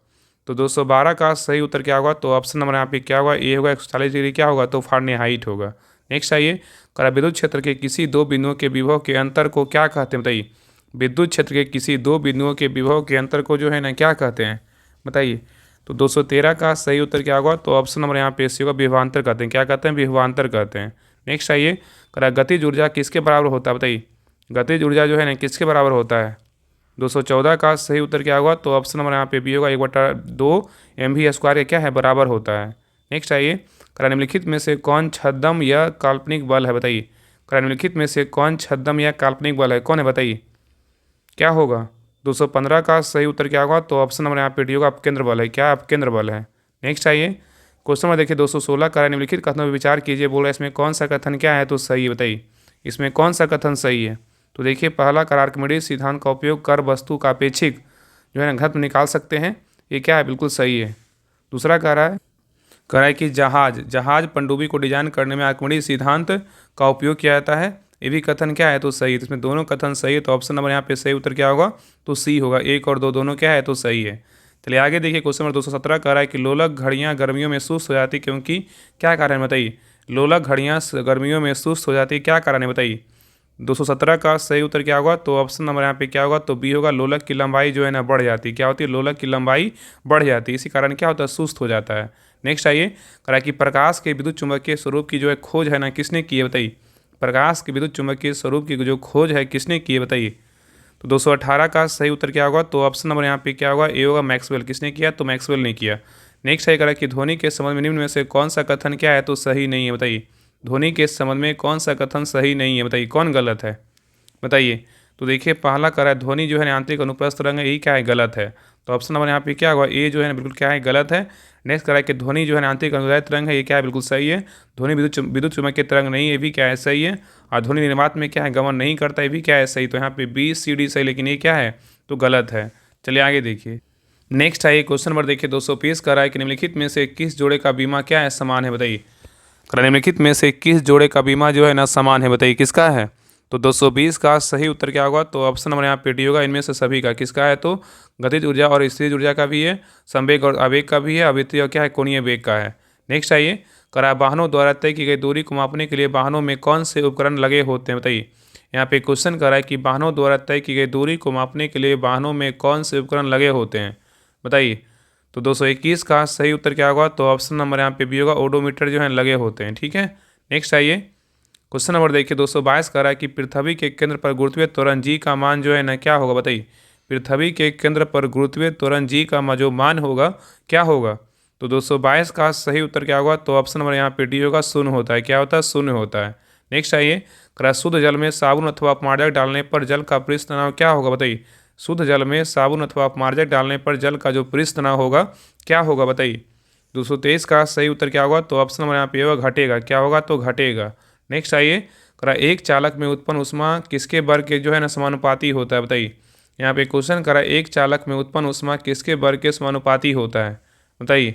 Speaker 1: तो 212 का सही उत्तर क्या होगा, तो ऑप्शन नंबर यहाँ पे क्या होगा, ए होगा, 140 डिग्री क्या होगा, तो फ़ारेनहाइट होगा। नेक्स्ट आइए, करा विद्युत क्षेत्र के किसी दो बिंदुओं के विभव के अंतर को क्या कहते हैं बताइए। विद्युत क्षेत्र के किसी दो बिंदुओं के विभव के अंतर को जो है ना क्या कहते हैं बताइए। तो 213 का सही उत्तर क्या होगा, तो ऑप्शन नंबर यहाँ पे सी होगा, विभवांतर कहते हैं। क्या कहते हैं, विभवांतर कहते हैं। नेक्स्ट आइए, करा गतिज ऊर्जा किसके बराबर होता है बताइए। गतिज ऊर्जा जो है ना किसके बराबर होता है। 214 का सही उत्तर क्या होगा, तो ऑप्शन नंबर यहाँ पे बी होगा, 1/2 mv² के क्या है बराबर होता है। नेक्स्ट आइए, करा निम्नलिखित में से कौन छद्म या काल्पनिक बल है बताइए। करा निम्नलिखित में से कौन छद्म या काल्पनिक बल है, कौन है बताइए, क्या होगा। 215 का सही उत्तर क्या होगा, तो ऑप्शन नंबर यहाँ पे डी होगा, अपकेंद्र बल है। क्या अपकेंद्र बल है। नेक्स्ट आइए, क्वेश्चन नंबर देखिए 216 करा निम्नलिखित कथनों पर विचार कीजिए, बोल रहा है इसमें कौन सा कथन क्या है, तो सही है बताइए। इसमें कौन सा कथन सही है, तो देखिए पहला कर आर्किमिडीज सिद्धांत का उपयोग कर वस्तु का अपेक्षिक जो है ना घनत्व निकाल सकते हैं, ये क्या है, बिल्कुल सही है। दूसरा कह रहा है कि जहाज पनडुब्बी को डिजाइन करने में आर्किमिडीज सिद्धांत का उपयोग किया जाता है, ये भी कथन क्या है, तो सही है। तो इसमें दोनों कथन सही है, तो ऑप्शन नंबर यहाँ पे सही उत्तर क्या होगा, तो सी होगा। 1 और 2 दोनों क्या है, तो सही है। चलिए आगे देखिए, क्वेश्चन नंबर 217 कह रहा है कि लोलक घड़ियाँ गर्मियों में सुस्त हो जाती क्योंकि क्या कारण है बताइए। लोलक घड़ियाँ गर्मियों में सुस्त हो जाती क्या कारण है बताइए। 217 का सही उत्तर क्या होगा, तो ऑप्शन नंबर यहाँ पे क्या होगा, तो बी होगा, लोलक की लंबाई जो है ना बढ़ जाती है। क्या होती है, लोलक की लंबाई बढ़ जाती है, इसी कारण क्या होता है, सुस्त हो जाता है। नेक्स्ट आइए, करा कि प्रकाश के विद्युत चुंबकीय स्वरूप की जो है खोज है ना किसने की है बताइए। प्रकाश के विद्युत चुंबकीय स्वरूप की जो खोज है किसने की है बताइए। तो 218 का सही उत्तर क्या होगा, तो ऑप्शन नंबर यहाँ पे क्या होगा, ए होगा, मैक्सवेल। किसने किया, तो मैक्सवेल ने किया। नेक्स्ट है करा कि ध्वनि के संबंध में निम्न में से कौन सा कथन क्या है, तो सही नहीं है बताइए। ध्वनि के संबंध में कौन सा कथन सही नहीं है बताइए, कौन गलत है बताइए। तो देखिए पहला करा है ध्वनि जो है आंतरिक अनुप्रस्थ तरंग है, यही क्या है, गलत है। तो ऑप्शन नंबर यहाँ पे क्या होगा, ए जो है ना बिल्कुल क्या है, गलत है। नेक्स्ट करा है कि ध्वनि जो है आंतरिक अनुदैर्ध्य तरंग है, ये क्या है, बिल्कुल सही है। ध्वनि विद्युत चुम्बकीय तरंग नहीं है, ये भी क्या है, सही है। और ध्वनि निर्वात में क्या है, गमन नहीं करता, ये भी क्या है, सही। तो यहाँ पे बी सी डी सही, लेकिन ये क्या है, तो गलत है। चलिए आगे देखिए, नेक्स्ट है क्वेश्चन नंबर देखिए 220 कह रहा है कि निम्नलिखित में से किस जोड़े का बीमा क्या है, समान है बताइए। निम्नलिखित में से किस जोड़े का बीमा जो है ना समान है बताइए, किसका है। तो 220 का सही उत्तर क्या होगा, तो ऑप्शन नंबर यहाँ पे डी होगा, इनमें से सभी का। किसका है, तो गतिज ऊर्जा और स्थितिज ऊर्जा का भी है, संवेग और आवेग का भी है, आवृत्ति और क्या है, कोणीय वेग का है। नेक्स्ट आइए, करा वाहनों द्वारा तय की गई दूरी को मापने के लिए वाहनों में कौन से उपकरण लगे होते हैं बताइए। यहाँ पे क्वेश्चन करा है कि वाहनों द्वारा तय की गई दूरी को मापने के लिए वाहनों में कौन से उपकरण लगे होते हैं बताइए। तो 221 का सही उत्तर क्या होगा, तो ऑप्शन नंबर यहाँ पे बी होगा, ओडोमीटर जो है लगे होते हैं। ठीक है, नेक्स्ट आइए, क्वेश्चन नंबर देखिए 222 कह रहा है कि पृथ्वी के केंद्र पर गुरुत्वीय त्वरण जी का मान जो है ना क्या होगा बताइए। पृथ्वी के केंद्र पर गुरुत्वीय त्वरण जी का जो मान होगा क्या होगा। तो 222 का सही उत्तर क्या होगा, तो ऑप्शन नंबर यहाँ पे डी होगा, शून्य होता है। क्या होता है, शून्य होता है। नेक्स्ट आइए, करा शुद्ध जल में साबुन अथवा अपमार्जक डालने पर जल का पृष्ठ तनाव क्या होगा बताइए। शुद्ध जल में साबुन अथवा अपमार्जक डालने पर जल का जो पृष्ठ तनाव होगा क्या होगा बताइए। 223 का सही उत्तर क्या होगा, तो ऑप्शन नंबर यहाँ पे होगा, घटेगा। क्या होगा, तो घटेगा। नेक्स्ट आइए, करा एक चालक में उत्पन्न ऊष्मा किसके वर्ग के जो है ना समानुपाती होता है बताइए। यहाँ पे क्वेश्चन करा एक चालक में उत्पन्न ऊष्मा किसके वर्ग के समानुपाती होता है बताइए।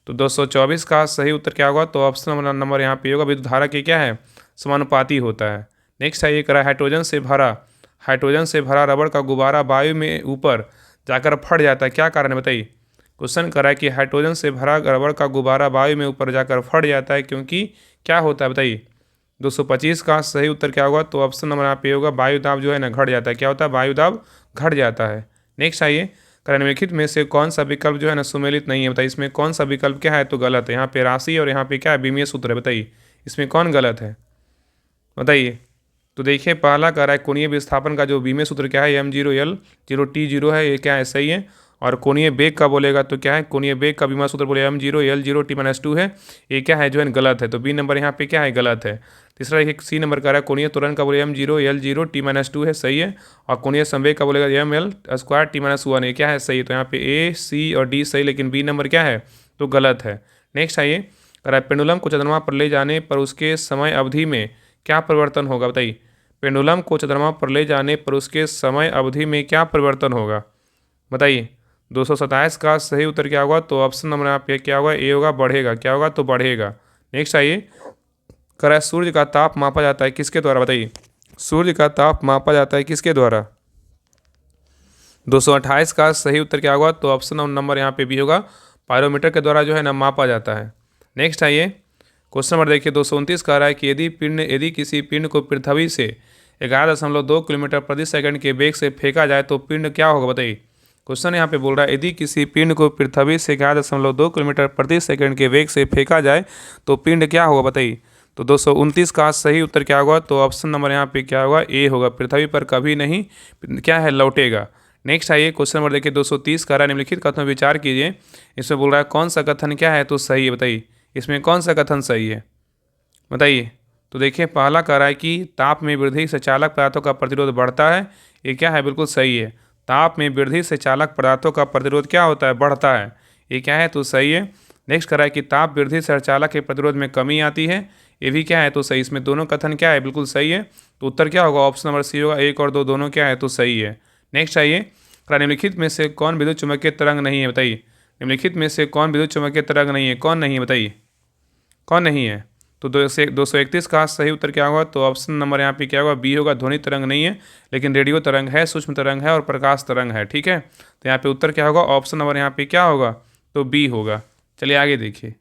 Speaker 1: तो 224 का सही उत्तर क्या होगा, तो ऑप्शन नंबर यहाँ पे होगा, विद्युत धारा के क्या है, समानुपाती होता है। नेक्स्ट आइए, करा हाइड्रोजन से भरा रबड़ का गुब्बारा वायु में ऊपर जाकर फट जाता है, क्या कारण है बताइए। क्वेश्चन करा है कि हाइड्रोजन से भरा रबड़ का गुब्बारा वायु में ऊपर जाकर फट जाता है क्योंकि क्या होता है बताइए। 225 का सही उत्तर क्या होगा? तो ऑप्शन नंबर यहाँ पे होगा वायु दाब जो है ना घट जाता है। क्या होता है? वायु दाब घट जाता है। नेक्स्ट आइए, निम्नलिखित में से कौन सा विकल्प जो है ना सुमेलित नहीं है? बताइए इसमें कौन सा विकल्प क्या है? तो गलत है। यहाँ पे राशि और यहाँ पे क्या है? विमीय सूत्र है। बताइए इसमें कौन गलत है? बताइए। तो देखिए पहला कह रहा है कोणीय विस्थापन का जो विमीय सूत्र क्या है? M0L0T0 है। ये क्या है? सही है। और कोणीय वेग का बोलेगा तो क्या है? कोणीय वेग का विमीय सूत्र बोले M0L0T-2 है। ये क्या है? जो है गलत है। तो बी नंबर यहाँ पे क्या है? गलत है। तीसरा एक सी नंबर कह रहा है कोणीय त्वरण का बोले M0L0T-2 है। सही है। और कोणीय संवेग का बोलेगा ML2T-1 ये क्या है? सही है। तो यहाँ पे ए, सी और डी सही, लेकिन बी नंबर क्या है? तो गलत है। नेक्स्ट आइए, कह रहा है पेंडुलम को चंद्रमा पर ले जाने पर उसके समय अवधि में क्या परिवर्तन होगा? बताइए पेंडुलम को चंद्रमा पर ले जाने पर उसके समय अवधि में क्या परिवर्तन होगा? बताइए 227 का सही उत्तर क्या होगा? तो ऑप्शन नंबर यहाँ पे क्या होगा? ए होगा, बढ़ेगा। क्या होगा? तो बढ़ेगा। नेक्स्ट आइए, कह रहा है सूर्य का ताप मापा जाता है किसके द्वारा? बताइए सूर्य का ताप मापा जाता है किसके द्वारा? 228 का सही उत्तर क्या होगा? तो ऑप्शन नंबर यहाँ पे भी होगा, पायरोमीटर के द्वारा जो है ना मापा जाता है। नेक्स्ट आइए, क्वेश्चन नंबर देखिए 229 कह रहा है कि यदि किसी पिंड को पृथ्वी से 11.2 किलोमीटर प्रति सेकंड के वेग से फेंका जाए तो पिंड क्या होगा? बताइए क्वेश्चन यहाँ पे बोल रहा है यदि किसी पिंड को पृथ्वी से 11.2 किलोमीटर प्रति सेकंड के वेग से फेंका जाए तो पिंड क्या होगा? बताइए। तो 229 का सही उत्तर क्या होगा? तो ऑप्शन नंबर यहाँ पे क्या होगा? ए होगा, पृथ्वी पर कभी नहीं क्या है? लौटेगा। नेक्स्ट आइए, क्वेश्चन नंबर देखिए 230 कह रहा है निम्नलिखित कथन विचार कीजिए। इसमें बोल रहा है कौन सा कथन क्या है? तो सही है। बताइए इसमें कौन सा कथन सही है? बताइए। तो देखिए पहला कह रहा है कि ताप में वृद्धि से चालक पदार्थों का प्रतिरोध बढ़ता है। ये क्या है? बिल्कुल सही है। ताप में वृद्धि से चालक पदार्थों का प्रतिरोध क्या होता है? बढ़ता है। ये क्या है? तो सही है। नेक्स्ट कह रहा है कि ताप वृद्धि से चालक के प्रतिरोध में कमी आती है। ये भी क्या है? तो सही। इसमें दोनों कथन क्या है? बिल्कुल सही है। तो उत्तर क्या होगा? ऑप्शन नंबर सी होगा, 1 और 2 दोनों क्या है? तो सही है। नेक्स्ट आइए, निम्नलिखित में से कौन विद्युत चुम्बकीय तरंग नहीं है? बताइए निम्नलिखित में से कौन विद्युत चुम्बकीय तरंग नहीं है? कौन नहीं है? बताइए कौन नहीं है? तो 231 का सही उत्तर क्या होगा? तो ऑप्शन नंबर यहाँ पे क्या होगा? बी होगा, ध्वनि तरंग नहीं है, लेकिन रेडियो तरंग है, सूक्ष्म तरंग है और प्रकाश तरंग है। ठीक है, तो यहाँ पे उत्तर क्या होगा? ऑप्शन नंबर यहाँ पे क्या होगा? तो बी होगा। चलिए आगे देखिए।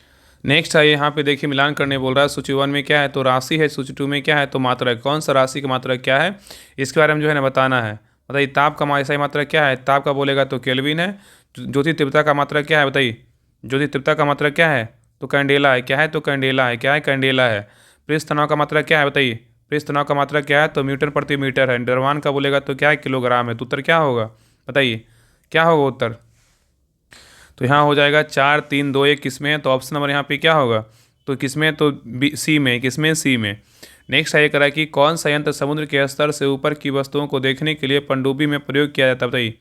Speaker 1: नेक्स्ट है यहाँ पे देखिए मिलान करने बोल रहा है। सूची 1 में क्या है? तो राशि है। सूची 2 में क्या है? तो मात्रा है। कौन सा राशि की मात्रा क्या है? इसके बारे में जो है ना बताना है। बताइए ताप का सही मात्रा क्या है? ताप का बोलेगा तो केल्विन है। ज्योति तीव्रता का मात्रा क्या है? बताइए ज्योति तीव्रता का मात्रा क्या है? तो कैंडेला है। क्या है? तो कैंडेला है। क्या है? कैंडेला है। पृष्ठ तनाव का मात्रा क्या है? बताइए पृष्ठ तनाव का मात्रा क्या है? तो मीटर प्रति मीटर है। द्रव्यमान का बोलेगा तो क्या है? किलोग्राम है। तो उत्तर क्या होगा? बताइए क्या होगा उत्तर? तो यहाँ हो जाएगा 4, 3, 2, 1 किसमें है? तो ऑप्शन नंबर यहाँ पे क्या होगा? तो किसमें? तो सी में। किसमें? सी में। नेक्स्ट है करा कि कौन सा यंत्र समुद्र के स्तर से ऊपर की वस्तुओं को देखने के लिए पनडुब्बी में प्रयोग किया जाता है? बताइए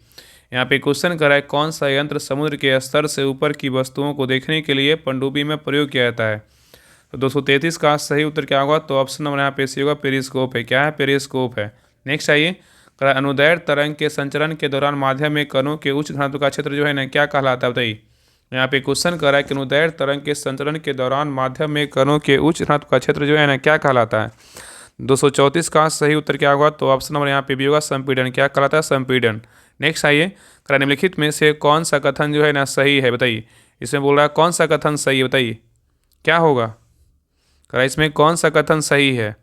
Speaker 1: यहाँ पे क्वेश्चन करा है कौन सा यंत्र समुद्र के स्तर से ऊपर की वस्तुओं को देखने के लिए पनडुब्बी में प्रयोग किया जाता है? तो 233 का सही उत्तर क्या होगा? तो ऑप्शन नंबर यहाँ पे सी होगा, पेरिस्कोप है। क्या है? पेरिस्कोप है। नेक्स्ट आइए, अनुदैर्ध्य तरंग के संचरण के दौरान माध्यम में कणों के उच्च घनत्व का क्षेत्र जो है ना क्या कहलाता है? बताइए यहाँ पे क्वेश्चन कर रहा है कि अनुदैर्ध्य तरंग के संचरण के दौरान माध्यम में कणों के उच्च घनत्व का क्षेत्र जो है ना क्या कहलाता है? 234 का सही उत्तर क्या होगा? तो ऑप्शन नंबर यहाँ पे भी होगा, संपीड़न। क्या कहलाता है? संपीड़न। नेक्स्ट आइए, निम्नलिखित में से कौन सा कथन जो है ना सही है? बताइए इसमें बोल रहा है कौन सा कथन सही है? बताइए क्या होगा? कह रहा है इसमें कौन सा कथन सही है?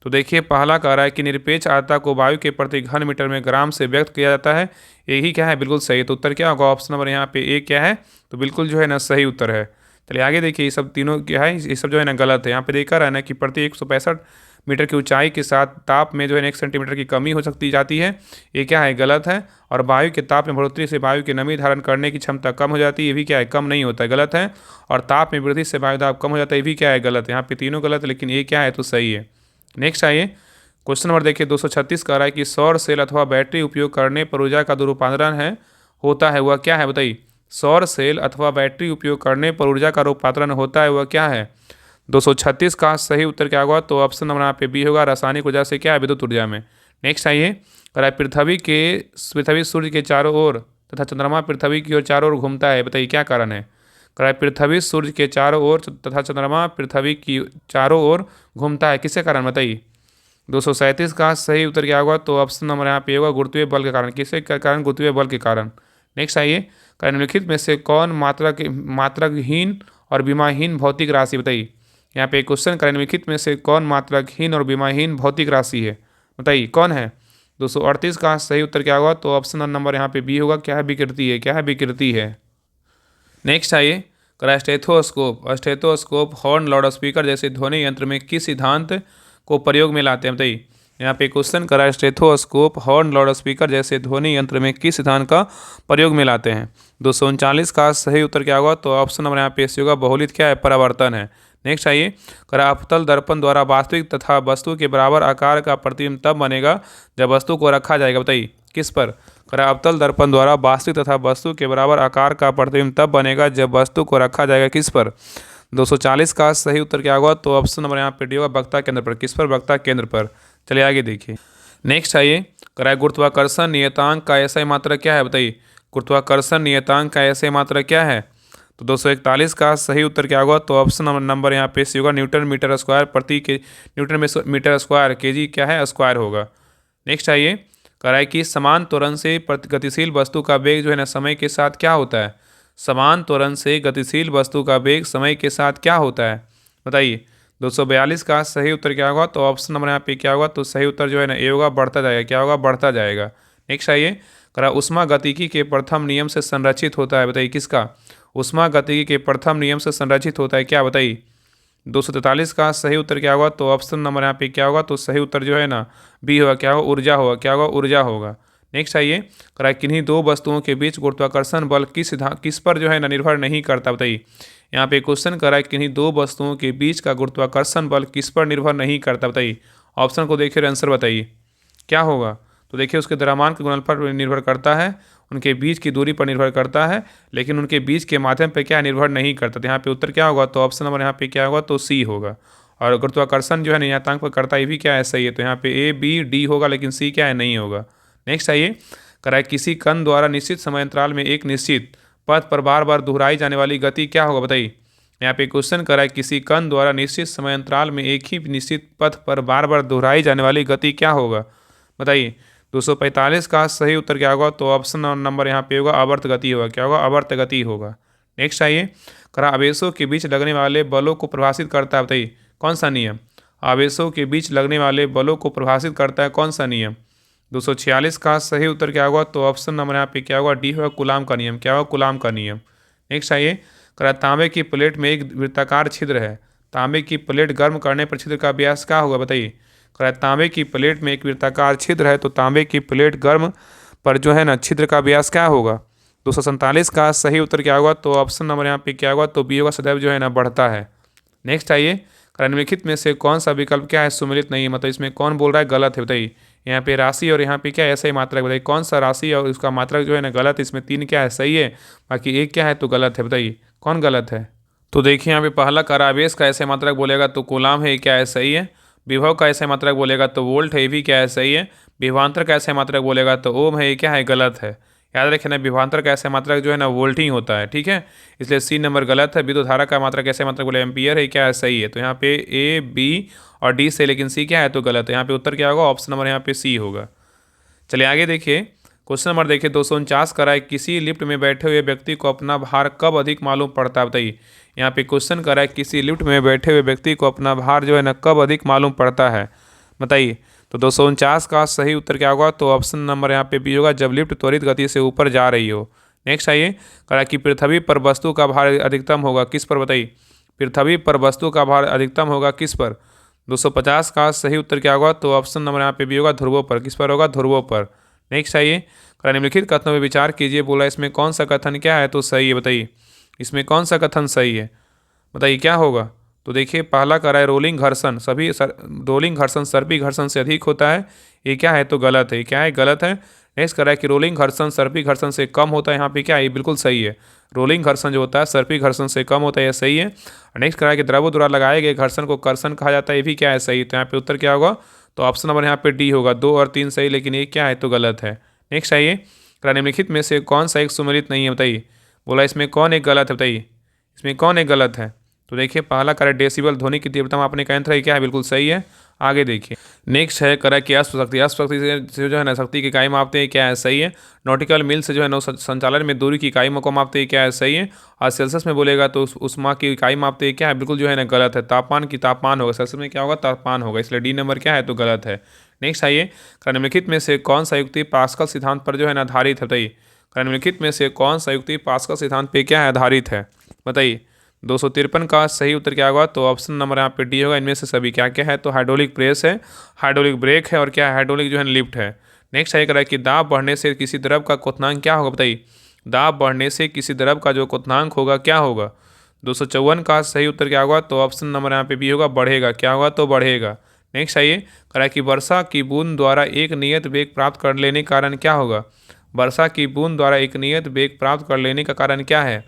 Speaker 1: तो देखिए पहला कह रहा है कि निरपेक्ष आर्द्रता को वायु के प्रति घन मीटर में ग्राम से व्यक्त किया जाता है। यही क्या है? बिल्कुल सही है। तो उत्तर क्या होगा? ऑप्शन नंबर यहाँ पे ए क्या है? तो बिल्कुल जो है ना सही उत्तर है। चलिए आगे देखिए, ये सब तीनों क्या है? ये सब जो है ना गलत है। यहाँ पे देखा रहा है ना कि प्रति 165 मीटर की ऊंचाई के साथ ताप में जो है 1 सेंटीमीटर की कमी हो सकती जाती है। ये क्या है? गलत है। और वायु के ताप में बढ़ोतरी से वायु की नमी धारण करने की क्षमता कम हो जाती है। ये भी क्या है? कम नहीं होता है, गलत है। और ताप में वृद्धि से वायु दाब कम हो जाता है। ये भी क्या है? गलत है। यहाँ पे तीनों गलत है, लेकिन ये क्या है? तो सही है। नेक्स्ट आइए, क्वेश्चन नंबर देखिए 236 कह रहा है कि सौर सेल अथवा बैटरी उपयोग करने पर ऊर्जा का जो रूपांतरण है होता है वह क्या है? बताइए सौर सेल अथवा बैटरी उपयोग करने पर ऊर्जा का रूपांतरण होता है वह क्या है? 236 का सही उत्तर क्या होगा? तो ऑप्शन नंबर यहाँ पे बी होगा, रासायनिक ऊर्जा से क्या है? विद्युत ऊर्जा में। नेक्स्ट आइए, कह रहा है पृथ्वी सूर्य के चारों ओर तथा चंद्रमा पृथ्वी की ओर चारों ओर घूमता है। बताइए क्या कारण है? कह रहा है पृथ्वी सूर्य के चारों ओर तथा चंद्रमा पृथ्वी की चारों ओर घूमता है, किसके कारण? बताइए 237 का सही उत्तर क्या होगा? तो ऑप्शन नंबर यहाँ पे होगा, गुरुत्वीय बल के कारण। किसके कारण? गुरुत्वीय बल के कारण। नेक्स्ट आइए, निम्नलिखित में से कौन मात्राहीन और विमाहीन भौतिक राशि? बताइए यहाँ पे क्वेश्चन करें निम्नलिखित में से कौन मात्रकहीन और विमाहीन भौतिक राशि है, बताइए कौन है। 238 का सही उत्तर क्या होगा, तो ऑप्शन नंबर यहाँ पे बी होगा, क्या है, विकृति है, क्या है, विकृति है। नेक्स्ट आइए करा stethoscope. Stethoscope horn loud speaker जैसे ध्वनि यंत्र में किस सिद्धांत को प्रयोग में लाते हैं, बताइए। यहाँ पे क्वेश्चन करा स्टेथोस्कोप हॉर्न लाउड स्पीकर जैसे ध्वनि यंत्र में किस सिद्धांत का प्रयोग में लाते हैं। 239 का सही उत्तर क्या होगा, तो ऑप्शन नंबर यहाँ पे सी होगा, बहुलित क्या है, परावर्तन है। नेक्स्ट आइए करा अवतल दर्पण द्वारा वास्तविक तथा वस्तु के बराबर आकार का प्रतिबिंब तब बनेगा जब वस्तु को रखा जाएगा, बताइए किस पर। करा अवतल दर्पण द्वारा वास्तविक तथा वस्तु के बराबर आकार का प्रतिबिंब तब बनेगा जब वस्तु को रखा जाएगा, किस पर। 240 का सही उत्तर क्या होगा, तो ऑप्शन नंबर यहाँ पे डी होगा, वक्ता केंद्र पर। किस पर, वक्ता केंद्र पर। चलिए आगे देखिए। नेक्स्ट आइए कराए गुरुत्वाकर्षण नियतांक का ऐसा मात्रक क्या है, बताइए। गुरुत्वाकर्षण नियतांक का ऐसा मात्रक क्या है, तो 241 का सही उत्तर क्या होगा, तो ऑप्शन नंबर यहाँ पे सी होगा, न्यूटन मीटर स्क्वायर प्रति के न्यूटन मीटर स्क्वायर केजी क्या है, स्क्वायर होगा। नेक्स्ट आइए कराए कि समान त्वरण से गतिशील वस्तु का वेग जो है ना समय के साथ क्या होता है। समान त्वरण से गतिशील वस्तु का वेग समय के साथ क्या होता है, बताइए। 242 का सही उत्तर क्या होगा, तो ऑप्शन नंबर यहाँ पे क्या होगा, तो सही उत्तर जो है ना ए होगा, बढ़ता जाएगा, क्या होगा, बढ़ता जाएगा। नेक्स्ट आइए करा ऊष्मागतिकी के प्रथम नियम से संरक्षित होता है, बताइए किसका। ऊष्मागतिकी के प्रथम नियम से संरक्षित होता है क्या, बताइए। 243 का सही उत्तर क्या होगा, तो ऑप्शन नंबर यहाँ पे क्या होगा, तो सही उत्तर जो है ना बी होगा, क्या होगा, ऊर्जा होगा, क्या होगा, ऊर्जा होगा। नेक्स्ट आइए करा किन्हीं दो वस्तुओं के बीच गुरुत्वाकर्षण बल किस पर जो है ना निर्भर नहीं करता, बताइए। यहाँ पे क्वेश्चन करा किन्हीं दो वस्तुओं के बीच का गुरुत्वाकर्षण बल किस पर निर्भर नहीं करता, बताइए। ऑप्शन को देखिए और आंसर बताइए क्या होगा, तो देखिए उसके द्रव्यमान के गुणनफल पर निर्भर करता है, उनके बीच की दूरी पर निर्भर करता है, लेकिन उनके बीच के माध्यम पर क्या निर्भर नहीं करता। तो यहाँ पे उत्तर क्या होगा, तो ऑप्शन नंबर यहाँ पे क्या होगा, तो सी होगा। और गुरुत्वाकर्षण जो है नियतांक पर करता है, ये भी क्या है, सही है। तो यहाँ पे ए बी डी होगा, लेकिन सी क्या है, नहीं होगा। नेक्स्ट आइए कराए किसी कण द्वारा निश्चित समय अंतराल में एक निश्चित पथ पर बार बार दोहराई जाने वाली गति क्या होगा, बताइए। यहाँ पे क्वेश्चन कराए किसी कण द्वारा निश्चित समय अंतराल में एक ही निश्चित पथ पर बार बार दोहराई जाने वाली गति क्या होगा, बताइए। 245 का सही उत्तर क्या होगा, तो ऑप्शन नंबर यहाँ पे होगा, आवर्त गति होगा, क्या होगा, आवर्त गति होगा। नेक्स्ट आइए करा आवेशों के बीच लगने वाले बलों को प्रभाषित करता है, बताइए कौन सा नियम। आवेशों के बीच लगने वाले बलों को प्रभाषित करता है कौन सा नियम। 246 का सही उत्तर क्या होगा, तो ऑप्शन नंबर यहाँ पे क्या होगा, डी होगा, कूलाम का नियम, क्या होगा, कूलाम का नियम। नेक्स्ट आइए करा तांबे की प्लेट में एक वृत्ताकार छिद्र है, तांबे की प्लेट गर्म करने पर छिद्र का व्यास क्या होगा, बताइए। करा तांबे की प्लेट में एक वृत्ताकार छिद्र है, तो तांबे की प्लेट गर्म पर जो है ना छिद्र का व्यास क्या होगा। 247 का सही उत्तर क्या होगा, तो ऑप्शन नंबर यहाँ पे क्या होगा, तो बी होगा, सदैव जो है ना बढ़ता है। नेक्स्ट आइए करा निम्नलिखित में से कौन सा विकल्प क्या है, सुमेलित नहीं है, मतलब इसमें कौन बोल रहा है, गलत है, बताइए। यहाँ पे राशि और यहाँ पे क्या ऐसा ही मात्रक, बताइए कौन सा राशि और उसका मात्रक जो है ना गलत, इसमें 3 क्या है, सही है, बाकी एक क्या है, तो गलत है, बताइए कौन गलत है। तो देखिए यहाँ पे पहला करा आवेश का ऐसे मात्रक बोलेगा तो कूलाम है, क्या है, सही है। विभव का ऐसे मात्रक बोलेगा तो वोल्ट है, ये भी क्या है, सही है। विभवांतर का ऐसे मात्रक बोलेगा तो ओम है, ये क्या है, गलत है। याद रखें ना, विभवांतर का ऐसे मात्रक जो है ना वोल्ट ही होता है, ठीक है, इसलिए सी नंबर गलत है। विद्युत धारा का मात्रक ऐसे मात्रक बोले एम्पियर है, क्या है, सही है। तो यहाँ पे ए बी और डी से, लेकिन सी क्या है, तो गलत है। यहाँ पे उत्तर क्या होगा, ऑप्शन नंबर यहाँ पे सी होगा। चलिए आगे देखिए क्वेश्चन नंबर देखिए 249 कराए किसी लिफ्ट में बैठे हुए व्यक्ति को अपना भार कब अधिक मालूम पड़ता है, बताइए। यहाँ पे क्वेश्चन कराए किसी लिफ्ट में बैठे हुए व्यक्ति को अपना भार जो है ना कब अधिक मालूम पड़ता है, बताइए। तो 249 का सही उत्तर क्या होगा, तो ऑप्शन नंबर यहाँ पे बी होगा, जब लिफ्ट त्वरित गति से ऊपर जा रही हो। नेक्स्ट आइए करा कि पृथ्वी पर वस्तु का भार अधिकतम होगा किस पर, बताइए। पृथ्वी पर वस्तु का भार अधिकतम होगा किस पर। 250 का सही उत्तर क्या होगा, तो ऑप्शन नंबर यहाँ पे भी होगा, ध्रुवों पर। किस पर होगा, ध्रुवों पर। नेक्स्ट आइए करा निम्नलिखित कथनों पर विचार कीजिए, बोला इसमें कौन सा कथन क्या है, तो सही है, बताइए इसमें कौन सा कथन सही है, बताइए क्या होगा। तो देखिए पहला करा है रोलिंग घर्षण रोलिंग घर्षण सर्पी घर्षण से अधिक होता है, ये क्या है, तो गलत है, क्या है, गलत है। नेक्स्ट करा है कि रोलिंग घर्षण सर्पी घर्षण से कम होता है, यहाँ पे क्या है, ये बिल्कुल सही है। रोलिंग घर्षण जो होता है सर्पी घर्षण से कम होता है, यह सही है। नेक्स्ट करा है कि द्रव्य द्वारा लगाए गए घर्षण को कर्षण कहा जाता है, ये भी क्या है, सही। तो यहाँ पे उत्तर क्या होगा, तो ऑप्शन नंबर यहाँ पे डी होगा, 2 और 3 सही, लेकिन ये क्या है, तो गलत है। नेक्स्ट आइए करा निम्नलिखित में से कौन सा एक सुमेलित नहीं है, बताइए। बोला इसमें कौन एक गलत है, बताइए इसमें कौन एक गलत है। तो देखिए पहला करें डेसिबल ध्वनि की तीव्रता मापने का यंत्र है, क्या है, बिल्कुल सही है। आगे देखिए नेक्स्ट है करा कि अश्वशक्ति। अश्वशक्ति से जो है ना शक्ति की इकाई मापते हैं, क्या है, सही है। नॉटिकल मील से जो है ना संचालन में दूरी की इकाई को मापते हैं, क्या है, सही है। और सेल्सियस में बोलेगा तो ऊष्मा की इकाई मापते हैं, क्या है, बिल्कुल जो है ना गलत है। तापमान की तापमान होगा, सेल्सियस में क्या होगा, तापमान होगा, इसलिए डी नंबर क्या है तो गलत है। नेक्स्ट आइए, निम्नलिखित में से कौन सा युक्ति पास्कल सिद्धांत पर जो है ना आधारित है, बताइए। निम्नलिखित में से कौन सा युक्ति पास्कल सिद्धांत पे क्या है आधारित है, बताइए। 253 का सही उत्तर क्या होगा तो ऑप्शन नंबर यहाँ पे डी होगा। इनमें से सभी क्या क्या है तो हाइड्रोलिक प्रेस है, हाइड्रोलिक ब्रेक है और क्या है, हाइड्रोलिक जो है लिफ्ट है। नेक्स्ट है करा कि दाब बढ़ने से किसी द्रव का क्वथनांक क्या होगा, बताइए। दाब बढ़ने से किसी द्रव का जो क्वथनांक होगा क्या होगा। 254 का सही उत्तर क्या होगा तो ऑप्शन नंबर यहाँ पे बी होगा, बढ़ेगा, क्या होगा तो बढ़ेगा। नेक्स्ट आइए करा कि वर्षा की बूंद द्वारा एक नियत वेग प्राप्त कर लेने का कारण क्या होगा। वर्षा की बूंद द्वारा एक नियत वेग प्राप्त कर लेने का कारण क्या है।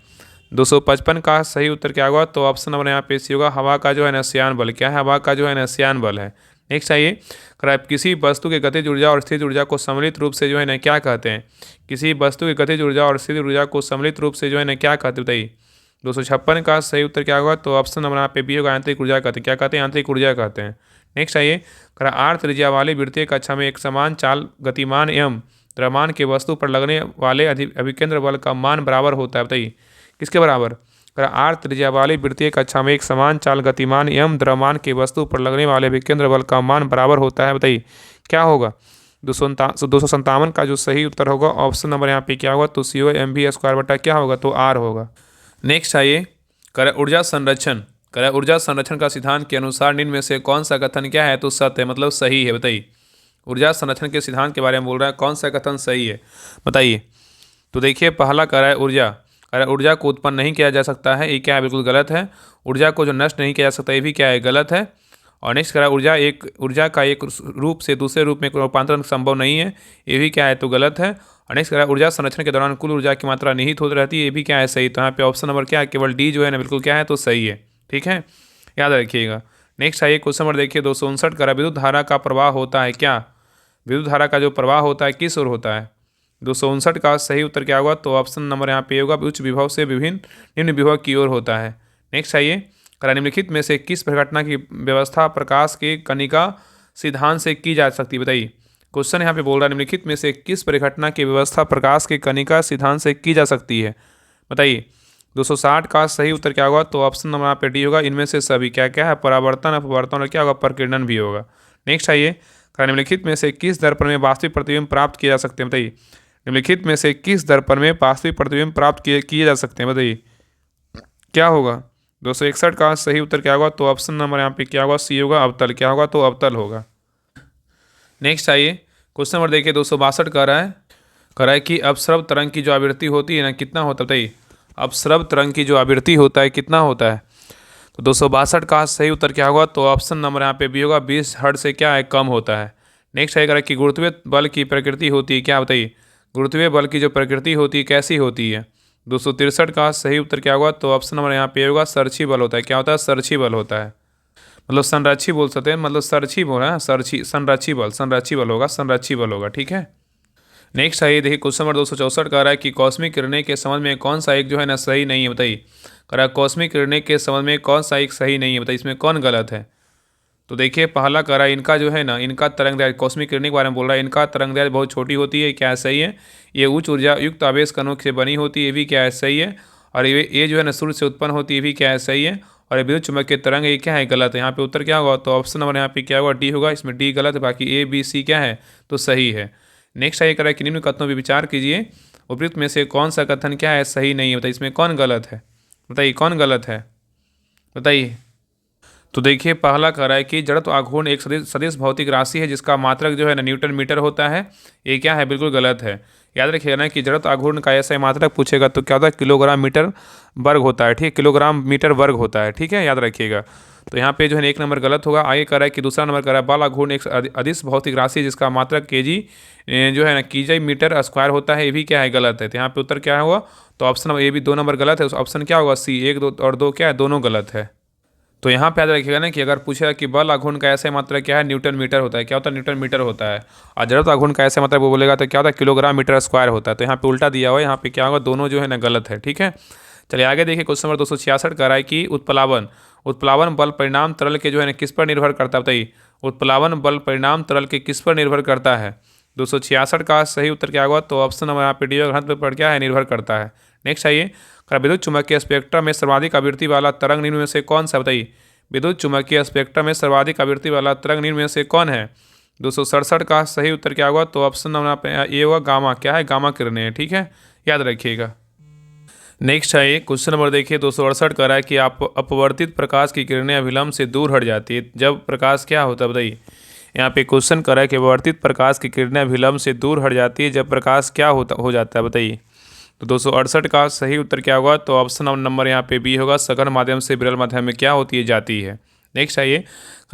Speaker 1: 255 का सही उत्तर क्या होगा तो ऑप्शन नंबर यहाँ पे सी होगा, हवा का जो है नस्यान बल, क्या है, हवा का जो है नस्यान बल है। नेक्स्ट आइए कराइब किसी वस्तु के गतिज ऊर्जा और स्थिर ऊर्जा को सम्मिलित रूप से जो है ना क्या कहते हैं। किसी वस्तु की गतिज ऊर्जा और स्थिर ऊर्जा को सम्मिलित रूप से जो है ना क्या कहते हैं, बताइए। 256 का सही उत्तर क्या होगा तो ऑप्शन नंबर यहाँ पे बी होगा, आंतरिक ऊर्जा कहते हैं, क्या कहते हैं, आंतरिक ऊर्जा कहते हैं। नेक्स्ट आइए करा आर त्रिज्या वाली वृत्तीय कक्षा में एक समान चाल गतिमान एवं द्रव्यमान के वस्तु पर लगने वाले अभिकेंद्र बल का मान बराबर होता है, बताइए। किसके बराबर। आर त्रिज्या वाली वृत्तीय कक्षा में एक समान चाल गतिमान एवं द्रव्यमान के वस्तु पर लगने वाले विकेंद्र बल का मान बराबर होता है, बताइए क्या होगा। 257 का जो सही उत्तर होगा ऑप्शन नंबर यहाँ पे क्या होगा तो सी ओ एम भी स्क्वायर बटा क्या होगा तो आर होगा। नेक्स्ट आइए करा ऊर्जा संरक्षण। करा ऊर्जा संरक्षण का सिद्धांत के अनुसार निम्न में से कौन सा कथन क्या है तो सत्य है, मतलब सही है, बताइए। ऊर्जा संरक्षण के सिद्धांत के बारे में बोल रहा है, कौन सा कथन सही है, बताइए। तो देखिए पहला कह रहा है ऊर्जा को उत्पन्न नहीं किया जा सकता है, ये क्या है, बिल्कुल गलत है। ऊर्जा को जो नष्ट नहीं किया जा सकता, ये भी क्या है, गलत है। और नेक्स्ट कह रहा है ऊर्जा का एक रूप से दूसरे रूप में रूपांतरण संभव नहीं है, ये भी क्या है तो गलत है। और नेक्स्ट कह रहा है ऊर्जा संरक्षण के दौरान कुल ऊर्जा की मात्रा निहित होती रहती है, ये भी क्या है, सही। तो यहाँ पे ऑप्शन नंबर क्या है, केवल डी जो है ना बिल्कुल क्या है तो सही है, ठीक है, याद रखिएगा। नेक्स्ट आइए क्वेश्चन नंबर देखिए 259 का विद्युत धारा का प्रवाह होता है क्या। विद्युत धारा का जो प्रवाह होता है किस ओर होता है। 259 का सही उत्तर क्या होगा तो ऑप्शन नंबर यहाँ पे होगा, उच्च विभव से विभिन्न निम्न विभव की ओर होता है। नेक्स्ट आइए निम्नलिखित में से किस परिघटना की व्यवस्था प्रकाश के कणिका सिद्धांत से की जा सकती है, बताइए। क्वेश्चन यहाँ पे बोल रहा है निम्नलिखित में से किस परिघटना की व्यवस्था प्रकाश के कणिका सिद्धांत से की जा सकती है, बताइए। 260 का सही उत्तर क्या होगा तो ऑप्शन नंबर यहाँ पे डी होगा, इनमें से सभी क्या क्या है, परावर्तन, अपवर्तन और क्या होगा, प्रकीर्णन भी होगा। नेक्स्ट आइए निम्नलिखित में से किस दर्पण में वास्तविक प्रतिबिंब प्राप्त किए जा सकते हैं, बताइए। निम्नलिखित में से किस दर्पण में वास्तविक प्रतिबिंब प्राप्त किए जा सकते हैं, बताइए क्या होगा। 261 का सही उत्तर क्या होगा तो ऑप्शन नंबर यहाँ पे क्या होगा, सी होगा, अवतल, क्या होगा तो अवतल होगा। नेक्स्ट आइए क्वेश्चन नंबर देखिए 262 कह रहा है कि अपस्रव तरंग की जो आवृत्ति होती है ना कितना होता है, बताइए। अपस्रव तरंग की जो आवृत्ति होता है कितना होता है। तो 262 का सही उत्तर क्या होगा तो ऑप्शन नंबर यहाँ पे भी होगा, 20 हर्ट्ज से क्या है, कम होता है। नेक्स्ट है कि गुरुत्वीय बल की प्रकृति होती है क्या, बताइए। गुरुत्वीय बल की जो प्रकृति होती है कैसी होती है। 263 का सही उत्तर क्या होगा तो ऑप्शन नंबर यहाँ पे होगा, सरछी बल होता है, क्या होता है, सरछी बल होता है, मतलब संरक्षी बोल सकते हैं, मतलब सरछी बोल रहे हैं, सरछी संरक्षी बल होगा, संरक्षी बल होगा, ठीक है। नेक्स्ट आइए देखिए क्वेश्चन नंबर 264 कह रहा है कि कॉस्मिक किरणें के समझ में कौन सा एक जो है ना सही नहीं है, बताइए। कह रहा है कॉस्मिक किरणें के समझ में कौन सा एक सही नहीं है, बताइए, इसमें कौन गलत है। तो देखिए पहला कह रहा है इनका जो है ना, इनका तरंगदैर्घ्य, कॉस्मिक किरणें के बारे में बोल रहा है, इनका तरंगदैर्घ्य बहुत छोटी होती है, क्या सही है। ये उच्च ऊर्जा युक्त आवेश कणों से बनी होती है, ये भी क्या है, सही है। और ये जो है ना सूर्य से उत्पन्न होती है, ये भी क्या है, सही है। और ये विद्युत चुम्बकीय तरंग ये क्या है, गलत है। यहाँ पे उत्तर क्या होगा तो ऑप्शन नंबर यहाँ पे क्या होगा, डी होगा, इसमें डी गलत है, बाकी ए बी सी क्या है तो सही है। नेक्स्ट आइए करें कि निम्न कथनों पर विचार कीजिए, उपयुक्त में से कौन सा कथन क्या है, सही नहीं है, बताइए, इसमें कौन गलत है, बताइए कौन गलत है, बताइए। तो देखिए पहला कह रहा है कि जड़त्व आघूर्ण एक सदिश भौतिक राशि है जिसका मात्रक जो है ना न्यूटन मीटर होता है, ये क्या है, बिल्कुल गलत है। याद रखिएगा ना कि जड़त्व आघूर्ण का ऐसा मात्रक पूछेगा तो क्या होता है, किलोग्राम मीटर वर्ग होता है, ठीक है, किलोग्राम मीटर वर्ग होता है, ठीक है, याद रखिएगा। तो यहाँ पे जो है एक नंबर गलत होगा। आगे कह रहा है कि दूसरा नंबर कह रहा है बल आघूर्ण एक अदिश भौतिक राशि जिसका मात्रक केजी जो है ना कीजी मीटर स्क्वायर होता है, ये भी क्या है, गलत है। तो यहाँ पे उत्तर क्या हुआ तो ऑप्शन नंबर ये भी 2 नंबर गलत है, ऑप्शन क्या होगा, सी, 1 2 और 2 क्या है, दोनों गलत है। तो यहाँ पे याद रखिएगा ना कि अगर पूछेगा कि बल आघूर्ण का ऐसा मात्रा क्या है, न्यूटन मीटर होता है, क्या होता है, न्यूटन मीटर होता है। और जड़त्व आघूर्ण का ऐसा मात्रा वो बोलेगा तो क्या होता है, किलोग्राम मीटर स्क्वायर होता है। तो यहाँ पे उल्टा दिया हुआ है, यहाँ पे क्या होगा, दोनों जो है ना गलत है, ठीक है। चलिए आगे देखिए क्वेश्चन नंबर 266 कह रहा है कि उत्प्लावन उत्प्लावन बल परिणाम तरल के जो है ना किस पर निर्भर करता है, बताइए। उत्प्लावन बल परिणाम तरल के किस पर निर्भर करता है। 266 का सही उत्तर क्या होगा, तो ऑप्शन नंबर यहाँ पे डी घनत्व पर क्या है, निर्भर करता है। नेक्स्ट आइए, विद्युत चुम्बकीय स्पेक्ट्रम में सर्वाधिक आवृत्ति वाला तरंग निम्न में से कौन सा, बताइए। विद्युत चुम्बकीय स्पेक्ट्रम में सर्वाधिक आवृत्ति वाला तरंग निम्न में से कौन है। 267 का सही उत्तर क्या होगा, तो ऑप्शन नंबर पे ये होगा गामा, क्या है, गामा किरणें हैं, ठीक है, याद रखिएगा। नेक्स्ट है क्वेश्चन नंबर देखिए 268 कह रहा है कि आप अपवर्तित प्रकाश की किरणें अभिलंब से दूर हट जाती है जब प्रकाश क्या होता है, बताइए। यहाँ पे क्वेश्चन कर रहा है कि अपवर्तित प्रकाश की किरणें अभिलंब से दूर हट जाती है जब प्रकाश क्या हो जाता है, बताइए। तो 268 का सही उत्तर क्या होगा, तो ऑप्शन नंबर यहाँ पे बी होगा, सघन माध्यम से विरल माध्यम में क्या होती है, जाती है। नेक्स्ट आइए,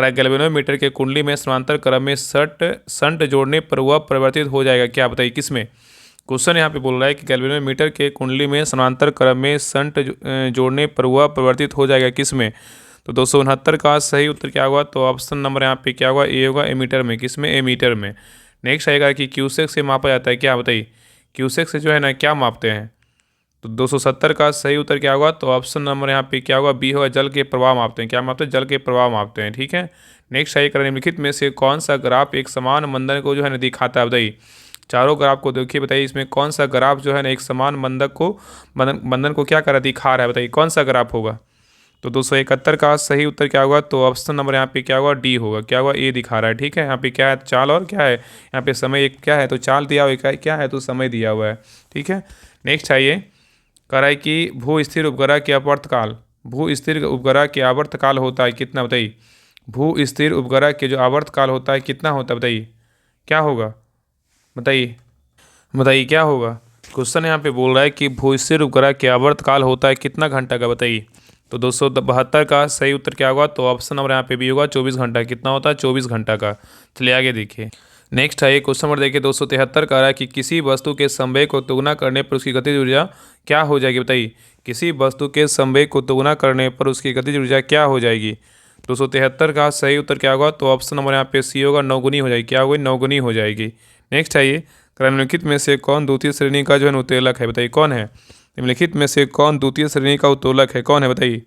Speaker 1: गैल्वेनोमीटर के कुंडली में समांतर क्रम में शंट जोड़ने पर वह परिवर्तित हो जाएगा, क्या, बताइए, किसमें। क्वेश्चन यहाँ पे बोल रहा है कि गैल्वेनोमीटर के कुंडली में समांतर क्रम में शंट जोड़ने पर वह परिवर्तित हो जाएगा, किसमें। तो 269 का सही उत्तर क्या होगा, तो ऑप्शन नंबर यहाँ पे क्या होगा, ए होगा, एमीटर में, किसमें, एमीटर में। नेक्स्ट आएगा कि क्यूसेक से मापा जाता है, क्या, बताइए। क्यूसेक से जो है ना क्या मापते हैं। तो 270 का सही उत्तर क्या होगा, तो ऑप्शन नंबर यहाँ पे क्या होगा, बी होगा, जल के प्रवाह मापते हैं, क्या मापते हैं, जल के प्रवाह मापते हैं, ठीक है। नेक्स्ट आइए, निम्नलिखित में से कौन सा ग्राफ एक समान मंदन को जो है ना दिखाता है, बताइए। चारों ग्राफ को देखिए, बताइए इसमें कौन सा ग्राफ जो है ना एक समान मंदन को क्या कर रहा है, दिखा रहा है, बताइए कौन सा ग्राफ होगा। तो 271 का सही उत्तर क्या होगा, तो ऑप्शन नंबर यहाँ पे क्या होगा, डी होगा, क्या होगा, ए दिखा रहा है, ठीक है। यहाँ पे क्या है, चाल, और क्या है यहाँ पे समय, एक क्या है, तो चाल दिया हुआ है, क्या है, तो समय दिया हुआ है, ठीक है। नेक्स्ट आइए, कह रहा है कि भू स्थिर उपग्रह के आवर्तकाल होता है कितना, बताइए। भू स्थिर उपग्रह के जो आवर्तकाल होता है कितना होता है, बताइए, क्या होगा, बताइए क्या होगा। क्वेश्चन यहाँ पे बोल रहा है कि भू स्थिर उपग्रह के आवर्तकाल होता है कितना घंटा का, बताइए। तो 272 का सही उत्तर क्या होगा, तो ऑप्शन नंबर यहाँ पे भी होगा, 24 घंटा। कितना होता है, 24 घंटा का। चलिए आगे देखिए, नेक्स्ट है क्वेश्चन नंबर देखिए 273 कह रहा है कि किसी वस्तु के संवेग को दोगुना करने पर उसकी गतिज ऊर्जा क्या हो जाएगी, बताइए। किसी वस्तु के संवेग को दोगुना करने पर उसकी गतिज ऊर्जा क्या हो जाएगी। 273 का सही उत्तर क्या होगा, तो ऑप्शन नंबर यहाँ पे सी होगा, नौगुनी हो जाएगी, क्या होगी, नौगुनी हो जाएगी। नेक्स्ट आइए, निम्नलिखित में से कौन द्वितीय श्रेणी का जो है उत्तोलक है, बताइए कौन है। निम्नलिखित में से कौन द्वितीय श्रेणी का उत्तोलक है, कौन है, बताइए।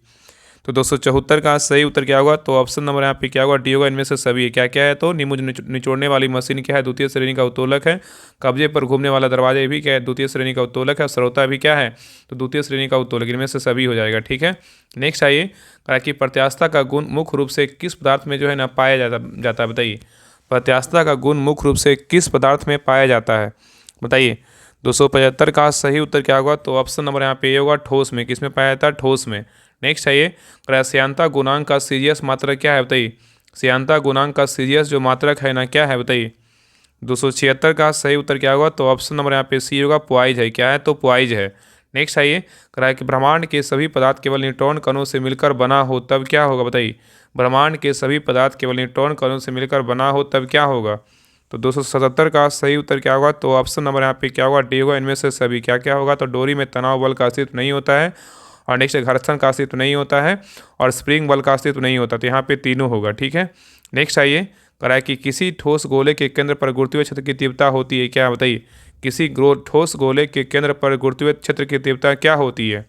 Speaker 1: तो 274 का सही उत्तर क्या होगा, तो ऑप्शन नंबर यहाँ पे क्या होगा, डी होगा, इनमें से सभी क्या क्या है, तो नींबू निचोड़ने वाली मशीन क्या है, द्वितीय श्रेणी का उत्तोलक है। कब्जे पर घूमने वाला दरवाजा भी क्या है, द्वितीय श्रेणी का उत्तोलक है। श्रोता भी क्या है, तो द्वितीय श्रेणी का उत्तोलक, इनमें से सभी हो जाएगा, ठीक है। नेक्स्ट आइए, कहा कि प्रत्यास्थता का गुण मुख्य रूप से किस पदार्थ में जो है ना पाया जाता है, बताइए। प्रत्यास्थता का गुण मुख्य रूप से किस पदार्थ में पाया जाता है, बताइए। 275 का सही उत्तर क्या होगा, तो ऑप्शन नंबर यहाँ पे ये होगा, ठोस में, किसमें पाया जाता है, ठोस में। नेक्स्ट है ये, श्यानता गुणांक का सीरियस मात्रक क्या है, बताइए। श्यानता गुणांक का सीरियस जो मात्रक है ना, क्या है, बताइए। 276 का सही उत्तर क्या होगा, तो ऑप्शन नंबर यहाँ पे सी होगा, प्वाइज है, क्या है, तो प्वाइज है। नेक्स्ट आइए, कह रहा है कि ब्रह्मांड के सभी पदार्थ केवल न्यूट्रॉन कणों से मिलकर बना हो तब क्या होगा, बताइए। ब्रह्मांड के सभी पदार्थ केवल न्यूट्रॉन कणों से मिलकर बना हो तब क्या होगा। तो 277 का सही उत्तर क्या होगा, तो ऑप्शन नंबर यहाँ पे क्या होगा, डी होगा, इनमें से सभी क्या क्या होगा। तो डोरी में तनाव बल का अस्तित्व नहीं होता है, और नेक्स्ट घर्षण का अस्तित्व नहीं होता है, और स्प्रिंग बल का अस्तित्व नहीं होता। तो यहाँ पे तीनों होगा, ठीक है। नेक्स्ट आइए, कह रहा है कि किसी ठोस गोले के केंद्र पर गुरुत्वीय क्षेत्र की तीव्रता होती है, क्या, बताइए। किसी ठोस गोले के केंद्र पर गुरुत्वीय क्षेत्र की तीव्रता क्या होती है।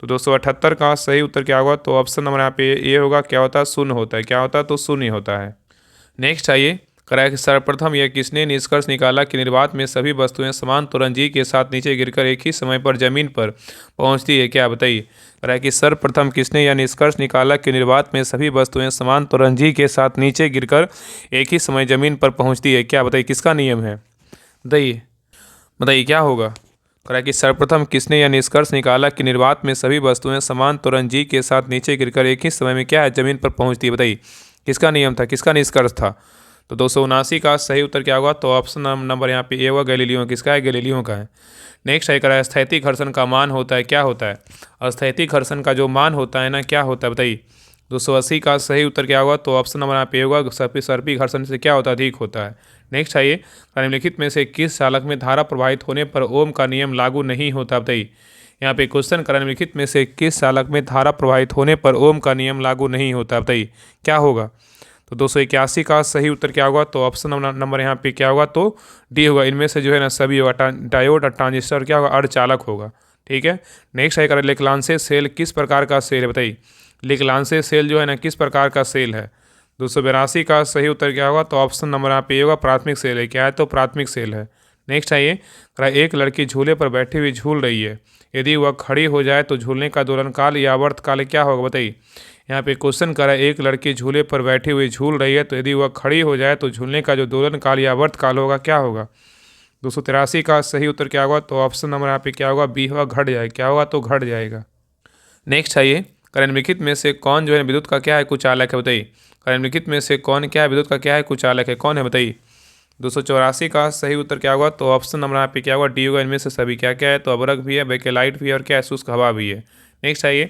Speaker 1: तो 278 का सही उत्तर क्या होगा, तो ऑप्शन नंबर यहाँ पे ए होगा, क्या होता है, शून्य होता है, क्या होता है, तो शून्य होता है। नेक्स्ट आइए, कह रहा है कि सर्वप्रथम यह किसने निष्कर्ष निकाला कि निर्वात में सभी वस्तुएं समान त्वरण जी के साथ नीचे गिरकर एक ही समय पर जमीन पर पहुंचती है, क्या, बताइए। कह रहा है कि सर्वप्रथम किसने यह निष्कर्ष निकाला कि निर्वात में सभी वस्तुएं समान त्वरण जी के साथ नीचे गिरकर एक ही समय जमीन पर पहुंचती है, क्या, बताइए, किसका नियम है, बताइए क्या होगा। कह रहा है कि सर्वप्रथम किसने यह निष्कर्ष निकाला कि निर्वात में सभी वस्तुएं समान त्वरण जी के साथ नीचे गिरकर एक ही समय में क्या है, जमीन पर पहुंचती है, बताइए किसका नियम था, किसका निष्कर्ष था। तो 279 का सही उत्तर क्या होगा, तो ऑप्शन नंबर यहाँ पे ए होगा, गैलीलियो, किसका है, गैलीलियो का है। नेक्स्ट है, करा स्थैतिक घर्षण का मान होता है, क्या होता है। अस्थैतिक घर्षण का जो मान होता है ना, क्या होता है, बताइए। 280 का सही उत्तर क्या होगा, तो ऑप्शन नंबर यहाँ पे होगा, सर्पी घर्षण से क्या होता है, अधिक होता है। नेक्स्ट है, निम्नलिखित में से किस चालक में धारा प्रवाहित होने पर ओम का नियम लागू नहीं होता, बताइए। यहाँ पे क्वेश्चन करा, निम्नलिखित में से किस चालक में धारा प्रवाहित होने पर ओम का नियम लागू नहीं होता, बताइए क्या होगा। तो 281 का सही उत्तर क्या होगा, तो ऑप्शन नंबर यहाँ पे क्या होगा, तो डी होगा, इनमें से जो है ना सभी होगा। डायोड और ट्रांजिस्टर क्या होगा, अर्धचालक होगा, ठीक है। नेक्स्ट है करें लिक्लांसेस सेल किस प्रकार का सेल है, बताइए। लिक्लांसेस सेल जो है ना किस प्रकार का सेल है। 282 का सही उत्तर क्या होगा, तो ऑप्शन नंबर यहाँ पे ये होगा प्राथमिक सेल है। क्या है, तो प्राथमिक सेल है। नेक्स्ट है ये एक लड़की झूले पर बैठी हुई झूल रही है, यदि वह खड़ी हो जाए तो झूलने का दोलनकाल या आवर्तकाल क्या होगा, बताइए। यहाँ पे क्वेश्चन करा एक लड़की झूले पर बैठी हुई झूल रही है, तो यदि वह खड़ी हो जाए तो झूलने का जो दोलनकाल या आवर्तकाल होगा क्या होगा। 283 का सही उत्तर क्या होगा, तो ऑप्शन नंबर यहाँ पे क्या होगा, बी होगा घट जाएगा। क्या होगा, तो घट जाएगा। नेक्स्ट है ये निम्नलिखित में से कौन जो है विद्युत का क्या है कुचालक है, बताइए। निम्नलिखित में से कौन क्या है विद्युत का क्या है कुचालक है, कौन है, बताइए। 284 का सही उत्तर क्या होगा, तो ऑप्शन नंबर यहाँ पे क्या होगा, डी होगा। इनमें से सभी क्या क्या है, तो अवरक भी है, बेकेलाइट भी है और क्या है, शुष्क हवा भी है। नेक्स्ट है ये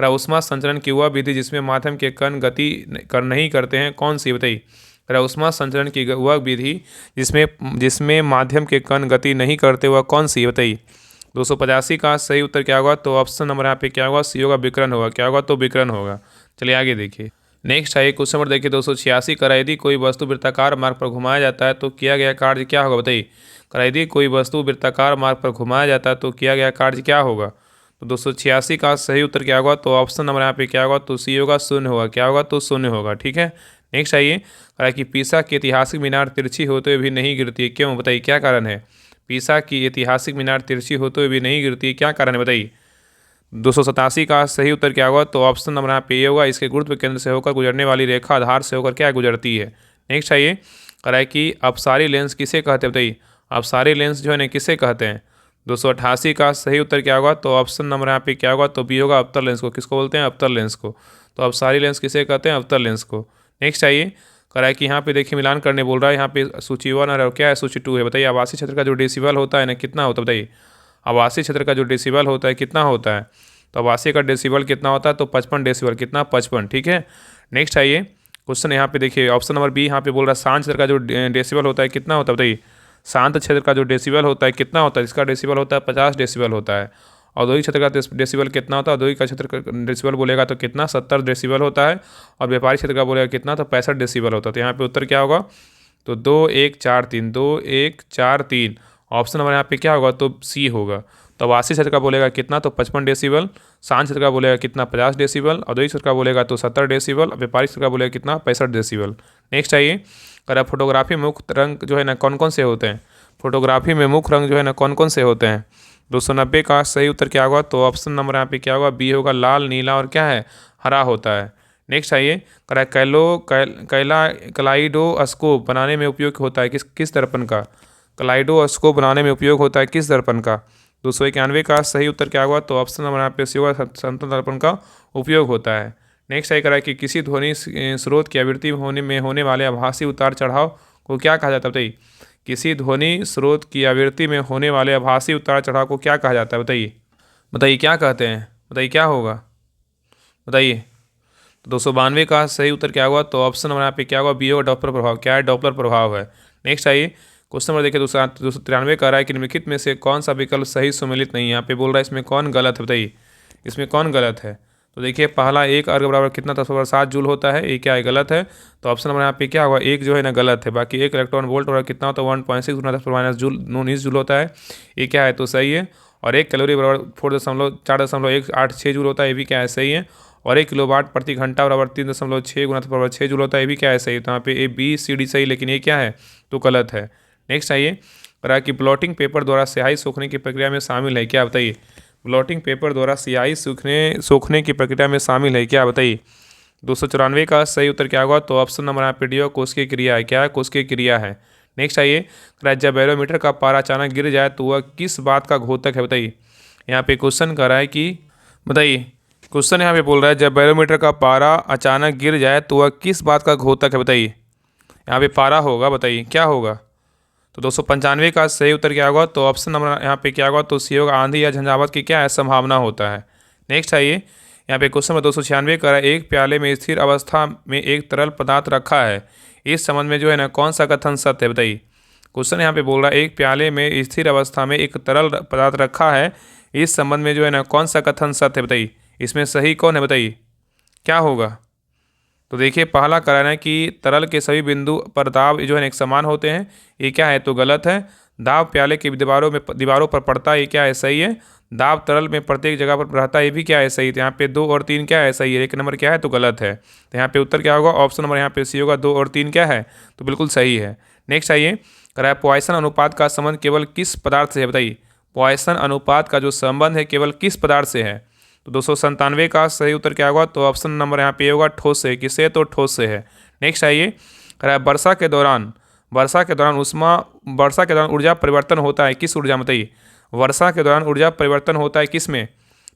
Speaker 1: ऊष्मा संचरण की वह विधि जिसमें माध्यम के कण गति नहीं करते हैं, कौन सी, बताइए। ऊष्मा संचरण की वह विधि जिसमें माध्यम के कण गति नहीं करते वह कौन सी, बताइए। 285 का सही उत्तर क्या होगा, तो ऑप्शन नंबर यहाँ पे क्या होगा, सी होगा विकिरण होगा। क्या होगा, तो विकिरण होगा। चलिए आगे देखिए। नेक्स्ट है क्वेश्चन नंबर देखिए 286 का यदि कोई वस्तु वृत्ताकार मार्ग पर घुमाया जाता है तो किया गया कार्य क्या होगा, बताइए। यदि कोई वस्तु वृत्ताकार मार्ग पर घुमाया जाता है तो किया गया कार्य क्या होगा। तो 286 का सही उत्तर क्या होगा, तो ऑप्शन नंबर यहाँ पे क्या होगा, तो सी होगा शून्य होगा। क्या होगा, तो शून्य होगा। ठीक है। नेक्स्ट आइए कि पीसा की ऐतिहासिक मीनार तिरछी होते हुए भी नहीं गिरती है, क्यों, बताइए। क्या कारण है, पीसा की ऐतिहासिक मीनार तिरछी होते हुए भी नहीं गिरती है, क्या कारण है, बताइए। 287 का सही उत्तर क्या होगा, तो ऑप्शन नंबर यहाँ पे ये होगा, इसके गुरुत्व केंद्र से होकर गुजरने वाली रेखा आधार से होकर क्या गुजरती है। नेक्स्ट आइए कि अपसारी लेंस किसे कहते हैं, बताइए। अपसारी लेंस जो है ना किसे कहते हैं। 288 का सही उत्तर क्या होगा, तो ऑप्शन नंबर यहाँ पे क्या होगा, तो बी होगा अवतल लेंस को। किसको बोलते हैं, अवतल लेंस को। तो अपसारी लेंस किसे कहते हैं, अवतल लेंस को। नेक्स्ट आइए कि यहाँ पे देखिए मिलान करने बोल रहा है, यहाँ पे सूची 1 और क्या है, सूची 2 है, बताइए। आवासीय क्षेत्र का जो डेसिबल होता है ना कितना होता है, बताइए। आवासीय क्षेत्र का जो डेसिबल होता है कितना होता है, तो आवासीय का डेसिबल कितना होता है, तो 55 डेसिबल। कितना, 55। ठीक है। नेक्स्ट आइए क्वेश्चन यहाँ पे देखिए ऑप्शन नंबर बी यहाँ पे बोल रहा है शांत क्षेत्र का जो डेसिबल होता है कितना होता है, बताइए। शांत क्षेत्र का जो डेसिबल होता है कितना होता है, इसका डेसिबल होता है 50 डेसिबल होता है। औद्योगिक क्षेत्र का डेसिबल कितना होता है, औद्योगिक का क्षेत्र का डेसिबल बोलेगा तो कितना, 70 डेसिबल होता है। और व्यापारिक क्षेत्र का बोलेगा कितना, तो 65 डेसिबल होता है। तो यहाँ पे उत्तर क्या होगा, तो 2143 2143 ऑप्शन नंबर यहाँ पे क्या होगा, तो सी होगा। तो आवासीय क्षेत्र का बोलेगा कितना, तो 55 डेसिबल। शांत क्षेत्र का बोलेगा कितना, 50 डेसिबल। औद्योगिक क्षेत्र का बोलेगा तो 70 डेसिबल। व्यापारिक क्षेत्र का बोलेगा कितना, 65 डेसिबल। नेक्स्ट आइए फोटोग्राफी में मुख्य रंग जो है ना कौन कौन से होते हैं। फोटोग्राफी में मुख्य रंग जो है ना कौन कौन से होते हैं। 290 का सही उत्तर क्या होगा, तो ऑप्शन नंबर यहाँ पे क्या होगा, बी होगा, लाल, नीला और क्या है, हरा होता है। नेक्स्ट आइए कलाइडोस्कोप बनाने में उपयोग होता है किस दर्पण का। कलाइडोस्कोप बनाने में उपयोग होता है किस दर्पण का। 291 का सही उत्तर क्या होगा, तो ऑप्शन नंबर यहाँ पे सी होगा, समतल दर्पण का उपयोग होता है। नेक्स्ट आई करा कि किसी ध्वनि स्रोत की आवृत्ति में होने वाले आभासी उतार चढ़ाव को क्या कहा जाता है, बताइए। किसी ध्वनि स्रोत की आवृत्ति में होने वाले आभासी उतार चढ़ाव को क्या कहा जाता है, बताइए। बताइए क्या कहते हैं, बताइए क्या होगा, बताइए। 292 का सही उत्तर क्या होगा, तो ऑप्शन नंबर यहाँ पे क्या होगा, बी होगा, डॉपलर प्रभाव। क्या है, डॉपलर प्रभाव है। नेक्स्ट आइए क्वेश्चन नंबर देखिए 293 का रहा है कि निम्नलिखित में से कौन सा विकल्प सही सुमेलित नहीं है। यहाँ पे बोल रहा है इसमें कौन गलत है, बताइए। इसमें कौन गलत है, तो देखिए पहला 1 अर्ग बराबर कितना 10⁻7 जूल होता है, ये क्या है, गलत है। तो ऑप्शन नंबर यहाँ पे क्या होगा, 1 जो है ना गलत है। बाकी 1 इलेक्ट्रॉन वोल्ट बराबर कितना होता है 1.6 गुना 10⁻- जूल 19 जूल होता है, ये क्या है, तो सही है। और 1 कैलोरी बराबर 4.186 जूल होता है, ये भी क्या है, सही है। और 1 किलोवाट प्रति घंटा बराबर 3.6 गुना 10⁻6 जूल होता है, ये भी क्या है, सही। तो यहाँ पे ABCD सही, लेकिन ये क्या है, तो गलत है। नेक्स्ट आइए करा कि ब्लॉटिंग पेपर द्वारा स्याही सूखने की प्रक्रिया में शामिल है, क्या, बताइए। ब्लॉटिंग पेपर द्वारा स्याही सूखने की प्रक्रिया में शामिल है, क्या, बताइए। 294 का सही उत्तर क्या होगा, तो ऑप्शन नंबर यहाँ पे डी कोशिकीय क्रिया है। क्या है, कोशिकीय क्रिया है। नेक्स्ट आइए जब बैरोमीटर का पारा अचानक गिर जाए तो वह किस बात का घोतक है, बताइए। यहाँ पे क्वेश्चन कर रहा है कि बताइए, क्वेश्चन यहाँ पे बोल रहा है जब बैरोमीटर का पारा अचानक गिर जाए तो वह किस बात का घोतक है, बताइए। यहाँ पे पारा होगा, बताइए क्या होगा। तो 295 का सही उत्तर क्या होगा, तो ऑप्शन नंबर यहाँ पे क्या होगा, तो सी होगा, आंधी या झंझावत की क्या है, संभावना होता है। नेक्स्ट आइए यहाँ पे क्वेश्चन नंबर 296 का एक प्याले में स्थिर अवस्था में एक तरल पदार्थ रखा है, इस संबंध में जो है ना कौन सा कथन सत्य है, बताइए। क्वेश्चन यहाँ पे बोल रहा है एक प्याले में स्थिर अवस्था में एक तरल पदार्थ रखा है, इस संबंध में जो है ना कौन सा कथन सत्य है, बताइए। इसमें सही कौन है, बताइए क्या होगा। तो देखिए पहला कारण है कि तरल के सभी बिंदु पर दाब जो है एक समान होते हैं, ये क्या है, तो गलत है। दाब प्याले की दीवारों पर पड़ता है, ये क्या है, सही है। दाब तरल में प्रत्येक जगह पर रहता है, ये भी क्या है सही। तो यहाँ पे 2 और 3 क्या है सही है, 1 नंबर क्या है तो गलत है। तो यहाँ पे उत्तर क्या होगा, ऑप्शन नंबर यहाँ पे सी होगा, 2 और 3 क्या है तो बिल्कुल सही है। नेक्स्ट आइए, कह रहा है पॉइसन अनुपात का संबंध केवल किस पदार्थ से है, बताइए। पॉइसन अनुपात का जो संबंध है केवल किस पदार्थ से है। तो 297 का सही उत्तर क्या होगा, तो ऑप्शन नंबर यहाँ पे होगा ठोस से। किससे, तो ठोस से है। नेक्स्ट आइए, कह रहा है वर्षा के दौरान ऊर्जा परिवर्तन होता है किस ऊर्जा में, बताइए। वर्षा के दौरान ऊर्जा परिवर्तन होता है किस में।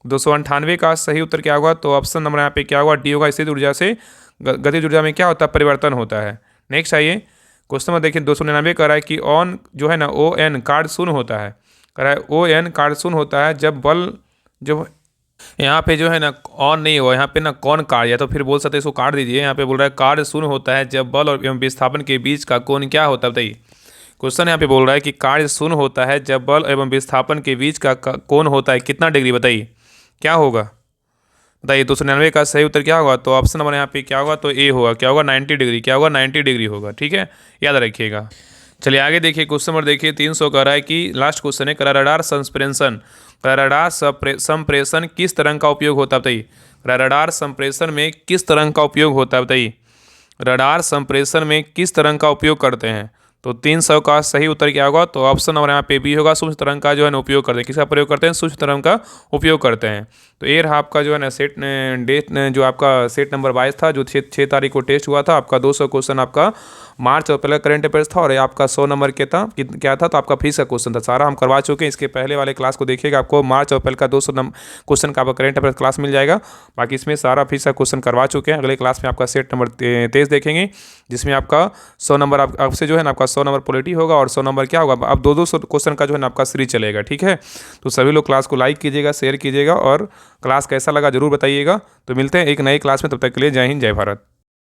Speaker 1: 298 का सही उत्तर क्या होगा, तो ऑप्शन नंबर यहाँ पे क्या होगा, डी होगा। स्थिर ऊर्जा से गतिज ऊर्जा में क्या होता है, परिवर्तन होता है। नेक्स्ट आइए, क्वेश्चन नंबर देखिए 299 कह रहा है कि ऑन जो है ना ओ एन कार्ड शून्य होता है। कह रहा है ओ एन कार्ड शून्य होता है जब बल जो यहाँ पे जो है ना ऑन नहीं हुआ, यहाँ पे ना कौन कार्य, या तो फिर बोल सकते हैं इसको काट दीजिए। यहाँ पे बोल रहा है कार्य शून्य होता है जब बल और एवं विस्थापन के बीच का कोण क्या होता है, बताइए। क्वेश्चन यहाँ पे बोल रहा है कि कार्य शून्य होता है जब बल एवं विस्थापन के बीच का कोण होता है कितना डिग्री, बताइए क्या होगा, बताइए। 299 का सही उत्तर क्या होगा, तो ऑप्शन नंबर यहाँ पे क्या होगा, तो ए होगा। क्या होगा, 90 डिग्री। क्या होगा, 90 डिग्री होगा, ठीक है, याद रखिएगा। चलिए आगे देखिए, क्वेश्चन नंबर देखिए 300 कह रहा है कि लास्ट क्वेश्चन है, रडार संप्रेषण। रडार संप्रेषण किस तरंग का उपयोग होता है, बताइए। रडार संप्रेषण में किस तरंग का उपयोग होता है, बताइए। रडार संप्रेषण में किस तरंग का उपयोग करते हैं। तो 300 का सही उत्तर क्या होगा, तो ऑप्शन नंबर यहाँ पे बी होगा। सूक्ष्म तरंग का जो है ना उपयोग करते हैं। किसका प्रयोग करते हैं, सूक्ष्म तरंग का उपयोग करते हैं। तो ये रहा आपका जो है ना सेट डेट जो आपका सेट नंबर 22 था, जो 6 तारीख को टेस्ट हुआ था। आपका 200 क्वेश्चन आपका मार्च और पहले करंट अफेयर्स था, और ये आपका 100 नंबर के था क्या था, तो आपका फिजिक्स का क्वेश्चन था। सारा हम करवा चुके हैं। इसके पहले वाले क्लास को देखिएगा, आपको मार्च और अप्रैल का 200 क्वेश्चन का आपका करंट अफेयर्स क्लास मिल जाएगा। बाकी इसमें सारा फिजिक्स का क्वेश्चन करवा चुके हैं। अगले क्लास में आपका सेट नंबर 23 देखेंगे, जिसमें आपका 100 नंबर आपसे जो है ना आपका 100 नंबर पॉलिटी होगा, और 100 नंबर क्या होगा, अब 200 क्वेश्चन का जो है ना आपका सीरीज चलेगा, ठीक है। तो सभी लोग क्लास को लाइक कीजिएगा, शेयर कीजिएगा, और क्लास कैसा लगा जरूर बताइएगा। तो मिलते हैं एक नई क्लास में, तब तक के लिए जय हिंद, जय भारत।